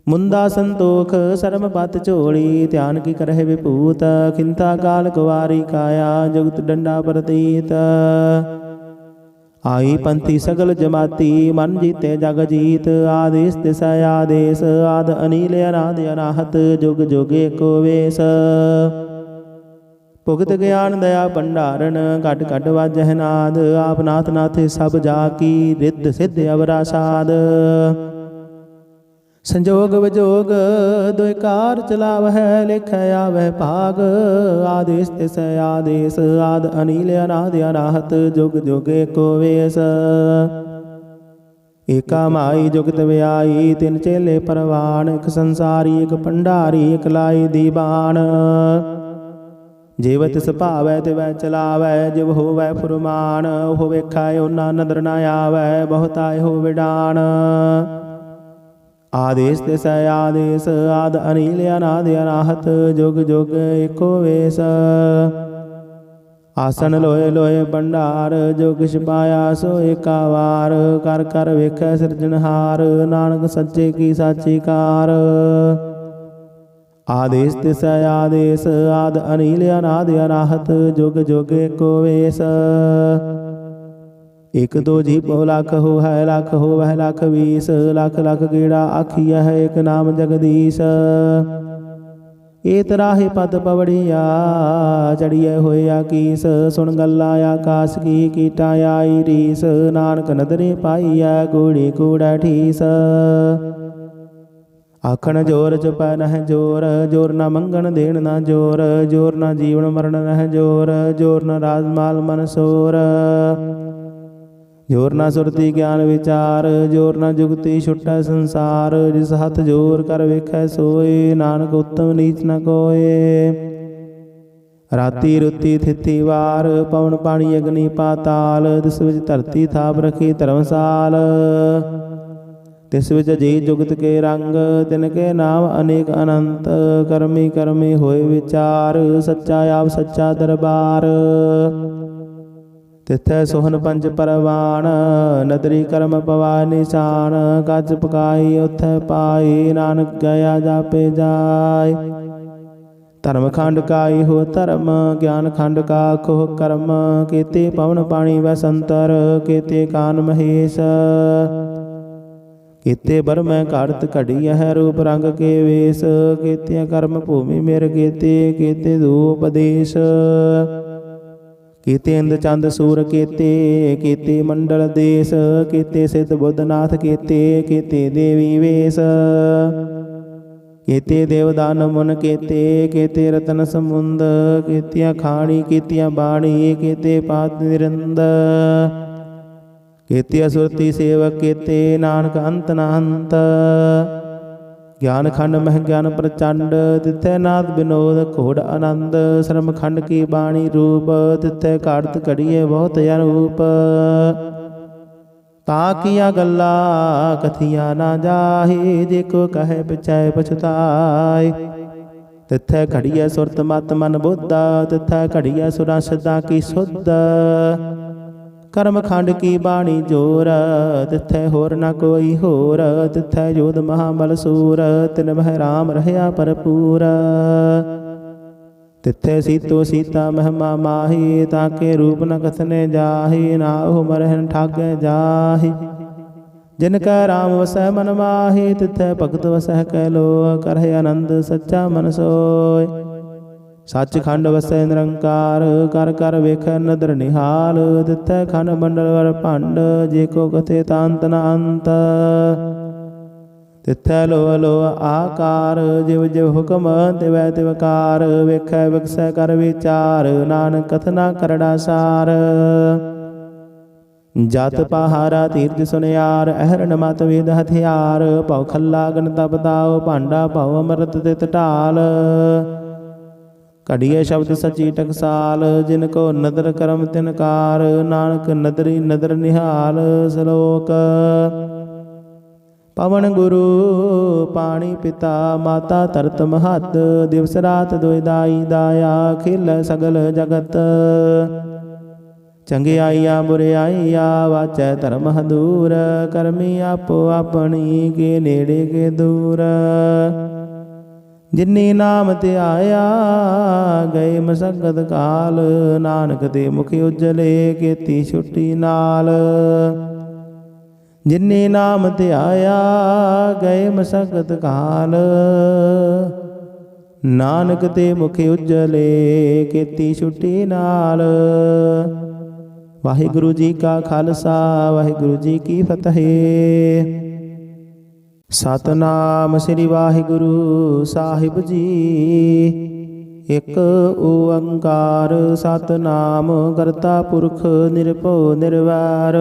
मुंदा संतोख शर्म पत झोली, ध्यान की करह विभूत। खिंता काल कुवारी काया, जुगत डंडा प्रतीत। आई पंथी सगल जमाती, मन जीते जग जीत। आदेश तिसै आदेश, आद अनील अनाद अनाहत। जुग जुग एको वेश, भुगत ज्ञान दया भंडारण। घट घट वाजह नाद, आप नाथ नाथ सब जाकी। रिद्ध सिद्ध अवरा साध, संजोग विजोग दुई कार चलावह। लिख आवह भाग, आदेश तिस आदेश। आद अनील अनाद अनाहत, जुग जुग एको वेश। एका माई जुगत व्याई, तिन चेले परवान। एक संसारी एक भंडारी, एक लाई दीवान। जिव तिस भावै तिवै चलावै, जिव होवै फुरमान। ओह वेखै ओना नदर न आवै, बहुताय हो विडान। आदेश तिसै आदेश, आद अनील अनाद अनाहत। जुग जुग एको वेश। ਆਸਣ ਲੋਏ ਲੋਏ ਭੰਡਾਰ, ਜੋ ਕਿਛ ਪਾਇਆ ਸੋ ਏਕਾ ਵਾਰ। ਕਰ ਕਰ ਵੇਖੈ ਸਿਰਜਣਹਾਰ, ਨਾਨਕ ਸੱਚੇ ਕੀ ਸਾਚੀ ਕਾਰ। ਆਦੇਸ ਤਿਸੈ ਆਦੇਸ, ਆਦ ਅਨੀਲ ਅਨਾਦ ਅਨਾਹਤ, ਜੁਗ ਜੁਗ ਏਕੋ ਵੇਸ। ਇਕ ਦੋ ਜੀ ਪਉ ਲਖ ਹੋ ਹੈ, ਲਖ ਹੋਵੈ ਲਖ ਵੀਸ। ਲਖ ਲਖ ਗੇੜਾ ਆਖੀਐ ਹੈ, ਇਕ ਨਾਮ ਜਗਦੀਸ਼। ਏਤ ਰਾਹੇ ਪਦ ਪਵੜੀਆ, ਚੜੀਐ ਹੋਏ ਆਕੀਸ। ਸੁਣ ਗੱਲਾਂ ਆਕਾਸ ਕੀ, ਕੀਟਾਂ ਆਈ ਰੀਸ। ਨਾਨਕ ਨਦਰੇ ਪਾਈਐ, ਕੂੜੀ ਕੂੜੈ ਠੀਸ। ਆਖਣ ਜੋਰ ਚੁਪੈ ਨਹਿ ਜੋਰ, ਜੋਰ ਨਾ ਮੰਗਣ ਦੇਣ ਨਾ ਜੋਰ। ਜੋਰ ਨਾ ਜੀਵਨ ਮਰਨ ਨਹਿ ਜੋਰ, ਜੋਰ ਨਾ ਰਾਜ ਮਾਲ ਮਨ ਸੋਰ। ਜੋਰ ਨਾ ਸੁਰਤੀ ਗਿਆਨ ਵਿਚਾਰ, ਜੋਰ ਨਾ ਜੁਗਤੀ ਛੁਟੈ ਸੰਸਾਰ। ਜਿਸ ਹੱਥ ਜੋਰ ਕਰ ਵੇਖੈ ਸੋਏ, ਨਾਨਕ ਉਤਮ ਨੀਚ ਨ ਕੋਏ। ਰਾਤੀ ਰੁਤੀ ਥਿਤੀ ਵਾਰ, ਪਵਨ ਪਾਣੀ ਅਗਨੀ ਪਾਤਾਲ। ਤਿਸ ਵਿੱਚ ਧਰਤੀ ਥਾਪ ਰਖੀ ਧਰਮਸਾਲ। ਤਿਸ ਵਿੱਚ ਜੀ ਜੁਗਤ ਕੇ ਰੰਗ, ਤਿਨ ਕੇ ਨਾਮ ਅਨੇਕ ਅਨੰਤ। ਕਰਮੀ ਕਰਮੀ ਹੋਏ ਵਿਚਾਰ, ਸੱਚਾ ਆਪ ਸੱਚਾ ਦਰਬਾਰ। ਤਿਥੈ ਸੋਹਨ ਪੰਜ ਪਰਵਾਨ, ਨਦਰੀ ਕਰਮ ਪਵਾ ਨਿਸ਼ਾਨ। ਕੱਚ ਪਕਾਈ ਉਥੈ ਪਾਈ, ਨਾਨਕ ਗਿਆ ਜਾਪੇ ਜਾਏ। ਧਰਮ ਖੰਡ ਕਾਈ ਹੋ ਧਰਮ, ਗਿਆਨ ਖੰਡ ਕਾ ਖੋਹ ਕਰਮ। ਕੀਤੇ ਪਵਨ ਪਾਣੀ ਵਸੰਤਰ, ਕੀਤੇ ਕਾਨ ਮਹੇਸ਼। ਕੀਤੇ ਬਰਮੈ ਘਾੜਤ ਘੜੀਐ, ਰੂਪ ਰੰਗ ਕੇ ਵੇਸ। ਕੀਤੇ ਕਰਮ ਭੂਮੀ ਮੇਰ ਕੀਤੇ, ਕੀਤੇ ਧੂਪਦੇਸ਼। ਕੀਤੇ ਇੰਦ ਚੰਦ ਸੂਰ ਕੀਤੇ, ਕੀਤੇ ਮੰਡਲ ਦੇਸ। ਕੀਤੇ ਸਿੱਧ ਬੁੱਧਨਾਥ ਕੀਤੇ, ਕੀਤੇ ਦੇਵੀ ਵੇਸ। ਕੀਤੇ ਦੇਵਦਾਨ ਮੁਨ ਕੀਤੇ, ਕੀਤੇ ਰਤਨ ਸਮੁੰਦ। ਕੀਤੀਆਂ ਖਾਣੀ ਕੀਤੀਆਂ ਬਾਣੀ, ਕੀਤੇ ਪਾਤ ਨਿਰੰਦ। ਕੀਤੇ ਸੁਰਤੀ ਸੇਵਕ ਕੀਤੇ, ਨਾਨਕ ਅੰਤ ਨ ਅੰਤ। ਗਿਆਨ ਖੰਡ ਮਹਿ ਗਿਆਨ ਪ੍ਰਚੰਡ, ਤਿਥੈ ਨਾਦ ਬਿਨੋਦ ਘੋੜ ਆਨੰਦ। ਸ਼ਰਮ ਖੰਡ ਕੀ ਬਾਣੀ ਰੂਪ, ਤਿਥੈ ਘਾੜਤ ਘੜੀਏ ਬਹੁਤ ਅਨੂਪ। ਤਾ ਕੀਆ ਗੱਲਾਂ ਕਥੀਆ ਨਾ ਜਾਹੀ, ਜੇ ਕੋ ਕਹੈ ਪਿਛੈ ਪਛੁਤਾਇ। ਤਿਥੈ ਘੜੀਐ ਸੁਰਤ ਮਤ ਮਨ ਬੁੱਧਾ, ਤਿਥੈ ਘੜੀਐ ਸੁਰਾਂ ਸਿੱਧਾਂ ਕੀ ਸੁਧ। ਕਰਮ ਖੰਡ ਕੀ ਬਾਣੀ ਜੋਰ, ਤਿਥੈ ਹੋਰ ਨ ਕੋਈ ਹੋਰ। ਤਿਥੈ ਜੋਧ ਮਹਾਬਲ ਸੂਰ, ਤਿਨ ਮਹਿ ਰਾਮ ਰਹਿਆ ਭਰਪੂਰ। ਤਿਥੈ ਸੀਤੋ ਸੀਤਾ ਮਹਿਮਾ ਮਾਹੀ, ਤਾਕੇ ਰੂਪ ਨ ਕਥਨੇ ਜਾਹੀ। ਨਾ ਉਹ ਮਰਹਿ ਠਾਗੈ ਜਾਹੀ, ਜਿਨ ਕੈ ਰਾਮ ਵਸੈ ਮਨ ਮਾਹੀ। ਤਿਥੈ ਭਗਤ ਵਸੈ ਕੈ ਲੋ, ਕਰਹਿ ਆਨੰਦ ਸੱਚਾ ਮਨ ਸੋਇ। ਸੱਚ ਖੰਡ ਵਸੈ ਨਿਰੰਕਾਰ, ਕਰ ਕਰ ਵੇਖੈ ਨਦਰ ਨਿਹਾਲ। ਤਿਥੈ ਖੰਡ ਮੰਡਲ ਵਰ ਭੰਡ, ਜੇ ਕੋ ਕਥੇ ਤਾਂਤ ਨ ਅੰਤ। ਤਿਥੈ ਲੋ ਲੋ ਆਕਾਰ, ਜਿਵ ਜਿਵ ਹੁਕਮ ਤਿਵੈ ਤਿਵਕਾਰ। ਵੇਖੈ ਵਿਗਸੈ ਕਰ ਵਿਚਾਰ, ਨਾਨਕ ਕਥਨਾ ਕਰੜਾ ਸਾਰ। ਜਤ ਪਹਾਰਾ ਤੀਰਥ ਸੁਨਿਆਰ, ਅਹਰਣ ਮਤ ਵੇਦ ਹਥਿਆਰ। ਭਉ ਖੱਲਾ ਗਨ ਤਪ ਤਾਉ, ਭਾਂਡਾ ਭਉ ਅੰਮ੍ਰਿਤ ਤਿਤ ਢਾਲ। ਘੜੀਏ ਸ਼ਬਦ ਸਚੀ ਟਕਸਾਲ, ਜਿਨ ਕੋ ਨਦਰ ਕਰਮ ਤਿਨਕਾਰ। ਨਾਨਕ ਨਦਰੀ ਨਦਰ ਨਿਹਾਲ। ਸ਼ਲੋਕ। ਪਵਨ ਗੁਰੂ ਪਾਣੀ ਪਿਤਾ, ਮਾਤਾ ਧਰਤ ਮਹੱਤ। ਦਿਵਸ ਰਾਤ ਦੁਇ ਦਾਈ ਦਾਇਆ, ਖਿਲ ਸਗਲ ਜਗਤ। ਚੰਗਿਆਈਆ ਬੁਰਿਆਈਆ, ਵਾਚੈ ਧਰਮ ਹਦੂਰ। ਕਰਮੀ ਆਪੋ ਆਪਣੀ, ਕੇ ਨੇੜੇ ਕੇ ਦੂਰ। ਜਿਨੀ ਨਾਮ ਧਿਆਇਆ, ਗਏ ਮਸਕਤ ਕਾਲ। ਨਾਨਕ ਦੇ ਮੁਖ ਉਜਲੇ, ਕੀਤੀ ਛੁੱਟੀ ਨਾਲ। ਜਿਨੀ ਨਾਮ ਧਿਆਇਆ, ਗਏ ਮਸਕਤ ਕਾਲ। ਨਾਨਕ ਤੇ ਮੁਖ ਉਜਲੇ, ਕੀਤੀ ਛੁੱਟੀ ਨਾਲ। ਵਾਹਿਗੁਰੂ ਜੀ ਕਾ ਖਾਲਸਾ, ਵਾਹਿਗੁਰੂ ਜੀ ਕੀ ਫਤਿਹ। ਸਤਨਾਮ ਸ੍ਰੀ ਵਾਹਿਗੁਰੂ ਸਾਹਿਬ ਜੀ। ਇਕ ਓੰਕਾਰ ਸਤਨਾਮ, ਕਰਤਾ ਪੁਰਖ ਨਿਰਭਉ ਨਿਰਵੈਰ।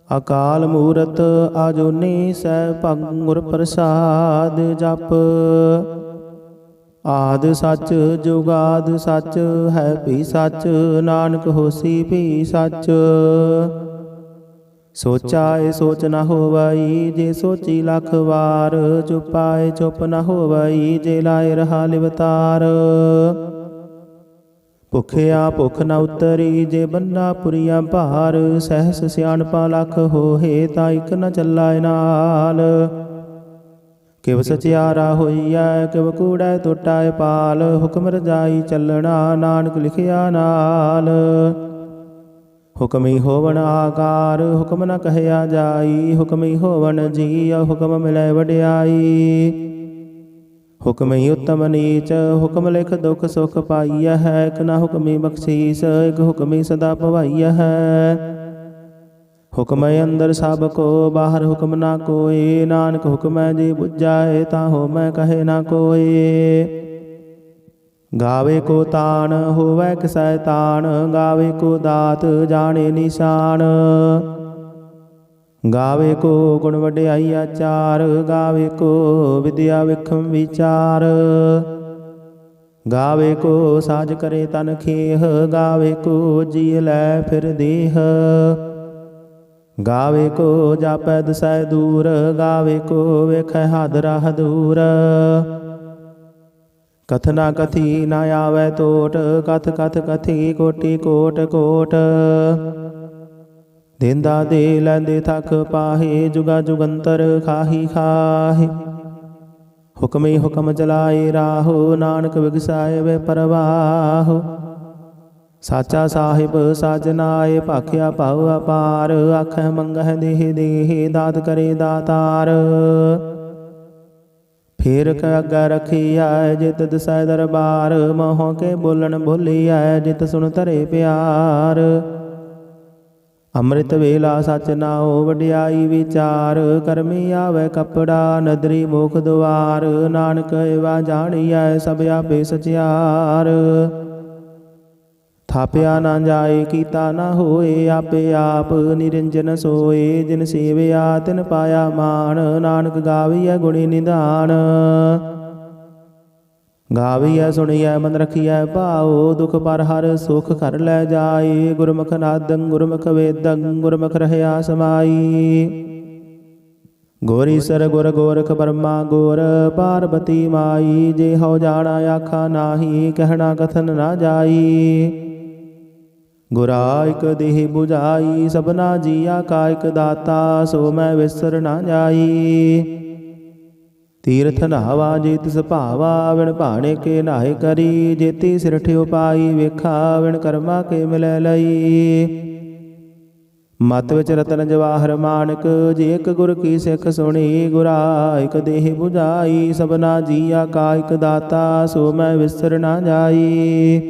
ਅਕਾਲ ਮੂਰਤ ਆਜੂਨੀ ਸੈਭੰ ਗੁਰ ਪ੍ਰਸਾਦ ਜਪ। ਆਦਿ ਸੱਚ ਜੁਗਾਦਿ ਸੱਚ, ਹੈ ਭੀ ਸੱਚ। ਨਾਨਕ ਹੋਸੀ ਭੀ ਸੱਚ। ਸੋਚਾਏ ਸੋਚ ਨ ਹੋਵਈ, ਜੇ ਸੋਚੀ ਲੱਖ ਵਾਰ। ਚੁਪਾਏ ਚੁਪ ਨ ਹੋਵਈ, ਜੇ ਲਾਏ ਰਹਾ ਲਿਵਤਾਰ। ਭੁਖਿਆ ਭੁਖ ਨ ਉਤਰੀ ਜੇ ਬੰਨਾ ਪੁਰੀਆ ਭਾਰ। ਸਹਿਸ ਸਿਆਣਪਾ ਲਖ ਹੋਏ ਤਾਂ ਇਕ ਨ ਚੱਲਾਏ ਨਾਲ। ਕਿਵ ਸਚਿਆਰਾ ਹੋਈਐ ਕਿਵ ਕੂੜੈ ਟੁੱਟਾਏ ਪਾਲ। ਹੁਕਮ ਰਜਾਈ ਚੱਲਣਾ ਨਾਨਕ ਲਿਖਿਆ ਨਾਲ। ਹੁਕਮੀ ਹੋਵਣ ਆਕਾਰ ਹੁਕਮ ਨ ਕਹਿਆ ਜਾਈ। ਹੁਕਮੀ ਹੋਵਣ ਜੀਅ ਹੁਕਮ ਮਿਲੈ ਵਡਿਆਈ। ਹੁਕਮੀ ਉੱਤਮ ਨੀਚ ਹੁਕਮ ਲਿਖ ਦੁਖ ਸੁਖ ਪਾਈਐ ਹੈ। ਇਕ ਨਾ ਹੁਕਮੀ ਬਖਸ਼ੀਸ ਇਕ ਹੁਕਮੀ ਸਦਾ ਭਵਾਈਐ ਹੈ। ਹੁਕਮੈ ਅੰਦਰ ਸਭ ਕੋ ਬਾਹਰ ਹੁਕਮ ਨਾ ਕੋਇ। ਨਾਨਕ ਹੁਕਮੈ ਜੇ ਬੁਝਾਏ ਤਾਂ ਹੋਮੈ ਕਹੇ ਨਾ ਕੋਇ। ਗਾਵੇ ਕੋ ਤਾਣ ਹੋਵੈ ਕਿਸੈ ਤਾਣ। ਗਾਵੇ ਕੋ ਦਾਤ ਜਾਣੇ ਨਿਸ਼ਾਨ। ਗਾਵੇ ਕੋ ਗੁਣ ਵਡਿਆਈ ਆਚਾਰ। ਗਾਵੇ ਕੋ ਵਿਦਿਆ ਵਿਖਮ ਵਿਚਾਰ। ਗਾਵੇ ਕੋ ਸਾਜ ਕਰੇ ਤਨ ਖੇਹ। ਗਾਵੇ ਕੋ ਜੀ ਲੈ ਫਿਰ ਦੇਹ। ਗਾਵੇ ਕੋ ਜਾਪੈ ਦਸੈ ਦੂਰ। ਗਾਵੇ ਕੋ ਵੇਖੈ ਹਾਦਰਾ ਹਦੂਰ। ਕਥ ਨਾ ਕਥੀ ਨਾ ਆਵੈ ਟੋਟ। ਕਥ ਕਥ ਕਥੀ ਕੋਟੀ ਕੋਟ ਕੋਟ। ਦੇਂਦਾ ਦੇ ਲੈਂਦੇ ਥਕ ਪਾਹੇ। ਜੁਗਾ ਜੁਗੰਤਰ ਖਾਹੀ ਖਾਹੇ। ਹੁਕਮੇ ਹੁਕਮ ਚਲਾਏ ਰਾਹੋ। ਨਾਨਕ ਵਿਗਸਾਏ ਵੇ ਪਰਵਾਹੋ। ਸਾਚਾ ਸਾਹਿਬ ਸਾਜਨਾਏ ਭਾਖਿਆ ਭਾਉ ਅਪਾਰ। ਆਖੈ ਮੰਗਹਿ ਦੇਹ ਦੇਹ ਦਾਤ ਕਰੇ ਦਾਤਾਰ। ਫੇਰ ਕੈ ਅੱਗੇ ਰਖੀਐ ਜਿਤ ਦਿਸੈ ਦਰਬਾਰ। ਮੋਹ ਕੇ ਬੋਲਣ ਬੋਲੀਐ ਜਿਤ ਸੁਣ ਧਰੇ ਪਿਆਰ। ਅੰਮ੍ਰਿਤ ਵੇਲਾ ਸਚ ਨਾਉ ਵਡਿਆਈ ਵਿਚਾਰ। ਕਰਮੀ ਆਵੈ ਕਪੜਾ ਨਦਰੀ ਮੁਖ ਦੁਆਰ। ਨਾਨਕ ਏਵਾ ਜਾਣੀਐ ਸਭ ਆਪੇ ਸਚਿਆਰ। ਥਾਪਿਆ ਨਾ ਜਾਏ ਕੀਤਾ ਨਾ ਹੋਏ। ਆਪੇ ਆਪ ਨਿਰੰਜਨ ਸੋਏ। ਜਿਨ ਸੇਵਿਆ ਤਿਨ ਪਾਇਆ ਮਾਨ। ਨਾਨਕ ਗਾਵੀਐ ਗੁਣੀ ਨਿਧਾਨ। ਗਾਵੀਐ ਸੁਣੀਐ ਮਨ ਰਖੀਐ ਭਾਉ। ਦੁਖ ਪਰ ਹਰ ਸੁਖ ਘਰ ਲੈ ਜਾਏ। ਗੁਰਮੁਖ ਨਾਦੰ ਗੁਰਮੁਖ ਵੇਦੰ ਗੁਰਮੁਖ ਰਹਿਆ ਸਮਾਈ। ਗੋਰੀਸਰ ਗੁਰ ਗੋਰਖ ਬਰਮਾ ਗੋਰ ਪਾਰਬਤੀ ਮਾਈ। ਜੇ ਹਉ ਜਾਣਾ ਆਖਾ ਨਾਹੀ ਕਹਿਣਾ ਕਥਨ ਨਾ ਜਾਈ। ਗੁਰਾ ਇਕ ਦੇਹ 부ਝਾਈ ਸਭਨਾ ਜੀਆ ਕਾ ਇਕ ਦਾਤਾ। ਸੋ ਮੈਂ ਵਿਸਰ ਨਾ ਜਾਈ। ਤੀਰਥ ਨਹਾਵਾ ਜੇ ਤਿਸ ਭਾਵਾ। ਵਿਣ ਭਾਣੇ ਕੇ ਨਾਹੇ ਕਰੀ। ਜੇਤੀ ਸਿਰ ਠਿਉ ਪਾਈ ਵੇਖਾ। ਵਿਣ ਕਰਮਾ ਕੇ ਮਿਲੈ ਲਈ। ਮਤ ਵਿੱਚ ਰਤਨ ਜਵਾਹਰ ਮਾਨਕ। ਜੇ ਇਕ ਗੁਰ ਕੀ ਸਿੱਖ ਸੁਣੀ। ਗੁਰਾ ਇਕ ਦੇਹ 부ਝਾਈ ਸਭਨਾ ਜੀਆ ਕਾ ਇਕ ਦਾਤਾ। ਸੋ ਮੈਂ ਵਿਸਰ ਨਾ ਜਾਈ।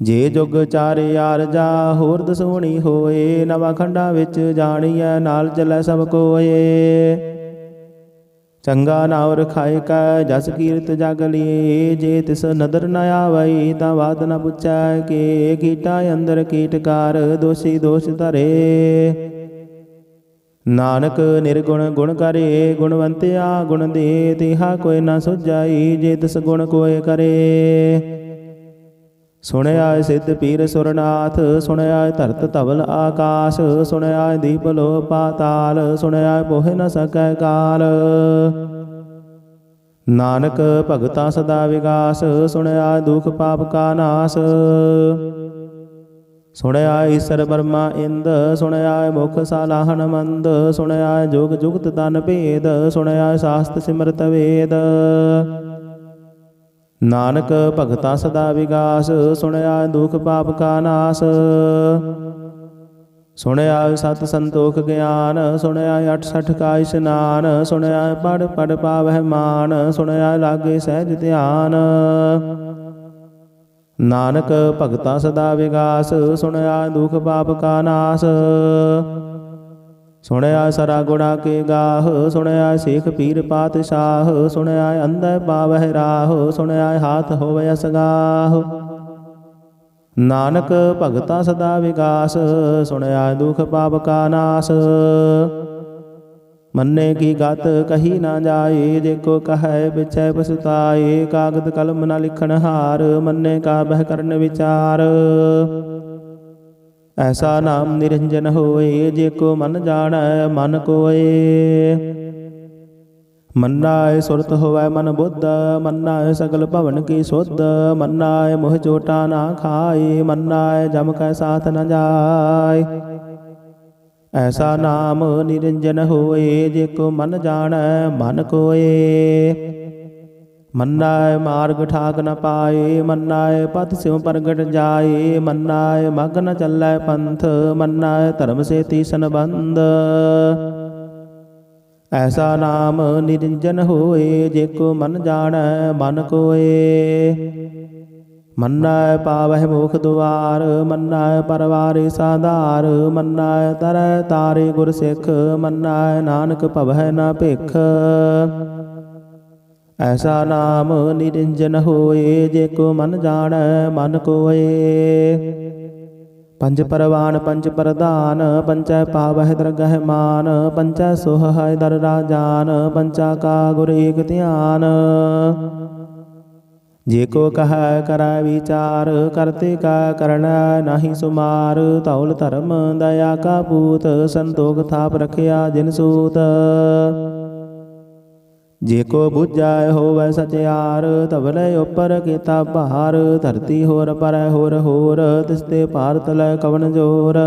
ਜੇ ਜੁਗ ਚਾਰੇ ਆਰਜਾ ਹੋਰ ਦਸੋਣੀ ਹੋਏ। ਨਵਾਂ ਖੰਡਾਂ ਵਿੱਚ ਜਾਣੀਐ ਨਾਲ ਚੱਲੈ ਸਭ ਕੋਏ। ਚੰਗਾ ਨਾਉ ਰਖਾਇ ਕੈ ਜਸ ਕੀਰਤ ਜਗ ਲੀਏ। ਜੇ ਤਿਸ ਨਦਰ ਨ ਆਵਈ ਤਾਂ ਬਾਤ ਨ ਪੁੱਛੈ ਕੇ। ਕੀਟਾ ਅੰਦਰ ਕੀਟਕਾਰ ਦੋਸ਼ੀ ਦੋਸ਼ ਧਰੇ। ਨਾਨਕ ਨਿਰਗੁਣ ਗੁਣ ਕਰੇ। ਗੁਣਵੰਤਿਆ ਗੁਣ ਦੇ ਤਿਹਾ ਕੋਈ ਨ ਸੁਝਾਈ। ਜੇ ਤਿਸ ਗੁਣ ਕੋਇ ਕਰੇ। ਸੁਣਿਆ ਸਿੱਧ ਪੀਰ ਸੁਰਨਾਥ। ਸੁਣਿਆ ਧਰਤ ਧਵਲ ਆਕਾਸ਼। ਸੁਣਿਆ ਦੀਪ ਲੋ ਪਾਤਾਲ। ਸੁਣਿਆ ਪੋਹਿ ਨ ਸਕੈ ਕਾਲ। ਨਾਨਕ ਭਗਤਾ ਸਦਾ ਵਿਗਾਸ। ਸੁਣਿਆ ਦੁਖ ਪਾਪ ਕਾ ਨਾਸ। ਸੁਣਿਆ ਈਸਰ ਬਰਮਾ ਇੰਦ। ਸੁਣਿਆ ਮੁਖ ਸਾਲਾਹਣ ਮੰਦ। ਸੁਣਿਆ ਜੁਗ ਜੁਗਤ ਤਨ ਭੇਦ। ਸੁਣਿਆ ਸਾਸਤ ਸਿਮਰਤ ਵੇਦ। ਨਾਨਕ ਭਗਤਾ ਸਦਾ ਵਿਗਾਸ। ਸੁਣਿਆ ਦੁਖ ਪਾਪ ਕਾ ਨਾਸ। ਸੁਣਿਆ ਸਤ ਸੰਤੋਖ ਗਿਆਨ। ਸੁਣਿਆ 68 ਕਾ ਇਸ਼ਨਾਨ। ਸੁਣਿਆ ਪੜ ਪੜ ਪਾਵਹਿ ਮਾਨ। ਸੁਣਿਆ ਲਾਗੇ ਸਹਿਜ ਧਿਆਨ। ਨਾਨਕ ਭਗਤਾ ਸਦਾ ਵਿਗਾਸ। ਸੁਣਿਆ ਦੁਖ ਪਾਪ ਕਾ ਨਾਸ। ਸੁਣਿਆ ਸਰਾ ਗੁਣਾ ਕੇ ਗਾਹ। ਸੁਣਿਆ ਸੇਖ ਪੀਰ ਪਾਤਸ਼ਾਹ। ਸੁਣਿਆ ਅੰਧੈ ਪਾਵਹਿ ਰਾਹ। ਸੁਣਿਆ ਹਾਥ ਹੋਵੈ ਅਸਗਾਹ। ਨਾਨਕ ਭਗਤਾ ਸਦਾ ਵਿਗਾਸ। ਸੁਣਿਆ ਦੁਖ ਪਾਪ ਕਾ ਨਾਸ। ਮੰਨੇ ਕੀ ਗਤ ਕਹੀ ਨਾ ਜਾਏ। ਜੇ ਕੋ ਕਹੈ ਪਿਛੈ ਪਛੁਤਾਏ। ਕਾਗਦ ਕਲਮ ਨ ਲਿਖਣ ਹਾਰ। ਮੰਨੇ ਕਾ ਬਹਿ ਕਰਨ ਵਿਚਾਰ। ਐਸਾ ਨਾਮ ਨਿਰੰਜਨ ਹੋਏ। ਜੇ ਕੋ ਮਨ ਜਾਣੈ ਮਨ ਕੋਏ। ਮੰਨਾਏ ਸੁਰਤ ਹੋਵੈ ਮਨ ਬੁੱਧ, ਮੰਨਾਏ ਸਗਲ ਭਵਨ ਕੀ ਸੁਧ, ਮੰਨਾਏ ਮੋਹ ਚੋਟਾ ਨਾ ਖਾਏ, ਮੰਨਾਏ ਜਮ ਕੈ ਸਾਥ ਨ ਜਾਏ। ਐਸਾ ਨਾਮ ਨਿਰੰਜਨ ਹੋਏ, ਜੇ ਕੋ ਮਨ ਜਾਣੈ ਮਨ ਕੋਏ। ਮੰਨਾਏ ਮਾਰਗ ਠਾਕ ਨ ਪਾਏ, ਮੰਨਾਏ ਪਥ ਸਿਉ ਪ੍ਰਗਟ ਜਾਏ, ਮੰਨਾਏ ਮਗ ਨ ਚੱਲੈ ਪੰਥ, ਮੰਨਾਏ ਧਰਮ ਸੇ ਤੀਸਨ ਬੰਦ। ਐਸਾ ਨਾਮ ਨਿਰੰਜਨ ਹੋਏ, ਜੇ ਕੋ ਮਨ ਜਾਣੈ ਮਨ ਕੋਏ। ਮੰਨਾਏ ਪਾਵਹਿ ਮੋਖ ਦੁਆਰ, ਮੰਨਾਏ ਪਰਵਾਰੇ ਸਾਧਾਰ, ਮੰਨਾਏ ਤਰੈ ਤਾਰੇ ਗੁਰ ਸਿੱਖ, ਮੰਨਾਏ ਨਾਨਕ ਭਵਹਿ ਨ ਭਿਖ। ਐਸਾ ਨਾਮ ਨਿਰੰਜਨ ਹੋਏ, ਜੇ ਕੋ ਮਨ ਜਾਣੈ ਮਨ ਕੋਏ। ਪੰਜ ਪਰਵਾਨ ਪੰਜ ਪ੍ਰਧਾਨ, ਪੰਚੈ ਪਾਵਹਿ ਦਰਗਹਿ ਮਾਨ, ਪੰਚੈ ਸੋਹੈ ਦਰ ਰਾਜਾਨ, ਪੰਚਾ ਕਾ ਗੁਰ ਏਕ ਧਿਆਨ। ਜੇ ਕੋ ਕਹੈ ਕਰੈ ਵਿਚਾਰ, ਕਰਤੇ ਕਾ ਕਰਣੈ ਨਾਹੀ ਸੁਮਾਰ, ਧੌਲ ਧਰਮ ਦਇਆ ਕਾ ਪੂਤ, ਸੰਤੋਖ ਥਾਪ ਰਖਿਆ ਜਿਨ ਸੂਤ। ਜੇ ਕੋ ਬੁਝੈ ਹੋਵੈ ਸਚਿਆਰ, ਧਵਲੇ ਉਪਰ ਕੀਤਾ ਭਾਰ, ਧਰਤੀ ਹੋਰ ਪਰੈ ਹੋਰ ਹੋਰ, ਤਿਸਤੇ ਭਾਰ ਤਲੈ ਕਵਨ ਜੋਰ।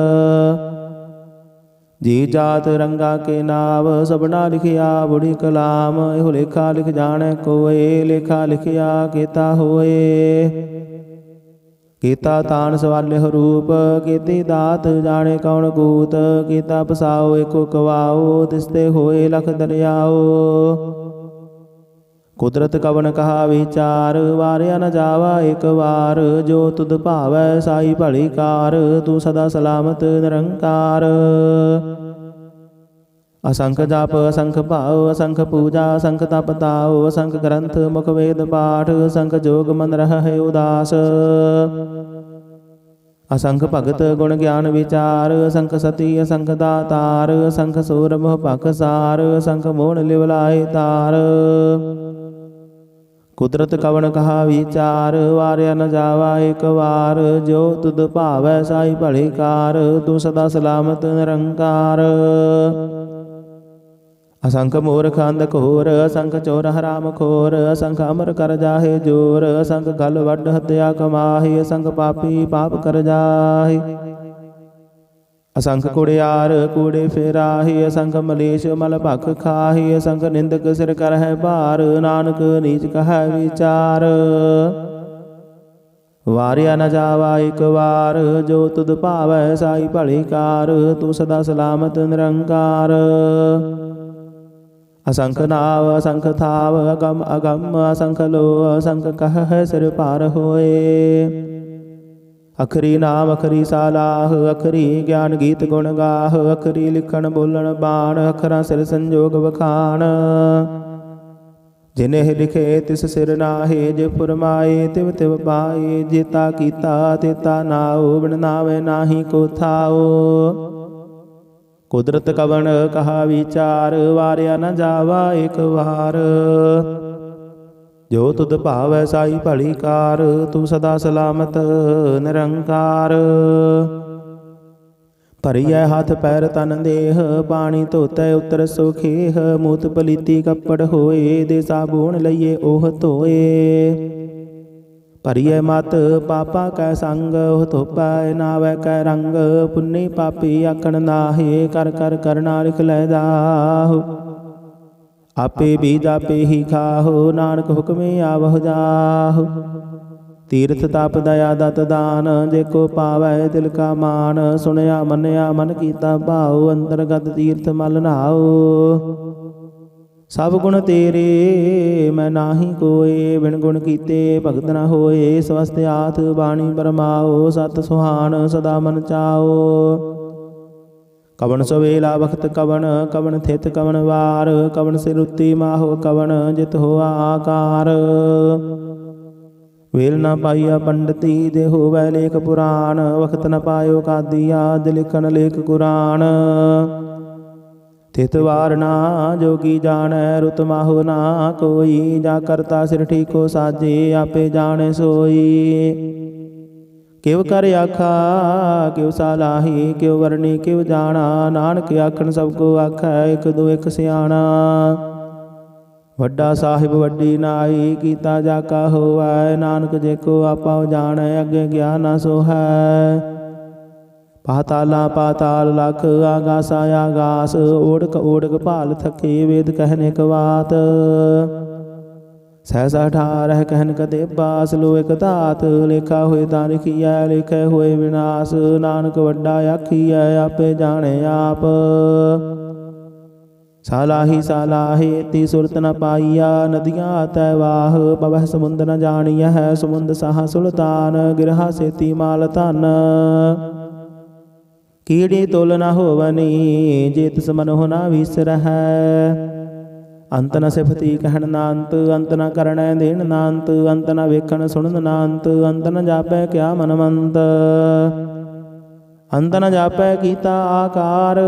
ਜੀ ਜਾਤ ਰੰਗਾ ਕੇ ਨਾਵ, ਸਭਨਾ ਲਿਖਿਆ ਬੁੜੀ ਕਲਾਮ, ਇਹੋ ਲੇਖਾ ਲਿਖ ਜਾਣੈ ਕੋਏ, ਲੇਖਾ ਲਿਖਿਆ ਕੀਤਾ ਹੋਏ। ਕੀਤਾ ਤਾਣ ਸਵਾਲਿਹੁ ਰੂਪ, ਕੀਤੀ ਦਾਤ ਜਾਣੇ ਕੌਣ ਕੂਤ, ਕੀਤਾ ਪਸਾਓ ਏਕੋ ਕਵਾਓ, ਤਿਸਤੇ ਹੋਏ ਲਖ ਦਰਿਆਓ। ਕੁਦਰਤ ਕਵਨ ਕਹਾ ਵਿਚਾਰ, ਵਾਰਿਆ ਨ ਜਾਵਾ ਇਕ ਵਾਰ, ਜੋ ਤੁਧ ਭਾਵੈ ਸਾਈ ਭਲੀ ਕਾਰ, ਤੂੰ ਸਦਾ ਸਲਾਮਤ ਨਿਰੰਕਾਰ। ਅਸੰਖ ਜਪ ਅਸੰਖ ਭਾਉ, ਅਸੰਖ ਪੂਜਾ ਅਸੰਖ ਤਪ ਤਾਉ, ਅਸੰਖ ਗ੍ਰੰਥ ਮੁਖ ਵੇਦ ਪਾਠ, ਅਸੰਖ ਜੋਗ ਮਨ ਰਹਿ ਉਦਾਸ। ਅਸੰਖ ਭਗਤ ਗੁਣ ਗਿਆਨ ਵਿਚਾਰ, ਅਸੰਖ ਸਤੀ ਅਸੰਖ ਦਾਤਾਰ, ਅਸੰਖ ਸੂਰ ਮੋਹ ਭਖਸਾਰ, ਅਸੰਖ ਮੋਹਣ ਲਿਵ ਲਾਏ ਤਾਰ। ਕੁਦਰਤ ਕਵਨ ਕਹਾ ਵਿਚਾਰ, ਵਾਰਿਆ ਨ ਜਾਵਾ ਇਕ ਵਾਰ, ਜੋ ਤੁਧ ਭਾਵੈ ਸਾਈ ਭਲੀ ਕਾਰ, ਤੂੰ ਸਦਾ ਸਲਾਮਤ ਨਿਰੰਕਾਰ। ਅਸੰਖ ਮੂਰਖ ਅੰਧ ਘੋਰ, ਅਸੰਖ ਚੋਰ ਹਰਾਮ ਖੋਰ, ਅਸੰਖ ਅਮਰ ਕਰ ਜਾਹੇ ਜੋਰ, ਅਸੰਖ ਗਲ ਵੱਡ ਹਤਿਆ ਕਮਾਹੀ, ਅਸੰਖ ਪਾਪੀ ਪਾਪ ਕਰ ਜਾਹੀ। ਅਸੰਖ ਕੁੜਿਆਰ ਕੂੜੇ ਫੇਰਾਹੀ, ਅਸੰਖ ਮਲੇਸ਼ ਮਲ ਭਖ ਖਾਹੀ, ਅਸੰਖ ਨਿੰਦਕ ਸਿਰ ਕਰਹਿ ਭਾਰ, ਨਾਨਕ ਨੀਚ ਕਹੈ ਵਿਚਾਰ। ਵਾਰਿਆ ਨ ਜਾਵਾ ਇਕ ਵਾਰ, ਜੋ ਤੁਧ ਭਾਵੈ ਸਾਈ ਭਲੀ ਕਾਰ, ਤੂੰ ਸਦਾ ਸਲਾਮਤ ਨਿਰੰਕਾਰ। ਅਸੰਖ ਨਾਵ ਅਸੰਖ ਥਾਵ, ਅਗਮ ਅਗਮ ਅਸੰਖ ਲੋ, ਅਸੰਖ ਕਹਿ ਸਿਰ ਭਾਰ ਹੋਏ। ਅਖਰੀ ਨਾਮ ਅਖਰੀ ਸਾਲਾਹ, ਅਖਰੀ ਗਿਆਨ ਗੀਤ ਗੁਣ ਗਾਹ, ਅਖਰੀ ਲਿਖਣ ਬੋਲਣ ਬਾਣ, ਅਖਰਾਂ ਸਿਰ ਸੰਜੋਗ ਵਖਾਣ। ਜਿਨਿ ਲਿਖੇ ਤਿਸ ਸਿਰ ਨਾਹੇ, ਜੇ ਫੁਰਮਾਏ ਤਿਵ ਤਿਵ ਪਾਏ, ਜੇਤਾ ਕੀਤਾ ਤੇਤਾ ਨਾਉ, ਬਿਨ ਨਾਵੇ ਨਾਹੀ ਕੋ ਥਾਉ। ਕੁਦਰਤ ਕਵਨ ਕਹਾ ਵਿਚਾਰ, ਵਾਰਿਆ ਨ ਜਾਵਾ ਇਕ ਵਾਰ, ਜੋ ਤੁਧ ਭਾਵੈ ਸਾਈ ਭਲੀ ਕਾਰ, ਤੂੰ ਸਦਾ ਸਲਾਮਤ ਨਿਰੰਕਾਰ। ਭਰੀਐ ਹੱਥ ਪੈਰ ਤਨ ਦੇਹ, ਪਾਣੀ ਧੋਤੈ ਉਤਰ ਸੁਖੇਹ, ਮੂਤ ਪਲੀਤੀ ਕੱਪੜ ਹੋਏ, ਦੇ ਸਾਬੂਣ ਲਈਏ ਉਹ ਧੋਏ। ਭਰੀਐ ਮਤ ਪਾਪਾ ਕੈ ਸੰਗ, ਉਹ ਧੋਪੈ ਨਾਵੈ ਕੈ ਰੰਗ, ਪੁੰਨੀ ਪਾਪੀ ਆਖਣ ਨਾਹੇ, ਕਰ ਕਰ ਕਰਨਾ ਲਿਖ ਲੈ ਜਾਹੋ। ਆਪੇ ਬੀਜ ਆਪੇ ਹੀ ਖਾਹੋ, ਨਾਨਕ ਹੁਕਮੇ ਆਵਹੁ ਜਾਹੋ। ਤੀਰਥ ਤਪ ਦਇਆ ਦਤ ਦਾਨ, ਜੇ ਕੋ ਪਾਵੈ ਦਿਲ ਕਾ ਮਾਨ, ਸੁਣਿਆ ਮੰਨਿਆ ਮਨ ਕੀਤਾ ਭਾਉ, ਅੰਤਰਗਤ ਤੀਰਥ ਮਲ ਨਹਾਉ। ਸਭ ਗੁਣ ਤੇਰੇ ਮੈਂ ਨਾਹੀ ਕੋਏ, ਬਿਨ ਗੁਣ ਕੀਤੇ ਭਗਤ ਨ ਹੋਏ, ਸਵਸਤ ਆਥ ਬਾਣੀ ਬਰਮਾਓ, ਸਤ ਸੁਹਾਣ ਸਦਾ ਮਨ ਚਾਓ। ਕਵਣ ਸਵੇਲਾ ਵਖਤ ਕਵਣ, ਕਵਣ ਥਿਤ ਕਵਣ ਵਾਰ, ਕਵਣ ਸਿਰ ਉੱਤੀ ਮਾਹੋ ਕਵਣ, ਜਿਤ ਹੋਆ ਆਕਾਰ। ਵੇਲ ਨ ਪਾਈਆ ਪੰਡਤੀ, ਜੇ ਹੋਵੈ ਲੇਖ ਪੁਰਾਣ, ਵਖਤ ਨ ਪਾਇਓ ਕਾਦੀਆ, ਜੇ ਲਿਖਣ ਲੇਖ ਕੁਰਾਨ। ਤਿਤ ਵਾਰ ਨਾ ਜੋਗੀ ਜਾਣੈ, ਰੁਤ ਮਾਹੋ ਨਾ ਕੋਈ, ਜਾ ਕਰਤਾ ਸਿਰ ਠੀਕੋ ਸਾਜੇ, ਆਪੇ ਜਾਣੈ ਸੋਈ। ਕਿਵ ਕਰ ਆਖਾ ਕਿਵ ਸਾਲਾਹੀ, ਕਿਵ ਵਰਣੀ ਕਿਵ ਜਾਣਾ, ਨਾਨਕ ਆਖਣ ਸਭ ਕੋ ਆਖੈ, ਇਕ ਦੋ ਇਕ ਸਿਆਣਾ। ਵੱਡਾ ਸਾਹਿਬ ਵੱਡੀ ਨਾਈ, ਕੀਤਾ ਜਾਕਾ ਹੋਵੈ। ਨਾਨਕ ਜੇ ਕੋ ਆਪਾ ਜਾਣੈ, ਅੱਗੇ ਗਿਆਨ ਨਾ ਸੋਹੈ। ਪਾਤਾਲਾ ਪਾਤਾਲ ਲਖ, ਆਗਾਸਾ ਆਗਾਸ। ਓੜਕ ਓੜਕ ਭਾਲ ਥਕੇ, ਵੇਦ ਕਹਿਨ ਇਕ ਬਾਤ। ਸਹਿਸਾ ਠਾਰਹਿ ਕਹਿਨ ਕਦੇ ਬਾਸ, ਲੋ ਇਕ ਧਾਤ। ਲੇਖਾ ਹੋਏ ਤਾਂ ਲਿਖੀਐ, ਲਿਖੇ ਹੋਏ ਵਿਨਾਸ਼। ਨਾਨਕ ਵੱਡਾ ਆਖੀਐ, ਆਪੇ ਜਾਣੇ ਆਪ। ਸਾਲਾਹੀ ਸਾਲਾਹੇ ਤੀ ਸੁਰਤ ਨ ਪਾਈਆ, ਨਦੀਆਂ ਤੈ ਵਾਹ। ਪਵਹਿ ਸਮੁੰਦ ਨ ਜਾਣੀਐ, ਸਮੁੰਦ ਸਾਹ ਸੁਲਤਾਨ। ਗਿਰਹਾ ਸੇਤੀ ਮਾਲ ਧਨ, ਕੀੜੀ ਤੁਲ ਨ ਹੋਵਨੀ। ਜੇ ਤਿਸ ਮਨਹੁ ਨ ਵਿਸਰਹਿ, ਅੰਤ ਨ ਸਿਫਤੀ ਕਹਿਣ ਨਾ ਅੰਤ। ਅੰਤ ਨ ਕਰਣੈ ਦੇਣ ਨਾ ਅੰਤ, ਅੰਤ ਨ ਵੇਖਣ ਸੁਣਨ ਨਾ ਅੰਤ। ਅੰਤ ਨ ਜਾਪੈ ਕਿਆ ਮਨਮੰਤ, ਅੰਤ ਨ ਜਾਪੈ ਕੀਤਾ ਆਕਾਰ।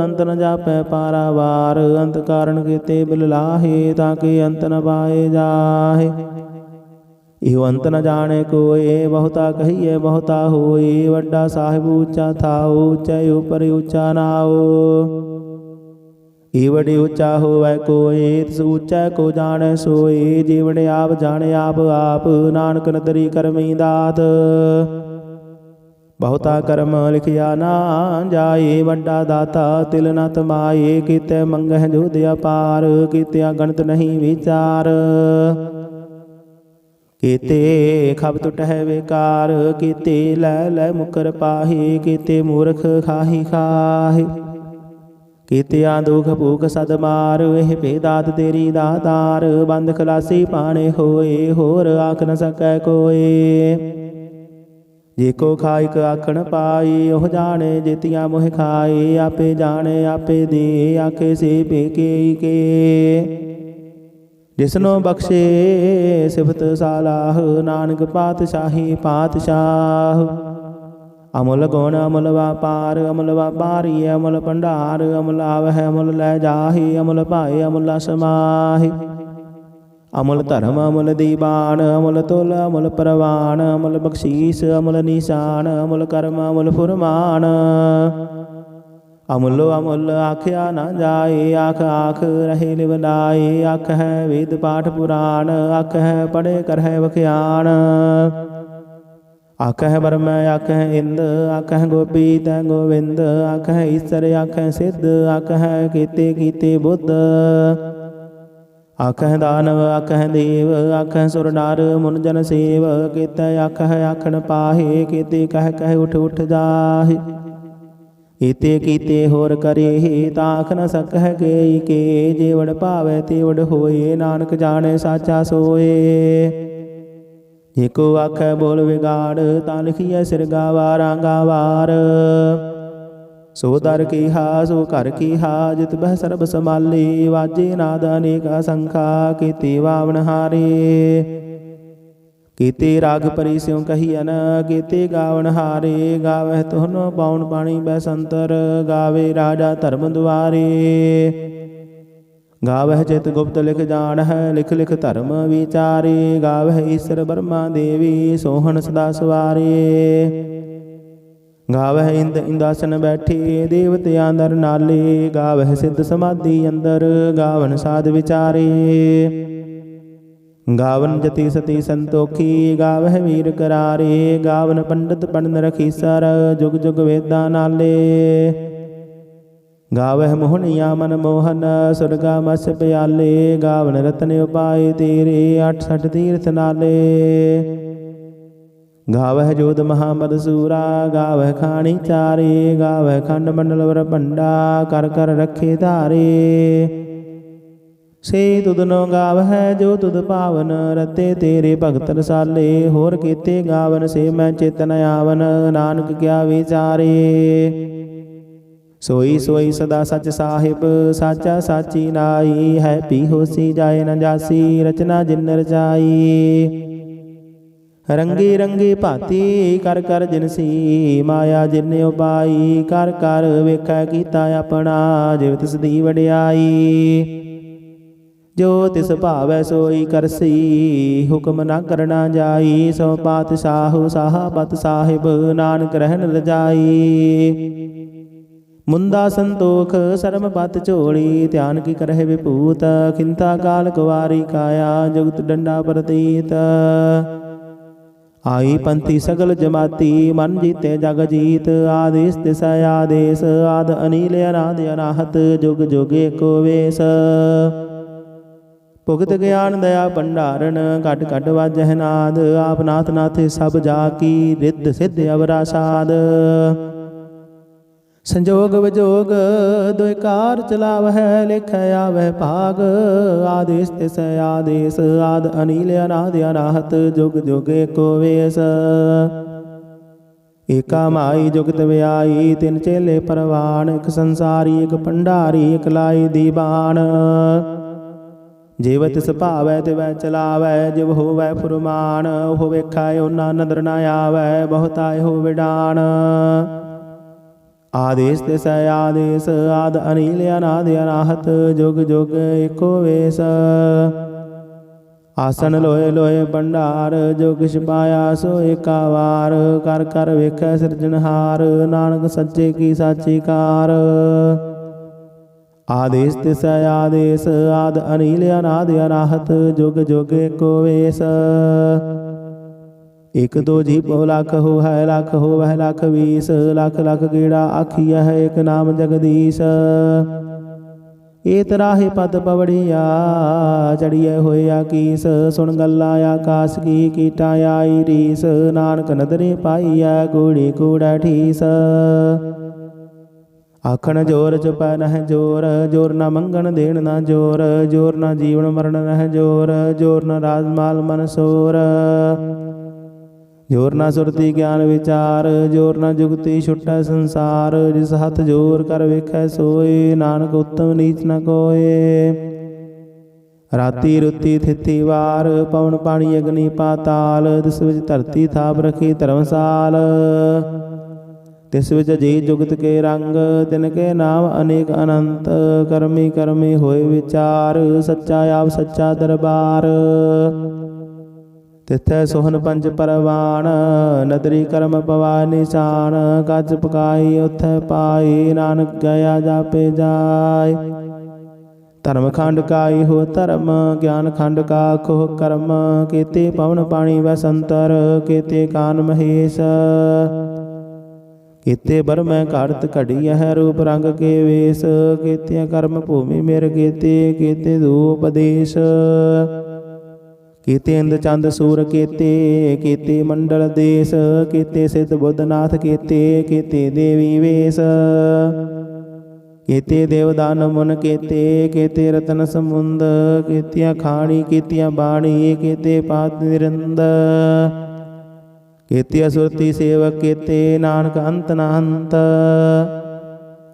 ਅੰਤ ਨ ਜਾਪੈ ਪਾਰਾਵਾਰ, ਅੰਤ ਕਾਰਨ ਕੀਤੇ ਬਿਲ ਲਾਹੇ। ਤਾਂ ਕਿ ਅੰਤ ਨ ਪਾਏ ਜਾਹੇ, ਇਹੋ ਅੰਤ ਨ ਜਾਣੇ ਕੋਏ। ਬਹੁਤਾ ਕਹੀਏ ਬਹੁਤਾ ਹੋਏ, ਵੱਡਾ ਸਾਹਿਬ ਉੱਚਾ ਥਾਉ। ਉੱਚੇ ਉਪਰ ਉੱਚਾ ਨਾਉ, ਏ ਵਡੇ ਉੱਚਾ ਹੋਵੈ ਕੋਏ। ਤਿਸ ਉੱਚਾ ਕੋ ਜਾਣੈ ਸੋਏ, ਜੀਵਨ ਆਪ ਜਾਣੇ ਆਪ ਆਪ। ਨਾਨਕ ਨਦਰੀ ਕਰਮੀ ਦਾਤ, ਬਹੁਤਾ ਕਰਮ ਲਿਖਿਆ ਨਾ ਜਾਏ। ਵੱਡਾ ਦਾਤਾ ਤਿਲ ਨ ਤਮਾਏ, ਕੀਤੇ ਮੰਗਹਿ ਜੋਧ ਅਪਾਰ। ਕੀਤਿਆ ਗਣਤ ਨਹੀਂ ਵਿਚਾਰ, ਕੀਤੇ ਖਬ ਟੁਟਹਿ ਵਿਕਾਰ। ਕੀਤੇ ਲੈ ਲੈ ਮੁਕਰ ਪਾਹੇ, ਕੀਤੇ ਮੂਰਖ ਖਾਹੀ ਖਾਹੇ। ਕੀਤਿਆਂ ਦੁਖ ਭੂਖ ਸਦ ਮਾਰ, ਇਹ ਭੇਦਾਤ ਤੇਰੀ ਦਾਤਾਰ। ਬੰਦ ਖਲਾਸੀ ਪਾਣੇ ਹੋਏ, ਹੋਰ ਆਖ ਨ ਸਕੈ ਕੋਏ। ਜੇ ਕੋ ਖਾਇਕ ਆਖਣ ਪਾਈ, ਉਹ ਜਾਣੇ ਜੇਤੀਆਂ ਮੋਹ ਖਾਏ। ਆਪੇ ਜਾਣੇ ਆਪੇ ਦੇ, ਆਖੇ ਸੇ ਭੇਕੇ ਕੇ। ਜਿਸਨੋ ਬਖਸ਼ੇ ਸਿਫਤ ਸਾਲਾਹ, ਨਾਨਕ ਪਾਤਸ਼ਾਹੀ ਪਾਤਸ਼ਾਹ। ਅਮੁਲ ਗੁਣ ਅਮੁਲ ਵਾਪਾਰ, ਅਮੁਲ ਵਾਪਾਰੀ ਅਮੁਲ ਭੰਡਾਰ। ਅਮੁਲ ਆਵਹਿ ਅਮੁਲ ਲੈ ਜਾਹੇ, ਅਮੁਲ ਭਾਏ ਅਮੁਲ ਸਮਾਹੇ। ਅਮੁਲ ਧਰਮ ਅਮੁਲ ਦੀਵਾਨ, ਅਮੁਲ ਤੁਲ ਅਮੁਲ ਪ੍ਰਵਾਨ। ਅਮੁਲ ਬਖਸ਼ੀਸ ਅਮੁਲ ਨਿਸ਼ਾਨ, ਅਮੁਲ ਕਰਮ ਅਮੁਲ ਫੁਰਮਾਨ। ਅਮੁਲ ਅਮੁਲ ਆਖਿਆ ਨਾ ਜਾਏ, ਆਖ ਆਖ ਰਹੇ ਲਿਵਲਾਏ। ਆਖ ਹੈ ਵੇਦ ਪਾਠ ਪੁਰਾਣ, ਆਖ ਹੈ ਪੜ੍ਹੇ ਕਰਹਿ ਵਖਿਆਣ। ਆਖਹਿ ਬਰਮ ਆਖਹਿ ਇੰਦ, ਆਖਹਿ ਗੋਪੀ ਤੈ ਗੋਵਿੰਦ। ਆਖਹਿ ਈਸਰ ਆਖਹਿ ਸਿੱਧ, ਆਖਹਿ ਕੀਤੇ ਕੀਤੇ ਬੁੱਧ। ਆਖਹਿ ਦਾਨਵ ਆਖਹਿ ਦੇਵ, ਆਖਹਿ ਸੁਰ ਨਰ ਮੁਨ ਜਨ ਸੇਵ। ਕੀਤੇ ਆਖਹਿ ਆਖਣ ਪਾਹੇ, ਕੀਤੇ ਕਹਿ ਕਹਿ ਉਠ ਉਠ ਜਾਹੇ। ਕੀਤੇ ਕੀਤੇ ਹੋਰ ਕਰੇ, ਤਾਂ ਆਖ ਨ ਸਕਹਿ ਕੇ ਕੇ। ਜੇ ਵਡ ਭਾਵੈ ਤੇ ਵਡ ਹੋਏ, ਨਾਨਕ ਜਾਣੈ ਸਾਚਾ ਸੋਏ। ਜੇ ਕੋ ਆਖੈ ਬੋਲ ਵਿਗਾੜ, ਤਾਂ ਲਿਖੀਐ ਸਿਰ ਗਾਵਾਰਾਂ ਗਾਵਾਰ। ਸੋ ਦਰ ਕੀਹਾ ਸੋ ਘਰ ਕੀਹਾ, ਜਿਤ ਬਹਿ ਸਰਬ ਸਮਾਲੇ। ਵਾਜੇ ਨਾਦ ਅਨੇਕ ਅਸੰਖਾ, ਕੀਤੇ ਵਾਵਨ ਹਾਰੇ। ਕੀਤੇ ਰਾਗ ਪਰੀ ਸਿਉ ਕਹੀਐਨ, ਕੀਤੇ ਗਾਵਨ ਹਾਰੇ। ਗਾਵਹਿ ਤੁਹਨੋ ਪਾਉਣ ਪਾਣੀ ਬੈਸੰਤਰ, ਗਾਵੇ ਰਾਜਾ ਧਰਮ ਦੁਆਰੇ। ਗਾਵਹਿ ਚਿਤ ਗੁਪਤ ਲਿਖ ਜਾਣਹਿ, ਲਿਖ ਲਿਖ ਧਰਮ ਵਿਚਾਰੇ। ਗਾਵਹਿ ਈਸਰ ਬਰਮਾ ਦੇਵੀ, ਸੋਹਣ ਸਦਾ ਸਵਾਰੇ। ਗਾਵਹਿ ਇੰਦ ਇੰਦਾਸਨ ਬੈਠੇ, ਦੇਵਤਿਆਂ ਦਰ ਨਾਲੇ। ਗਾਵਹਿ ਸਿੱਧ ਸਮਾਧੀ ਅੰਦਰ, ਗਾਵਨ ਸਾਧ ਵਿਚਾਰੇ। ਗਾਵਨ ਜਤੀ ਸਤੀ ਸੰਤੋਖੀ, ਗਾਵਹਿ ਵੀਰ ਕਰਾਰੇ। ਗਾਵਨ ਪੰਡਤ ਪੜਨ ਰਖੀਸਰ, ਜੁਗ ਜੁਗ ਵੇਦਾਂ ਨਾਲੇ। ਗਾਵਹਿ ਮੋਹਣੀਆ ਮਨ ਮੋਹਨ, ਸੁਰਗਾ ਮਸ ਪਿਆਲੇ। ਗਾਵਨ ਰਤਨ ਉਪਾਏ ਤੇਰੇ, 68 ਤੀਰਥ ਨਾਲੇ। ਗਾਵਹਿ ਜੋਧ ਮਹਾਮਦ ਸੂਰਾ, ਗਾਵਹਿ ਖਾਣੀ ਚਾਰੇ। ਗਾਵਹਿ ਖੰਡ ਮੰਡਲ ਵਰ ਭੰਡਾ, ਕਰ ਕਰ ਰੱਖੇ ਧਾਰੇ। ਸੇ ਤੁਧਨੋ ਗਾਵਹਿ ਜੋ ਤੁਧ ਭਾਵਨ, ਰਤੇ ਤੇਰੇ ਭਗਤ ਰਸਾਲੇ। ਹੋਰ ਕੀਤੇ ਗਾਵਨ ਸੇ ਮੈਂ ਚੇਤਨ ਆਵਨ, ਨਾਨਕ ਕਿਆ ਵਿਚਾਰੇ। ਸੋਈ ਸੋਈ ਸਦਾ ਸਚ ਸਾਹਿਬ, ਸਾਚਾ ਸਾਚੀ ਨਾਈ। ਹੈ ਪੀ ਹੋਸੀ ਜਾਏ ਨ ਜਾਸੀ, ਰਚਨਾ ਜਿਨ ਰਚਾਈ। ਰੰਗੀ ਰੰਗੀ ਭਾਤੀ ਕਰ ਕਰ ਜਿਨਸੀ, ਮਾਇਆ ਜਿਨ ਉਪਾਈ। ਕਰ ਕਰ ਵੇਖੈ ਕੀਤਾ ਆਪਣਾ, ਜਿਵ ਤਿਸ ਦੀ ਵਡਿਆਈ। ਜੋ ਤਿਸ ਭਾਵੈ ਸੋਈ ਕਰਸੀ, ਹੁਕਮ ਨਾ ਕਰਨਾ ਜਾਈ। ਸੋ ਪਾਤਸ਼ਾਹੁ ਸਾਹਾਬਤ ਸਾਹਿਬ, ਨਾਨਕ ਰਹਿਣ ਰਜਾਈ। मुंदा संतोख शर्म पत चोड़ी ध्यान की करह विपूत खिंता काल कुवारी काया जुगत डंडा प्रतीत आई पंथी सगल जमाती मन जीते जग जीत आदेश दिशा आदेश आद अनिल अनाद अनाहत जुग जुग एको वेश भुगत ज्ञान दया भंडारण घट घट वाजह नाद आप नाथ नाथ सब जाकी रिद्ध सिद्ध अवरासाद संजोग विजोग दुकार चलावह लिख आवह भाग आदेश तिस आदेश आद अनिल अनाद अनाहत जुग जुग एको वेश एका माई जुगत व्याई तिन चेले परवान एक संसारी एक भंडारी एक लाई दीवान जीव तिस भावै तिवै चलावै जिव होवै फुरमान हो वेखै ओना नदर न आवै बहुताय हो विडान आदेश तिस आदेश आद अनिल अनाद अनाहत जुग जुग एको वेश आसन लोए लोए भंडार जो किछ पाया सो एका वार कर कर वेखै सिरजनहार नानक सच्चे की साची कार आदेश तिस आदेश आद अनिल अनाद अनाहत जुग जुग एको वेश एक दो जी पो लाख हो है लाख हो वह लाख 20 लाख लाख गेड़ा आखिया है एक नाम जगदीश ए तराहे पद पवड़िया चढ़िए होया कीस सुन गल्ला आकाश की कीटा आई रीस नानक नदरे पाइया कूड़ी कूड़ा ठीस आखण जोर चुप नह जोर जोर न मंगन देन न जोर जोर न जीवन मरण नह जोर जोर न राजमाल मन सोर जोर न सुरती ज्ञान विचार जोर न जुगती छुट्टा संसार जिस हथ जोर कर वेखै सोए नानक उत्तम नीच न कोय राती रुती थिथि वार पवन पानी अग्नि पाताल तिस विच धरती थाप रखी धर्मसाल तिस विच जी जुगत के रंग तिनके नाम अनेक अनंत करमी करमी होए विचार सच्चा आप सच्चा दरबार तिथै सोहन पंच परवान नदरी कर्म पवा निशान कच पकाई उथै पाई नानक गया जापे जाय धर्म खंड काई हो धर्म ज्ञान खंड का खोह कर्म केते पवन पानी वसंतर केते कान महेश केते बरम घाड़त घड़ी है रूप रंग के वेश केते कर्म भूमि मेर केते केते धूपदेश केते इंद चंद सूर केते केते मंडल देश केते सिद्ध बुद्धनाथ केते केते देवी वेश केते देवदान मुन केते केते रतन समुंद केतिया खाणी केतिया बाणी केते पात निरंद केते सुरति सेवक केते नानक अंत न अंत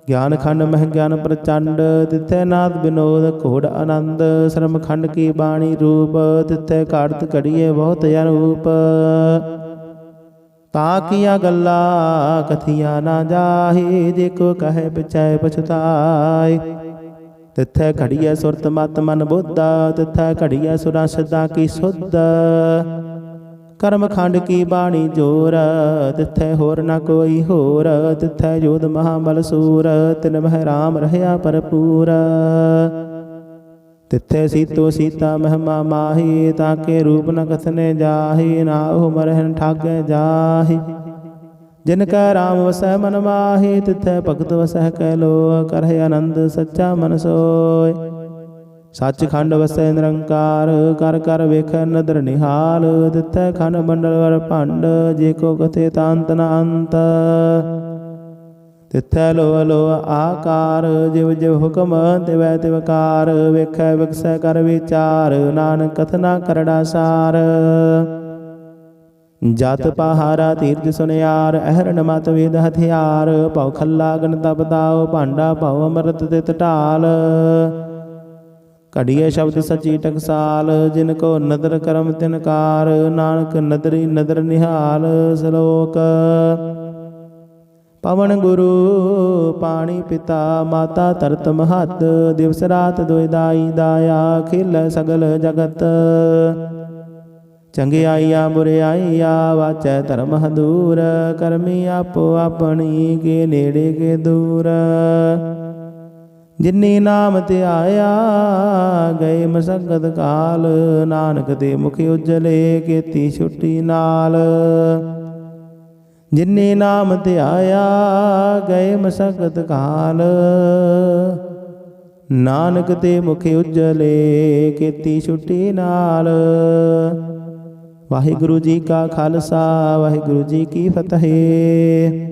ज्ञान खंड मह ज्ञान प्रचंड तिथै नाद विनोद घोड़ आनंद श्रम खंड की बाणी रूप तिथै घाड़त घड़िए बहुत अनूप ताकिया गल्ला कथिया ना जाहे जेको कहे पिछै पछताए तिथै घड़िए सुरत मत मन बुद्ध तिथै घड़िए सुरा सिद्धा की शुद्ध कर्म खंड की बाणी जोर तिथै होर न कोई होर तिथै जोध महाबल सूर तिन मह राम रहया भरपूर तिथै सीतो सीता महिमा माही ताके रूप न कथने जाहि नाहु मरहन ठागे जाहि जिनका राम वसै मन माही तिथै भगत वसै कैलो करह आनंद सच्चा मन सोय सचखंड वसै निरंकार कर कर वेख नदर निहाल तिथै खंड मंडल वर भंड जेको कथे तांत न अंत तिथै लो लो आकार जिव जिव हुक्म तिवै तिवकार वेखै विकसै कर विचार नानक कथना करड़ा सार जत पहारा तीर्थ सुनियार अहरण मत वेद हथियार भव खल्ला गन तप दाओ भांडा भव अमृत तित ढाल घड़िए शब्द सची टकसाल जिनको नदर करम तिनकार नानक नदरी नदर निहाल श्लोक पवन गुरु पानी पिता माता तरत महत दिवस रात दुई दाई दाया खिल सगल जगत ਚੰਗਿਆਈਆਂ ਬੁਰਿਆਈਆਂ ਵਾਚੈ ਧਰਮ ਹਦੂਰ, ਕਰਮੀ ਆਪੋ ਆਪਣੀ ਕੇ ਨੇੜੇ ਕੇ ਦੂਰ। ਜਿਨੀ ਨਾਮ ਧਿਆਇਆ ਗਏ ਮਸਕਤ ਕਾਲ, ਨਾਨਕ ਦੇ ਮੁਖ ਉਜਲੇ ਕੀਤੀ ਛੁੱਟੀ ਨਾਲ। ਜਿਨੇ ਨਾਮ ਧਿਆਇਆ ਗਏ ਮਸਕਤ ਕਾਲ, ਨਾਨਕ ਤੇ ਮੁਖ ਉਜਲੇ ਕੀਤੀ ਛੁੱਟੀ ਨਾਲ। ਵਾਹਿਗੁਰੂ ਜੀ ਕਾ ਖਾਲਸਾ, ਵਾਹਿਗੁਰੂ ਜੀ ਕੀ ਫਤਿਹ।